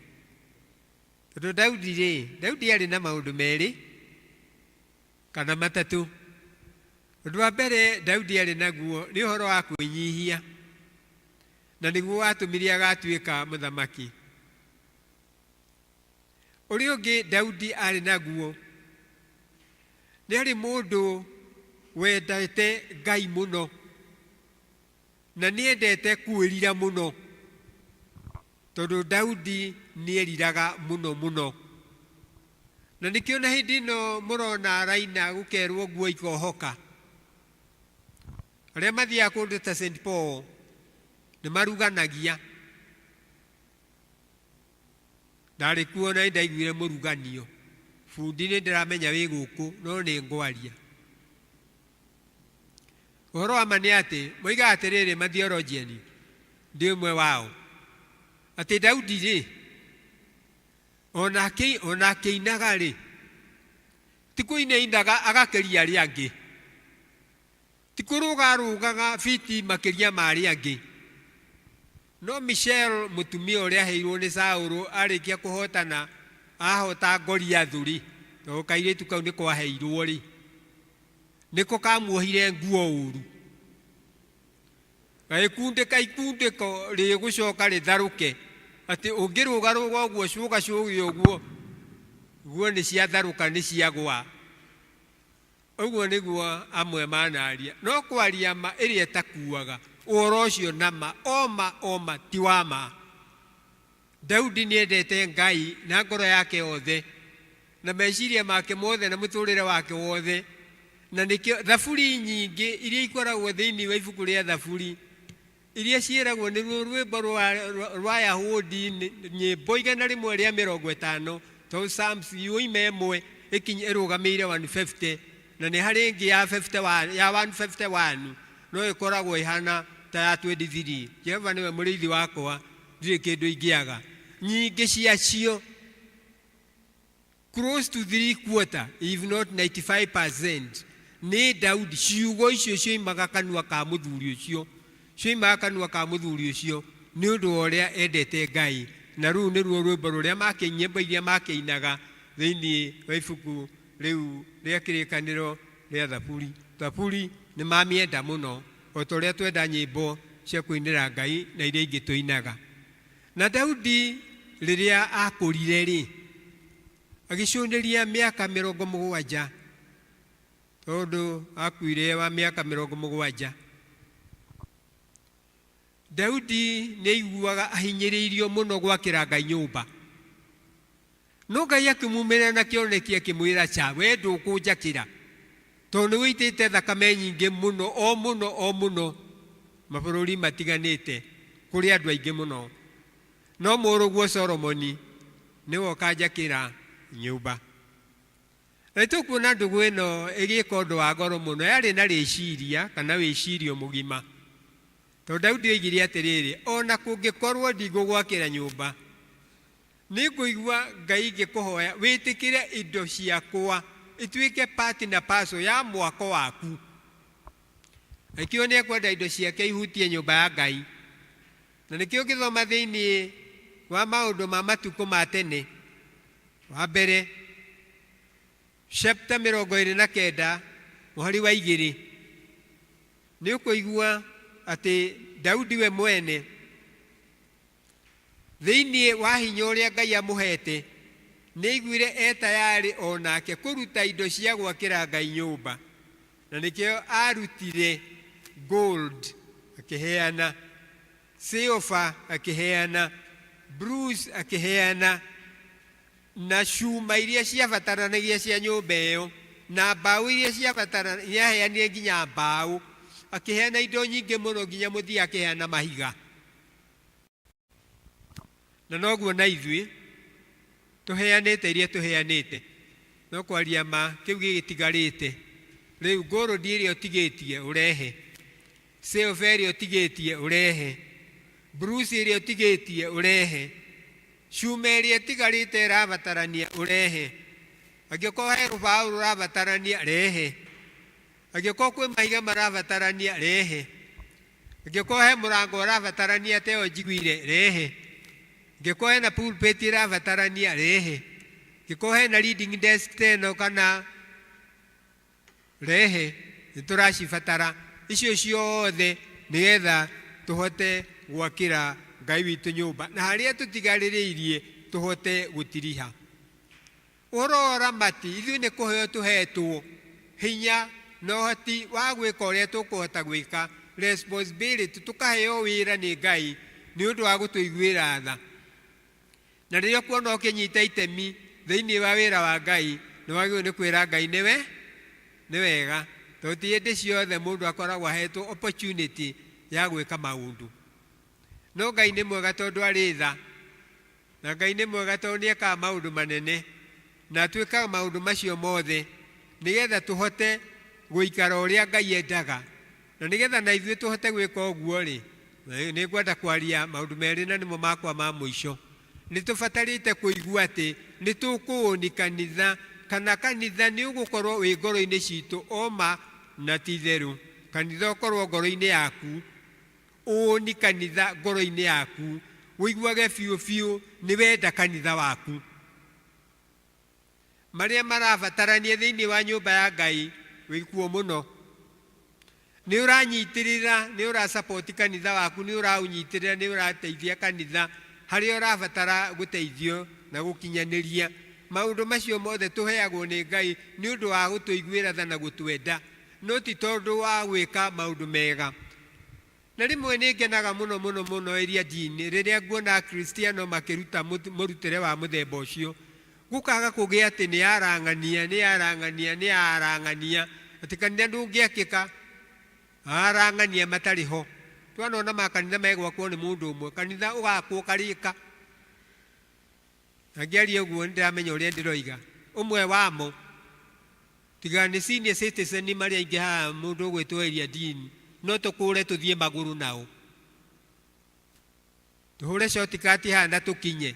S5: tondu Daudi ari na maundu meri kana matatu. Undu wa mbere Daudi ari naguo ni uhoro wa kwinyihia, na niguo watumire agatuika muthamaki. Uri ungi Daudi ari naguo ni ari mundu wendete Ngai muno, na niendete kwirira muno, tondu Daudi nieriraga muno. Na nikio na hindi no murona raina gukerwo nguo ikohoka, aria mathia kundu ta St Paul ni maruganagia. Ndari kuo na ndaiguire muruganio, fundi ni ndiramenya wi guku no ni ngwaria. Uhoro wa ma ni ati moiga atiriri mathiologiani ndi umwe wao, ati Daudi ri ona keinaga ri tikuinainaga agakeria aria angi, tikurugarugaga fiti makiria ma aria angi. No Michel mutumia uria heirwo ni Saulu arikia kuhotana, ahota Goliathu ri, to kairitu kau ni kwa heirwo ri, niko kamuohire nguo uru, ikundiko ri gucoka ritharuke, ati ungirugaruga uguo cuga uguo guo ni ciatharuka ni ciagwa. Ũguo nĩguo amwe manaria. No kwaria ma ĩrĩa ĩtakuaga. Ũhoro ũcio nama oma ti wa ma. Daudi nĩendete Ngai na ngoro yake yothe na meciria make mothe na mũtũrĩre wake wothe. Na nĩkĩo thaburi nyingĩ iria ikoragwo thĩinĩ wa ibuku rĩa thaburi iria ciĩragwo nĩruo rwĩmbo rwa Ayahudi nyĩmbo 150 to Psalms yuime ĩmwe ĩrũgamĩire 150 na nĩ harĩ ĩngĩ ya 151 no ĩkoragwo ihana ta ya 23. Jehova nĩwe mũrĩithi wakwa ndirĩ kĩndũ ingĩaga. Nyingĩ ciacio close to 3/4 if not 95% nĩ Daudi. Ciugo icio cioimaga kanua ka mũthuri ũcio nĩ ũndũ wa ũrĩa endete Ngai. Na rĩu nĩruo rwĩmbo rũrĩa nyĩmbo iria makĩinaga thĩinĩ wa ibuku rĩu rĩa kĩrĩkanĩro rĩa thaburi. Thaburi nĩ mamĩenda mũno o ta ũrĩa twenda nyĩmbo cia kũinĩra Ngai na iria ingĩ tũinaga. Na Daudi rĩrĩa akũrire rĩ agĩcũnĩria mĩaka 70 tondũ akuire wa mĩaka 70. Daudi nĩaiguaga ahinyĩrĩirio mũno gwakĩra Ngai nyũmba. No Ngai akĩmumĩrĩra na kĩonekia akĩmwĩra cha we ndũkũnjakĩra tondũ nĩwĩitĩte thakame nyingĩ mũno o mũno mabũrũri matiganĩte kũrĩ andũ aingĩ mũno. No mũrũguo Solomoni nĩwe ũkanjakĩra nyũmba. Na tũkuona ndũgũ ĩno ĩgĩka ũndũ wa ngoro mũno, yarĩ na rĩciria kana wĩcirio mũgima. Tondũ Daudi oigire atĩrĩrĩ, ona kũngĩkorwo ndigũgwakĩra nyũmba nĩngũigua Ngai ngĩkũhoya wĩtĩkĩre indo ciakwa ituĩke part na parcel ya mwako waku. Nĩkĩo nĩekwenda indo ciake ihutie nyũmba ya Ngai. Na nĩkĩo ngĩthoma thĩinĩ wa maũndũ ma matukũ ma tene wa mbere chapter 29 mũhari wa 2 nĩ ũkũigua atĩ Daudi we mwene thĩinĩ wa hinya ũrĩa Ngai amũhete nĩaiguire tayari onake kũruta indo cia gwakĩra Ngai nyũmba. Na nĩkĩo arutire gold akĩheana, silver akĩheana, bronze akĩheana, na cuma iria ciabataranagia cia nyũmba ĩyo na mbaũ iria ciabataranagia, nĩaheanire nginya mbaũ, akĩheana indo nyingĩ mũno nginya mũthia akĩheana mahiga. Na noguo na ithuĩ tũheanĩte iria tũheanĩte. No kwaria ma kĩu gĩgĩtigarĩte. Rĩu gold ĩrĩa ũtigĩtie ũrehe, silver ĩrĩa ũtigĩtie ũrehe, bronze ĩrĩa ũtigĩtie ũrehe, cuma ĩrĩa ĩtigarĩte ĩrabatarania ũrehe. Angĩkorwo he rũbaũ rũrabatarania rehe. Angĩkorwo kwĩ mahiga marabatarania rehe. Angĩkorwo he mũrango ũrabatarania ta ĩyo njiguire rehe. Angĩkorwo hena pulpit ĩrabatarania rehe. Angĩkorwo hena reading desk teno kana rehe, nĩtũracibatara icio ciothe nĩgetha tũhote gwakĩra Ngai witũ nyũmba na harĩa tũtigarĩrĩirie tũhote gũtiriha. Ũhoro wa ũramati ithuĩ nĩ kũheo tũhetwo hinya na ũhoti wa gwĩka ũrĩa tũkũhota gwĩka, responsibility, tũkaheo wĩra nĩ Ngai nĩ ũndũ wa gũtũiguĩra tha. Na rĩrĩa kuona ũkĩnyita itemi thĩinĩ wa wĩra wa Ngai nĩwagĩrĩirwo nĩ kwĩra Ngai nĩ wega, tondũ ti hĩndĩ ciothe mũndũ akoragwo ahetwo opportunity ya gwĩka maũndũ. No Ngai nĩ mwega tondũ arĩ tha, na Ngai nĩ mwega tondũ nĩekaga maũndũ manene, na twĩkaga maũndũ macio mothe nĩgetha tũhote gũikara ũrĩa Ngai endaga. Na nĩgetha na ithuĩ tũhote gwĩka ũguo rĩ, nĩ ngwenda kwaria maũndũ merĩ na nĩmo makwa ma mũico. Nĩ tũbatarĩte kũigua atĩ nĩ tũkũũni kanitha, kana kanitha nĩ ũgũkorwo wĩ ngoro-inĩ citũ oma na ti theru. Kanitha ũkorwo ngoro-inĩ yaku, ũũni kanitha ngoro-inĩ yaku, wĩiguage biũ nĩ wenda kanitha waku. Marĩa marabatarania thĩinĩ wa nyũmba ya Ngai wĩkuo mũno. Nĩ ũranyitĩrĩra, nĩ ũrasupport kanitha waku, nĩ ũraũnyitĩrĩra, nĩ ũrateithia kanitha harĩa ũrabatara gũteithio na gũkinyanĩria. maundu macio mothe tuheagwo ni Ngai ni undu wa gutuiguira tha na gutwenda no ti tondu wa gwika maundu mega. Na rimwe ni ngenaga muno muno muno iria dini riria nguona Kristiano makiruta murutire wa muthemba ucio gukaga kugia ati ni arangania ati kanitha ndungiakika arangania matariho twanona makanitha megwakwo ni mundu umwe kanitha ugakwo karika angiaria uguo ndiramenya uria ndiroiga umwe wamo tiga ni senior citizen mari aingi ha mundu gwitwo iria dini no tukure tuthie maguru nao tuhure shortcut handa tukinye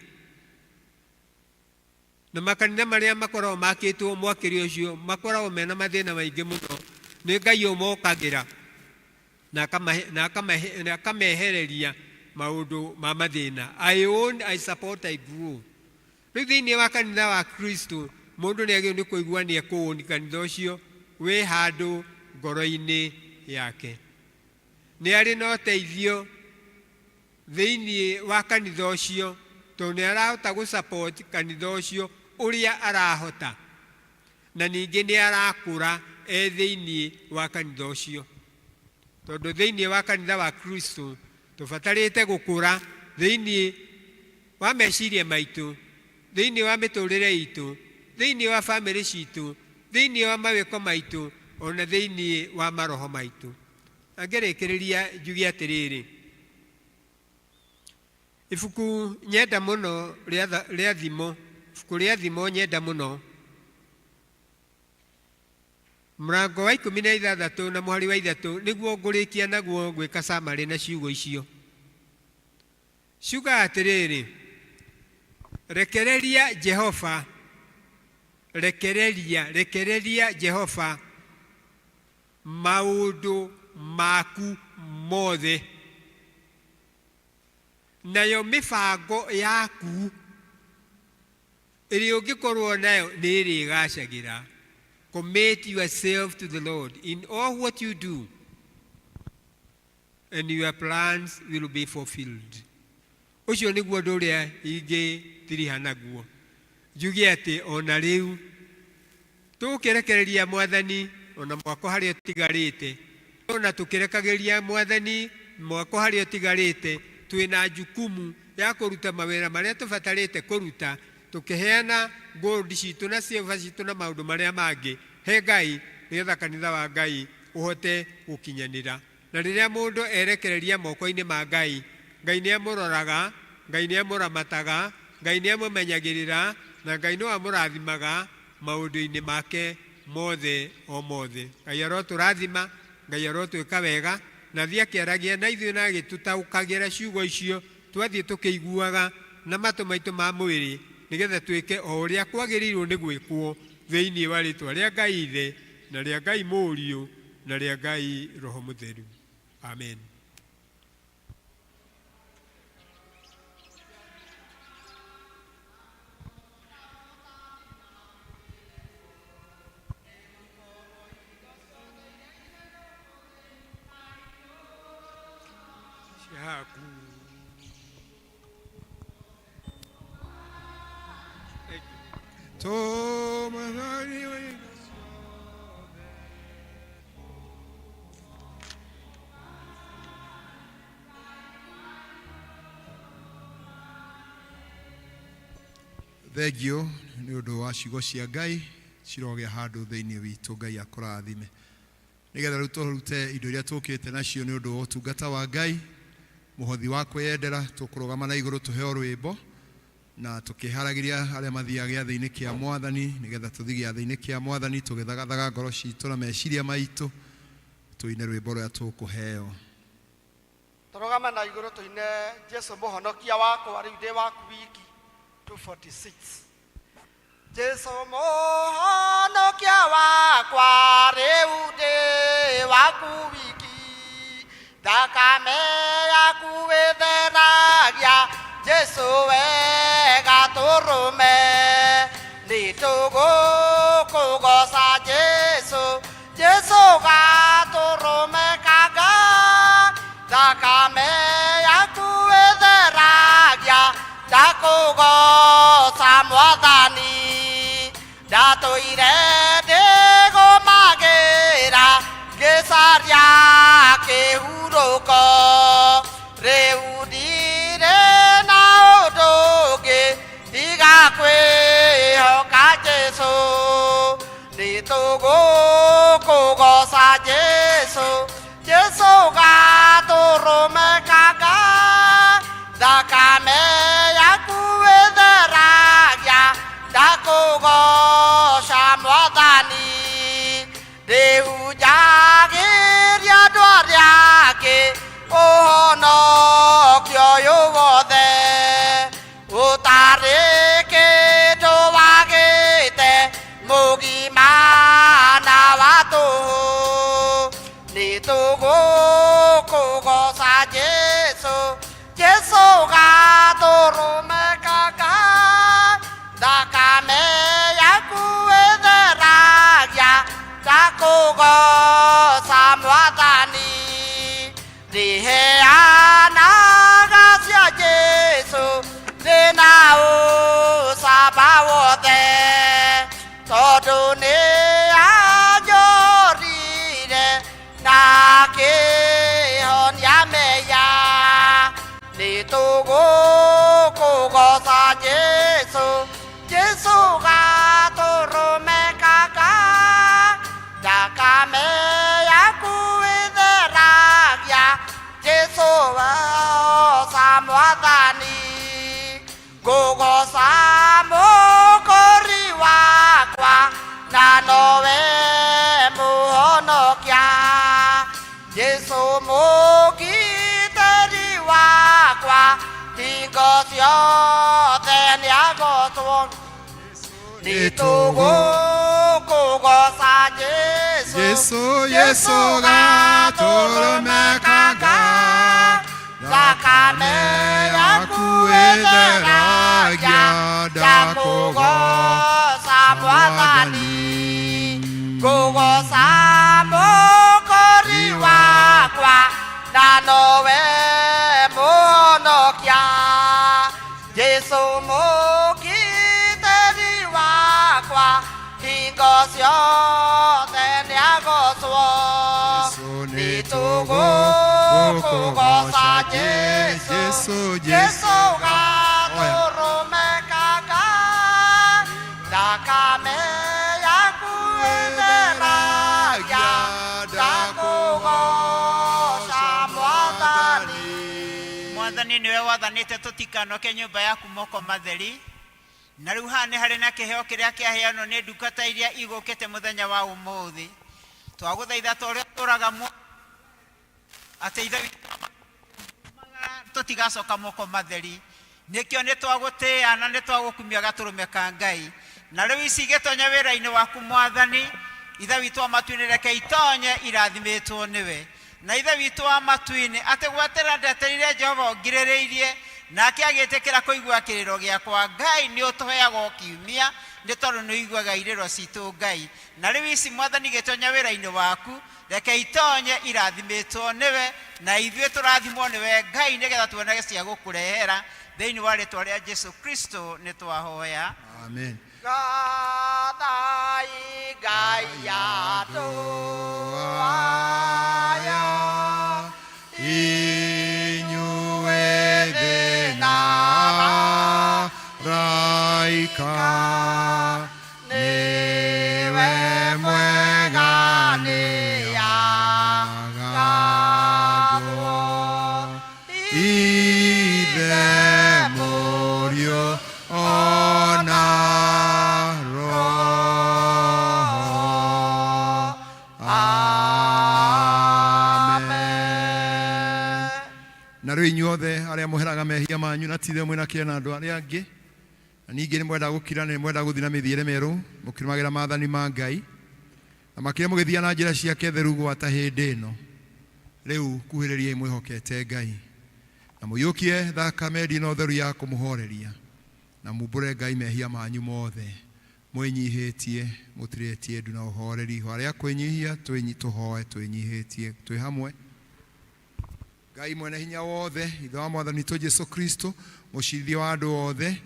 S5: na makanitha maria makoragwo makitwo mwakiri ucio makoragwo mena mathina maingi muno ni Ngai umokagira na akamehereria maundu ma mathina. I support, I grow. Riu thiini wa kanitha wa Kristo mundu ni agio ni kuigua ni ekuoni kanitha ucio wi handu ngoro-ini yake ni ari no teithio thiini wa kanitha ucio to ni arahota gu support kanitha ucio uria arahota na ningi ni arakura thiini wa kanitha ucio tondu thiini wa kanitha wa Kristo tubatarite gukura thiini wa meciria maitu thiini wa miturire itu thiini wa family citu thiini wa mawiko maitu ona thiini wa maroho maitu. Angirikiriria njugi atiriri ifuku nyenda muno ria thimo ifuku ria thimo nyenda muno mrango wa 16 na muhari wa 3 niguo ngurikia naguo gwika samari na ciugo icio ciuga atiriri rekereria Jehova maundu maku mothe nayo mibango yaku iri ungikorwo nayo ni irigacagira. Commit yourself to the Lord in all what you do and your plans will be fulfilled. Ucio niguo ndu uria ingitiriha naguo njuge ati ona riu tukirekereria Mwathani ona mwako hari utigarite ona tukirekagiriria Mwathani mwako hari utigarite twina jukumu ya kuruta mawira maria tubatarite kuruta tukiheana gold citu na silver citu na maundu maria mangi he Ngai nigetha kanitha wa Ngai uhote gukinyanira. Na riria mundu erekereria moko-ini ma Ngai, Ngai ni amuroraga, Ngai ni amuramataga, Ngai ni amumenyagirira na Ngai no amurathimaga maundu-ini make mothe o mothe. Ngai aroturathima, Ngai arotwika wega na thia kiaragia na ithuĩ na gĩtũtaũkagĩra ciugo icio twathie tukiguaga na matu maitu ma mwĩrĩ nigetha twĩke o ũrĩa kwagĩrĩirwo nĩ gwĩkwo thĩinĩ wa rĩtwa rĩa Ngai Ithe na rĩa Ngai Mũriũ na rĩa Ngai Roho Mũtheru. Amen.
S1: Thengio nĩ ũndũ wa ciugo cia Ngai cirogĩa handũ thĩinĩ witũ. Ngai akũrathime nigetha rĩu tũrute indo iria tũkĩte nacio nĩ ũndũ wa ũtungata wa Ngai mũhothi wa kwĩyendera. Tũkũrũgama na igũrũ tũheo rwĩmbo na tũkĩharagĩria arĩa mathiaga gĩathĩ-inĩ kĩa Mwathani nigetha tũthiĩ gĩathĩ-inĩ kĩa Mwathani tũgĩthagathaga ngoro citũ na meciria maitũ tũine rwĩmbo rũrĩa tũkũheo.
S3: Tũrũgama na igũrũ tũine Jesu mũhonokia wakwa rĩu ndĩ waku wiki 246. Jesu mũhonokia wakwa rĩu ndĩ waku wiki thakame yaku ĩtheragia Jesu wega tũrũme nĩ tũgũkũgoca Jesu Jesu gatũrũme kanga thakame yaku ĩtheragia ndakũgoca Mwathani ngarũire ndĩgũmagĩra ngĩcaria kĩhurũko rĩu ndirĩ na ũndũ ũngĩ tiga kwĩhoka Jesũ nĩtũgũkũgoca Jesũ Jesũ gatũrũmĩkaga thakame yaku ĩtheragia ndakũgoca Mwathani ndĩhunjagĩria andũ arĩa angĩ ũhonokio ũyũ wothe ũtarĩ kĩndũ wagĩte mũgima na wa tũhũ nĩtũgũkũgoca Jesũ Jesũ gatũrũmĩkaga thakame yaku ĩtheragia ndakũgoca Mwathani ndĩheanaga cia Jesũ ndĩna ũcamba wothe tondũ nĩanjorire na akĩhonia meya nĩtũgũkũgoca Jesũ Jesũ gatũrũmĩkaga thakame yaku ĩtheragia Jesũ woca Mwathani ngũgoca Mũkũri wakwa na nowe Mũhonokia Jesũ Mũgitĩri wakwa hingo ciothe nĩagocwo nĩtũgũkũgoca Jesũ
S1: Jesũ gatũrũmĩkaga
S3: thakame yaku ĩtheragia ndakũgoca Mwathani ngũgoca Mũkũri wakwa na nowe Mũhonokia Jesũ Mũgitĩri wakwa hingo ciothe nĩagocwo nĩtũgũkũgoca Jesũ Jesũ gatũrũmĩkaga thakame yaku ĩtheragia ndakũgoca Mwathani
S2: Mwathani niwe wathanĩte tũtikanoke nyũmba yaku moko matheri na rĩu haha nĩ harĩ na kĩheo kĩrĩa kĩaheanwo nĩ ndungata iria igũkĩte mũthenya wa ũmũthĩ twagũthaitha ta ũrĩa tũraga atĩ ithe tũtigacoka moko matheri nĩkĩo nĩ twagũtĩĩa na nĩ twagũkumia gatũrũme ka Ngai na rĩu ici igĩtonya wĩra-inĩ waku Mwathani ithe witũ wa matu-inĩ reke itonye irathimĩtwo nĩwe na ithe witũ wa matu-inĩ atĩ gwatĩra ndetereire Jehova ongirĩrĩirie nake agĩtĩkĩra kũigua kĩrĩro gĩakwa Ngai nĩ ũtũheaga kiumia nĩ tondũ nĩ ũiguaga irĩro citũ Ngai na rĩu ici Mwathani igĩtonya wĩra-inĩ waku reke itonye irathimĩtwo nĩwe na ithuĩ tũrathimwo nĩwe Ngai nĩgetha tuonage cia gũkũrehera thĩinĩ wa rĩtwa rĩa Jesũ Kristo nĩ twahoya
S1: Amen.
S3: gathai Ngai atũaya
S1: Inyuĩ thĩna raika niwe mwega nĩagathwo ithe mũriũ ona roho amen. Na rĩu inyuothe arĩa mũheraga mehia manyu na tithe mwĩna kĩrĩ na andũ arĩa angĩ na ningĩ nĩ mwenda gũkira nĩ mwenda gũthiĩ na mĩthiĩre mĩerũ mũkĩrũmagĩra maathani ma Ngai na makĩria mũgĩthiĩ na njĩra ciake theru gwata hĩndĩ ĩno rĩu kuhĩrĩriai mwĩhokete Ngai na mũiyũkie thakame ndina ũtheru ya kũmũhoreria na mumbũre Ngai mehia manyu mothe mwĩnyihĩtie mũtirĩtie ndu na ũhoreri harĩa kwĩnyihia tũhoe twĩnyihĩtie twĩ hamwe. Ngai mwene hinya wothe ithe wa Mwathani witũ Jesũ Kristo mũcirithia wa andũ othe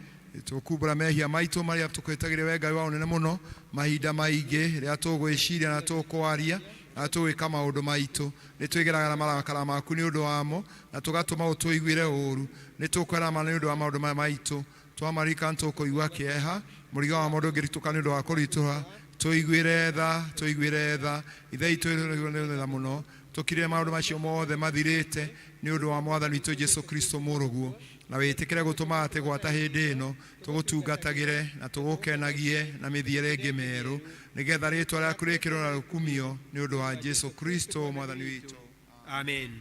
S1: tukumbura mehia maitũ marĩa tũkwĩtagĩre we Ngai wa ũnene mũno mahinda maingĩ rĩrĩa tũgwĩciria na tũkwaria na tũgwĩka maũndũ maitũ nĩ twĩgeragĩra marakara maku nĩ ũndũ wamo na tũgatũma ũtũiguĩre ũũru nĩ tũkwĩra ma nĩ ũndũ wa maũndũ maya maitũ twamarika tũkũigua kĩeha mũrigo wa mũndũ ũngĩritũka nĩ ũndũ wa kũritũha tũiguĩre tha ithe itũ nĩ mũno tũkirĩre maũndũ macio mothe mathirĩte nĩ ũndũ wa mwathani witũ Jesũ Kristo mũrũguo na wĩtĩkĩre gũtũma atĩ gwata hĩndĩ ĩno tũgũtungatagĩre na tũgũkenagie na mĩthiĩre ĩngĩ merũ nĩgetha rĩĩtwa rĩaku rĩkĩrwo na rũkumio nĩ ũndũ wa Jesũ Kristo mwathani witũ.
S5: Amen.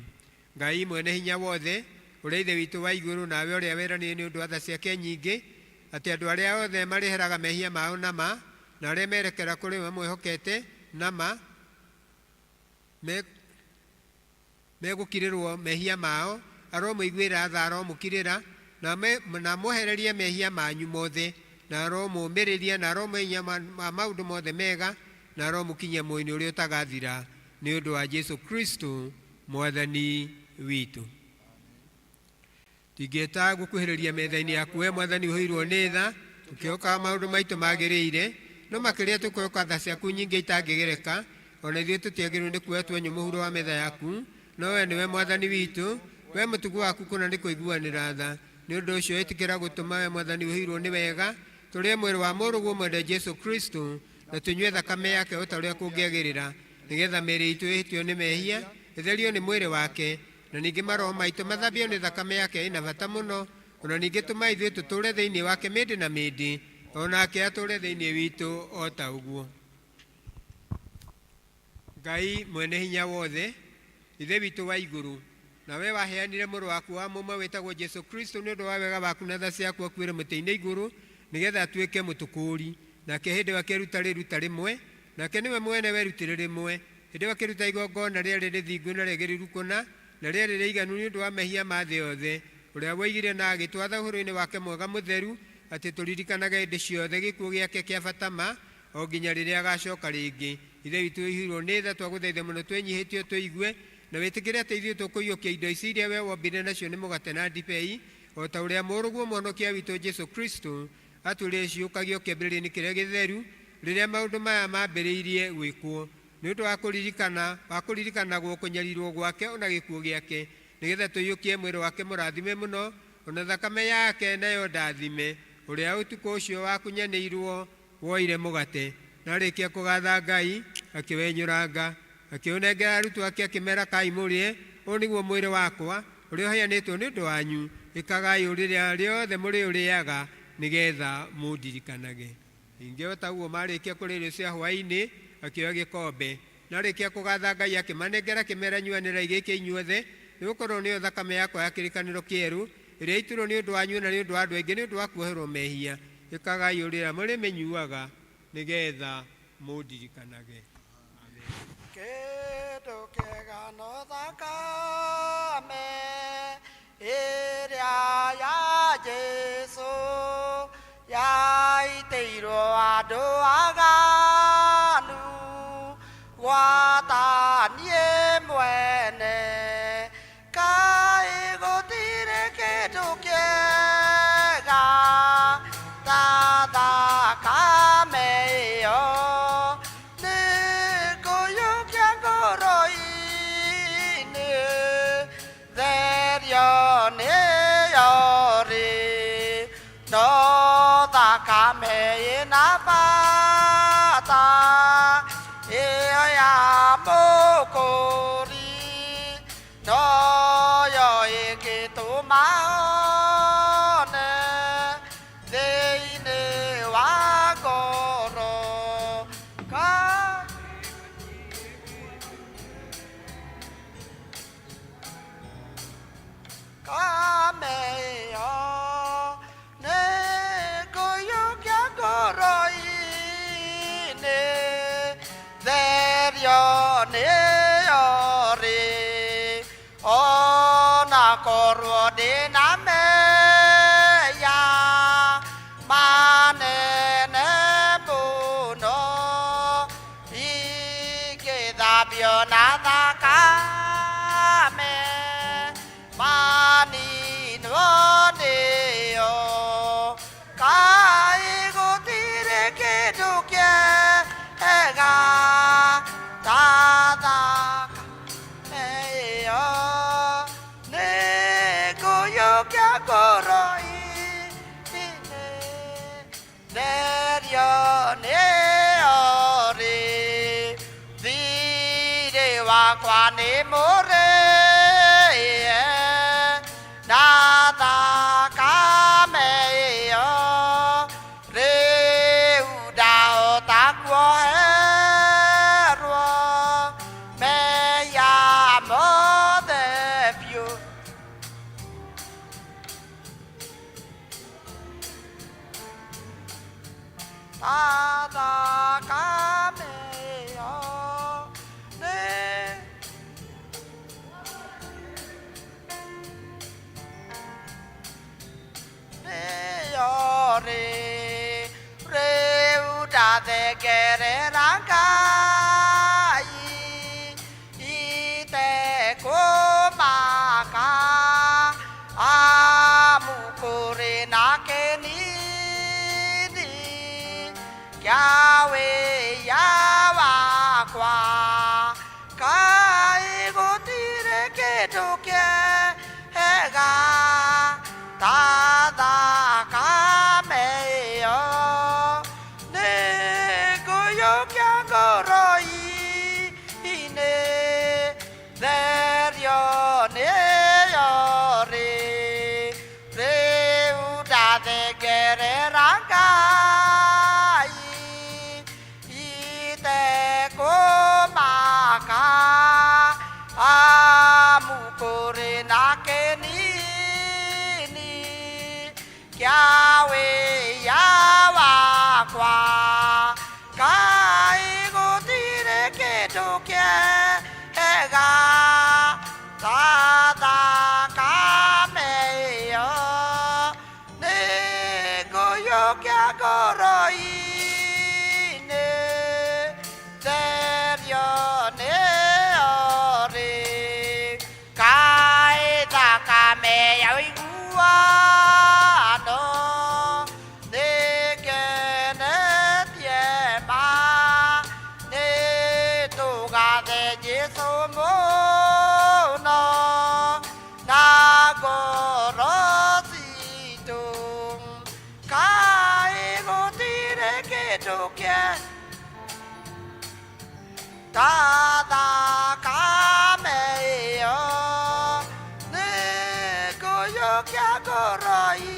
S5: Ngai mwene hinya wothe ũrĩa ithe witũ wa igũrũ nawe ũrĩa weranĩire nĩ ũndũ wa tha ciake nyingĩ atĩ andũ arĩa othe marĩheraga mehia mao nama na arĩa merekera kũrĩ we mwĩhokete nama megũkirĩrwo mehia mao aromũiguĩra tha aromũkirĩra na mũhererie mehia manyu mothe na aromũmĩrĩria na aromũhinya maũndũ mothe mega na aromũkinyia muoyo-inĩ ũrĩa ũtagathira nĩ ũndũ wa Jesũ Kristo mwathani witũ. Tingĩta gũkuhĩrĩria metha-inĩ yaku we mwathani ũhĩirwo nĩ tha tũkĩoka maũndũ maitũ magĩrĩire no makĩria tũkĩoka tha ciaku nyingĩ itangĩgereka ona ithuĩ tũtiagĩrĩirwo nĩ kuoya tuonye mũhuro wa metha yaku no we nĩwe mwathani witũ we mũtugo waku kũna nĩ kũiguanĩra tha nĩ ũndũ ũcio ĩtĩkĩra gũtũma we mwathani ũhĩirwo nĩ wega tũrĩe mwĩrĩ wa mũrũguo mwende Jesũ Kristo na tũnyue thakame yake o ta ũrĩa kũngĩagĩrĩra nĩgetha mĩĩrĩ itũ ĩhĩtio nĩ mehia ĩtherio nĩ mwĩrĩ wake na ningĩ maroho maitũ mathambio nĩ thakame yake ĩna bata mũno ona ningĩ tũma ithuĩ tũtũũre thĩinĩ wake mĩndĩ na mĩndĩ onake atũũre thĩinĩ witũ o ta ũguo. Ngai mwene hinya wothe ithe witũ wa igũrũ na we waheanire mũrũ waku wa mũmwe wĩtagwo Jesũ Kristo nĩ ũndũ wa wega waku na tha ciaku akuĩre mũtĩ-inĩ igũrũ nĩgetha atuĩke mũtũkũri nake hĩndĩ wakĩruta rĩruta rĩmwe nake nĩwe mwene werutĩre rĩmwe hĩndĩ wakĩruta igongona rĩarĩ rĩthingu na rĩagĩrĩru kũna na rĩarĩ rĩiganu nĩ ũndũ wa mehia ma thĩ yothe ũrĩa woigire na agĩtwatha ũhoro-inĩ wake mwega mũtheru atĩ tũririkanage hĩndĩ ciothe gĩkuũ gĩake kĩa bata ma o nginya rĩrĩa agacoka rĩngĩ. Ithe witũ ũhĩirwo nĩ tha twagũthaitha mũno twĩnyihĩtie tũigue na wĩtĩkĩre atĩ ithuĩ tũkũiyũkia indo ici iria we wombire nacio nĩ mũgate na ndibei o ta ũrĩa mũrũguo mwonokia witũ Jesũ Kristo atũrire ciũkagio kĩambĩrĩria-inĩ kĩrĩa gĩtheru rĩrĩa maũndũ maya mambĩrĩirie gwĩkwo nĩ ũndũ wa kũririkanagwo kũnyarirwo gwake ona gĩkuũ gĩake nĩgetha tũiyũkie mwĩrĩ wake mũrathime mũno ona thakame yake nayo ndathime ũrĩa ũtukũ ũcio wakunyanĩirwo woire mũgate na arĩkia kũgatha Ngai akĩwenyũranga akĩũnengera arutwo ake akĩmera kai mũrĩe ũũ nĩguo mwĩrĩ wakwa ũrĩa ũheanĩtwo nĩ ũndũ wanyu ĩkagai ũrĩrĩa rĩothe mũrĩũrĩaga nĩgetha mũndirikanage. Ningĩ o ta ũguo marĩkia kũrĩa irio cia hwaĩ-inĩ akĩoya gĩkombe na arĩkia kũgatha Ngai akĩmanengera akĩmera nyuanĩrai gĩkĩ inyuothe nĩgũkorwo nĩyo thakame yakwa ya kĩrĩkanĩro kĩerũ ĩrĩa iturwo nĩ ũndũ wanyu na nĩ ũndũ wa andũ aingĩ nĩ ũndũ wa kuoherwo mehia ĩkagai ũrĩrĩa mũrĩmĩnyuaga nĩgetha mũndirikanage.
S3: Kĩndũ kĩega no thakame ĩrĩa ya Jesũ yaitĩirwo andũ aganu gwata niĩ mwene kaĩ gũtirĩ kĩndũ kĩega ta thakame ĩyo thakame ĩna bata ĩyo ya mũkũri noyo ĩngĩtũma one thĩinĩ wa ngoro kame ĩyo korwo ndĩna meya manene mũno ingĩthambio na thakame maninwo nĩyo ka more nada kameo reu dao takwo herwo me ya mo de view nada kameo ne re re uda de kere rangai ite ko maka amu kore nake ni kyawe yawa kwa kai go tire ke toke hega tada kameo ne goyo kya goroi ine derio ne yore re uda de kere rangai ite ko maka amu kore nake ni Kyawe yawa kwa kai go tire ke toke hega tada kameo ne goyo kya goroi ne derio ne ore kai da kameo igua Tada kameo ne goyo kya goroi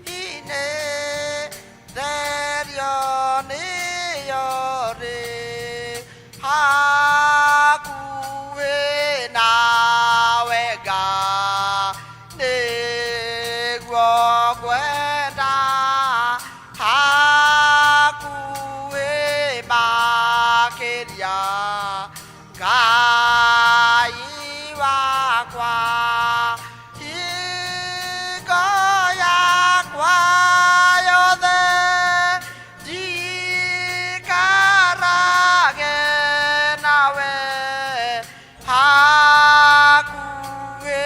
S3: ine derio ne yore hakuwe na wega ne gwo gwenda hakuwe makeria kai wa kwa ikoya kwa yode dikarage nawe hakuwe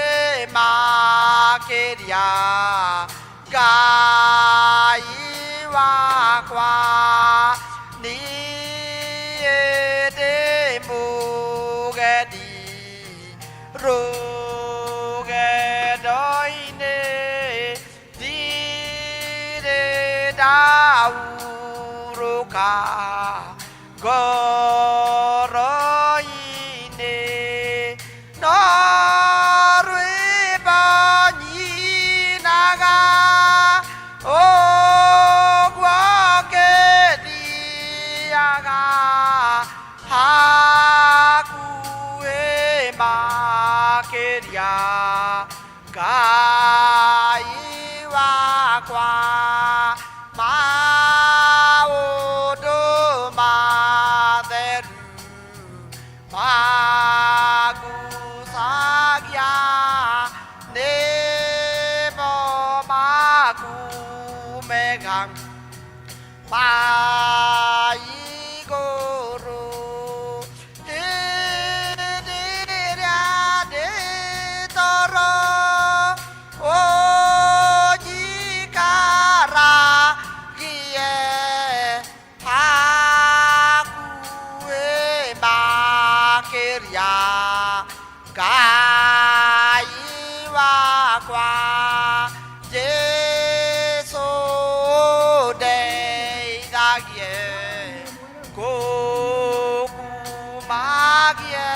S3: makeria kai wa kwa ni roge doine dire dauruka goroine norwe bani naga ogwake diaga makeria kai wa kwa maodo maderu magusagya nebo makumegang paigoro kai wa kwa Jesu de da ye ko ku ma ye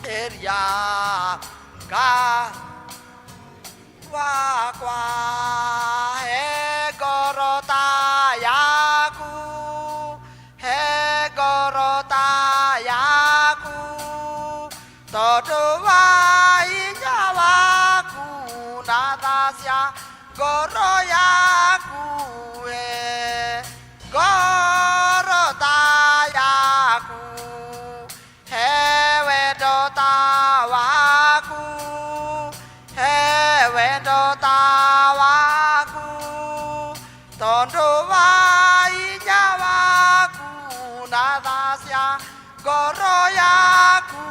S3: eria ka wakwa he gorota yaku he gorota yaku todo wa inyawaku nadasia goro yaku he gorota yaku he wedota waku he wedota waku tondo wa inyawaku nadasia goro yaku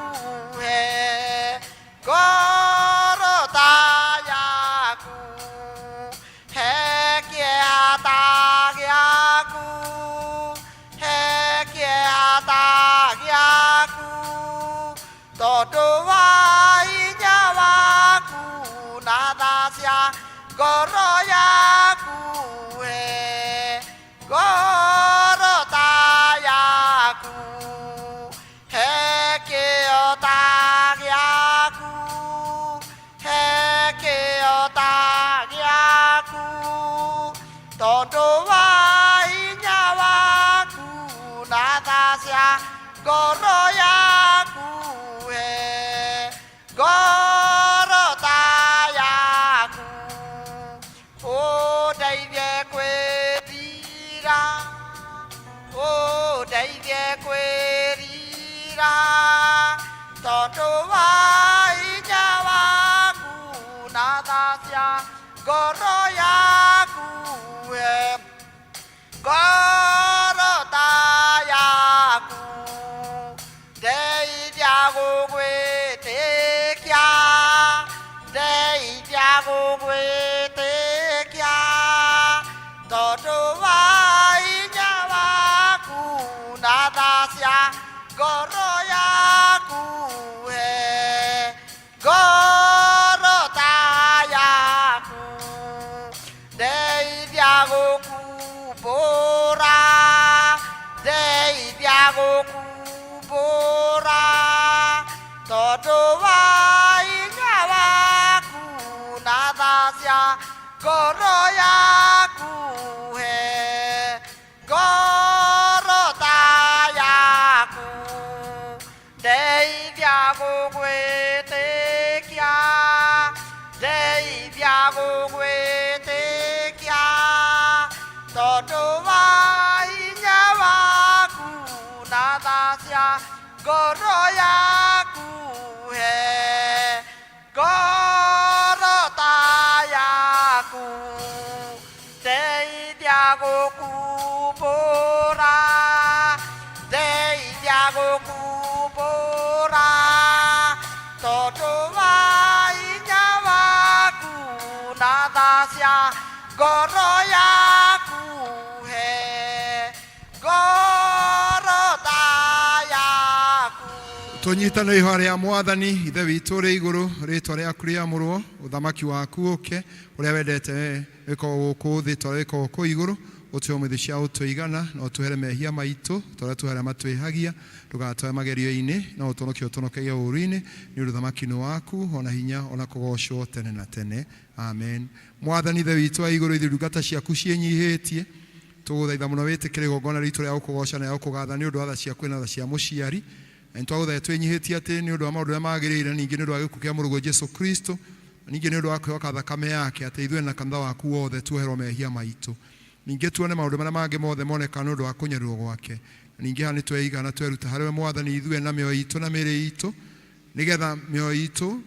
S3: he gorota yaku he kiata yaku he kiata yaku todo wa inyawaku nadasia goro yaku he gorota yaku he kiota yaku he kiota yaku todo wa inyawaku nadasia goro yaku he gorota yaku o daivye kwedira o daivye kwedira todo wa inyawaku nadasia goro yaku he gorota yaku deivyago kwetekya deivyago kwetekya todo wa inyawaku nadasia goro yaku he gorota yaku deivyago kubora deivyago kubora todo wa inyawaku nadasia goro yaku he gorota yaku deivyago kwetekya deivyago kwetekya todo wa inyawaku nadasia goro yaku he gorota yaku deivyago kubora deivyago kubora todo wa inyawaku nadasia goro yaku he gorota yaku
S1: tunyitana ihwa ria mwathani ithe witũ rĩ igũrũ rĩtwa rĩaku rĩamũrwo ũthamaki waku ũke ũrĩa wendete wĩkagwo gũkũ thĩ torĩa wĩkagwo kũu igũrũ ũtue mũthĩ cia ũtũigana na ũtũhere mehia maitũ torĩa tũhere matwĩhagia ndũgatware magerio-inĩ na ũtũhonokie ũtũhonokagia ũũru-inĩ nĩ ũndũ ũthamaki-nĩ waku ona hinya ona kũgocwo tene na tene amen. Mwathani ithe witũ wa igũrũ ithuĩ ndungata ciaku ciĩnyihĩtie tũgũthaitha mũno wĩtĩkĩre igongona ritũ rĩa gũkũgoca na rĩa gũkũgatha nĩ ũndũ wa tha ciaku na tha cia mũciari na nĩtwagũthaitha twĩnyihĩtie atĩ nĩ ũndũ wa maũndũ marĩa magĩrĩire ningĩ nĩ ũndũ wa gĩkuũ kĩa mũrũgwo Jesũ Kristo ningĩ nĩ ũndũ wa kwĩhoka thakame yake atĩ ithuĩ na kanitha waku wothe tuoherwo mehia maitũ ningĩ tuone maũndũ marĩa mangĩ mothe moneka nĩ ũndũ wa kũnyararwo gwake ningĩ haha nĩtweigana tweruta harĩ we Mwathani ithuĩ na mĩoyo itũ na mĩĩrĩ itũ nĩgetha mĩoyo itũ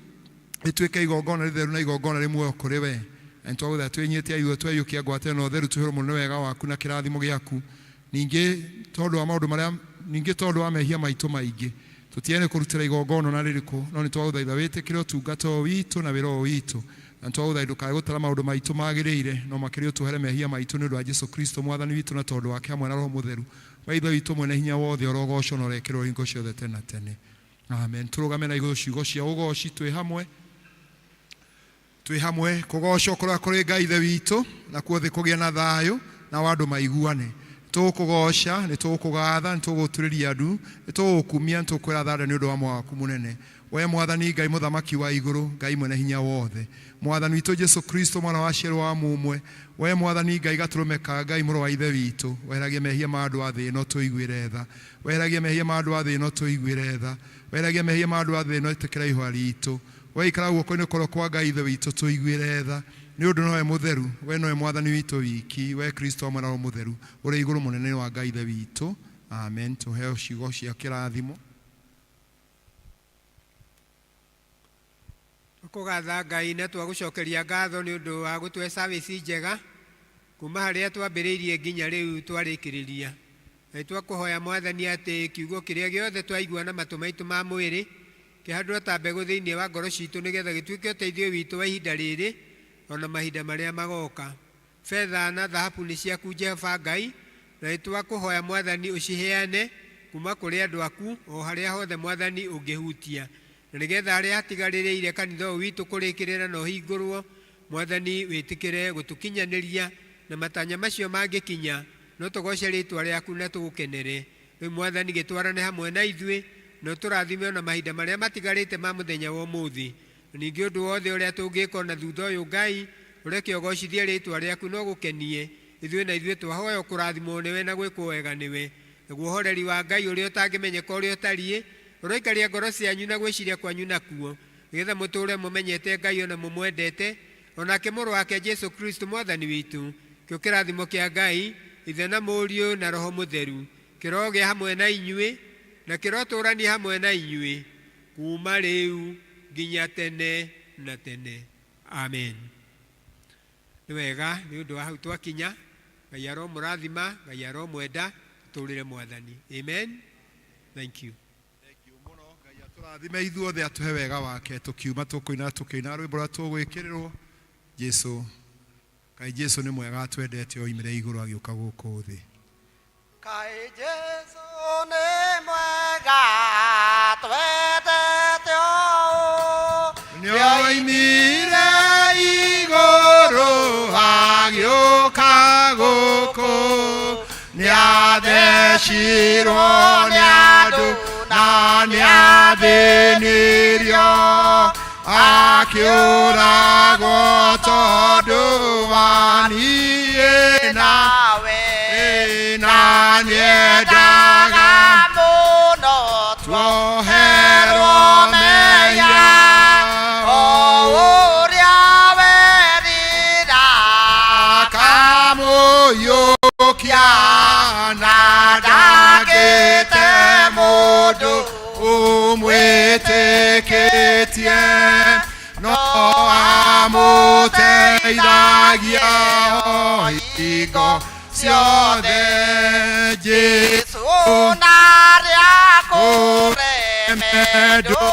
S1: ĩtuĩke igongona rĩtheru na igongona rĩ muoyo kũrĩ we na nĩtwagũthaitha twĩnyihĩtie ithuĩ tweyũkia ngwatĩro na ũtheru tũhĩrwo mũno nĩ wega waku na kĩrathimo gĩaku ningĩ tondũ wa maũndũ marĩa ningĩ tondũ wa mehia maitũ maingĩ tũtiene kũrutĩra igongona na rĩrĩkũ no nĩtwagũthaitha wĩtĩkĩre ũtungata ũyũ witũ na wĩra ũyũ witũ na nĩtwagũthaitha ndũkae gũtara maũndũ maitũ magĩrĩire no makĩria ũtũhere mehia maitũ nĩ ũndũ wa Jesũ Kristo Mwathani witũ na tondũ wake hamwe na Roho Mũtheru Maithe witũ mwene hinya wothe orogocwo na ũrekerwo hingo ciothe tene na tene amen. Tũrũgame na igũrũ ciugo cia ũgoci twĩ hamwe kũgocwo kũrĩa kũrĩ Ngai ithe witũ na kuothe kũgĩe na thayũ na andũ maiguane nĩtũgũkũgoca nĩtũgũkũgatha nĩtũgũturĩria ndu nĩtũgũkumia nĩtũkwĩra thanda nĩ ũndũ wa muoyo waku mũnene we mwathani Ngai mũthamaki wa igũrũ Ngai mwene hinya wothe mwathani witũ Jesu Kristo mwana wa ciero wa mumwe we mwathani Ngai gatũrũmeka Ngai mũrũ wa ithe witũ weheragie mehia ma andũ a thĩ ĩno tũiguĩre tha weheragie mehia ma andũ a thĩ ĩno tũiguĩre tha weheragie mehia ma andũ a thĩ ĩno ĩtĩkĩra ihũa ritũ we ikara guoko-inĩ kũrĩa kwa Ngai ithe witũ tũiguĩre tha nĩ ũndũ nowe mũtheru we nowe mwathani witũ wiki we Kristo mwana wa mũtheru ũrĩ igũrũ mũnene wa Ngai ithe witũ amen tũheo ciugo cia kĩrathimo
S5: kũgatha Ngai na twagũcokeria ngatho nĩ ũndũ wa gũtũhe service njega kuma harĩa twambĩrĩirie nginya rĩu twarĩkĩrĩria na twakũhoya mwathani atĩ kiugo kĩrĩa gĩothe twaigua na matũ maitũ ma mwĩrĩ kĩhandwo ta mbegũ thĩinĩ wa ngoro citũ nĩgetha gĩtuĩke ũteithio witũ wa ihinda rĩrĩ ona mahinda marĩa magoka fedha na thahabu nĩ ciaku Jehova Ngai na nĩtwakũhoya mwathani ũciheane kuma kũrĩ andũ aku o harĩa hothe mwathani ũngĩhutia na nĩgetha harĩa hatigarĩrĩire kanitha ũyũ witũ kũrĩkĩrĩra na ũhingũrwo mwathani wĩtĩkĩre gũtũkinyanĩria na matanya macio mangĩkinya no tũgoce rĩtwa rĩaku na tũgũkenere rĩu mwathani gĩtwarane hamwe na ithuĩ no tũrathime ona mahinda marĩa matigarĩte ma mũthenya wa ũmũthĩ ningĩ ũndũ wothe ũrĩa tũngĩka na thutha ũyũ Ngai ũreke ũgocithie rĩtwa rĩaku no gũkenie ithuĩ na ithuĩ twahoya kũrathimwo nĩwe na gwĩkwo wega nĩwe naguo ũhoreri wa Ngai ũrĩa ũtangĩmenyeka ũrĩa ũtariĩ ũroikaria ngoro cianyu na gwĩciria kwanyu nakuo nĩgetha mũtũũre mũmenyete Ngai ona mũmwendete onake mũrũ wake Jesu Kristo mwathani witũ kĩo kĩrathimo kĩa Ngai ithe na mũriũ na roho mũtheru kĩrogĩa hamwe na inyuĩ na kĩrotũũrania hamwe na inyuĩ kuma rĩu nginya tene na tene amen nĩ wega nĩ ũndũ wa hau twakinya Ngai aromũrathima Ngai aromwenda tũtũũrĩre mwathani amen thank you
S1: tũrathime ithuothe atũhe wega wake tũkiuma tũkũina rwĩmbo rũrĩa tũgwĩkĩrĩrwo Jesu Ngai Jesu nĩ mwega atwendete oimire igũrũ agĩũka gũkũ thĩ
S3: Ngai Jesu nĩ mwega twendete
S1: nĩoimire igũrũ agĩũka gũkũ nĩathecirwo nĩ andũ na nĩathĩnirio akĩũragwo tondũ wa niĩ nawe na nĩendaga
S3: mũno
S1: tuoherwo mehia
S3: o ũrĩa werira
S1: akamũiyũkia na ndagĩte mũndũ ũmwĩtĩkĩtie no amũteithagia o hingo ciothe Jesu
S3: Jesu narĩa kũreme ndũ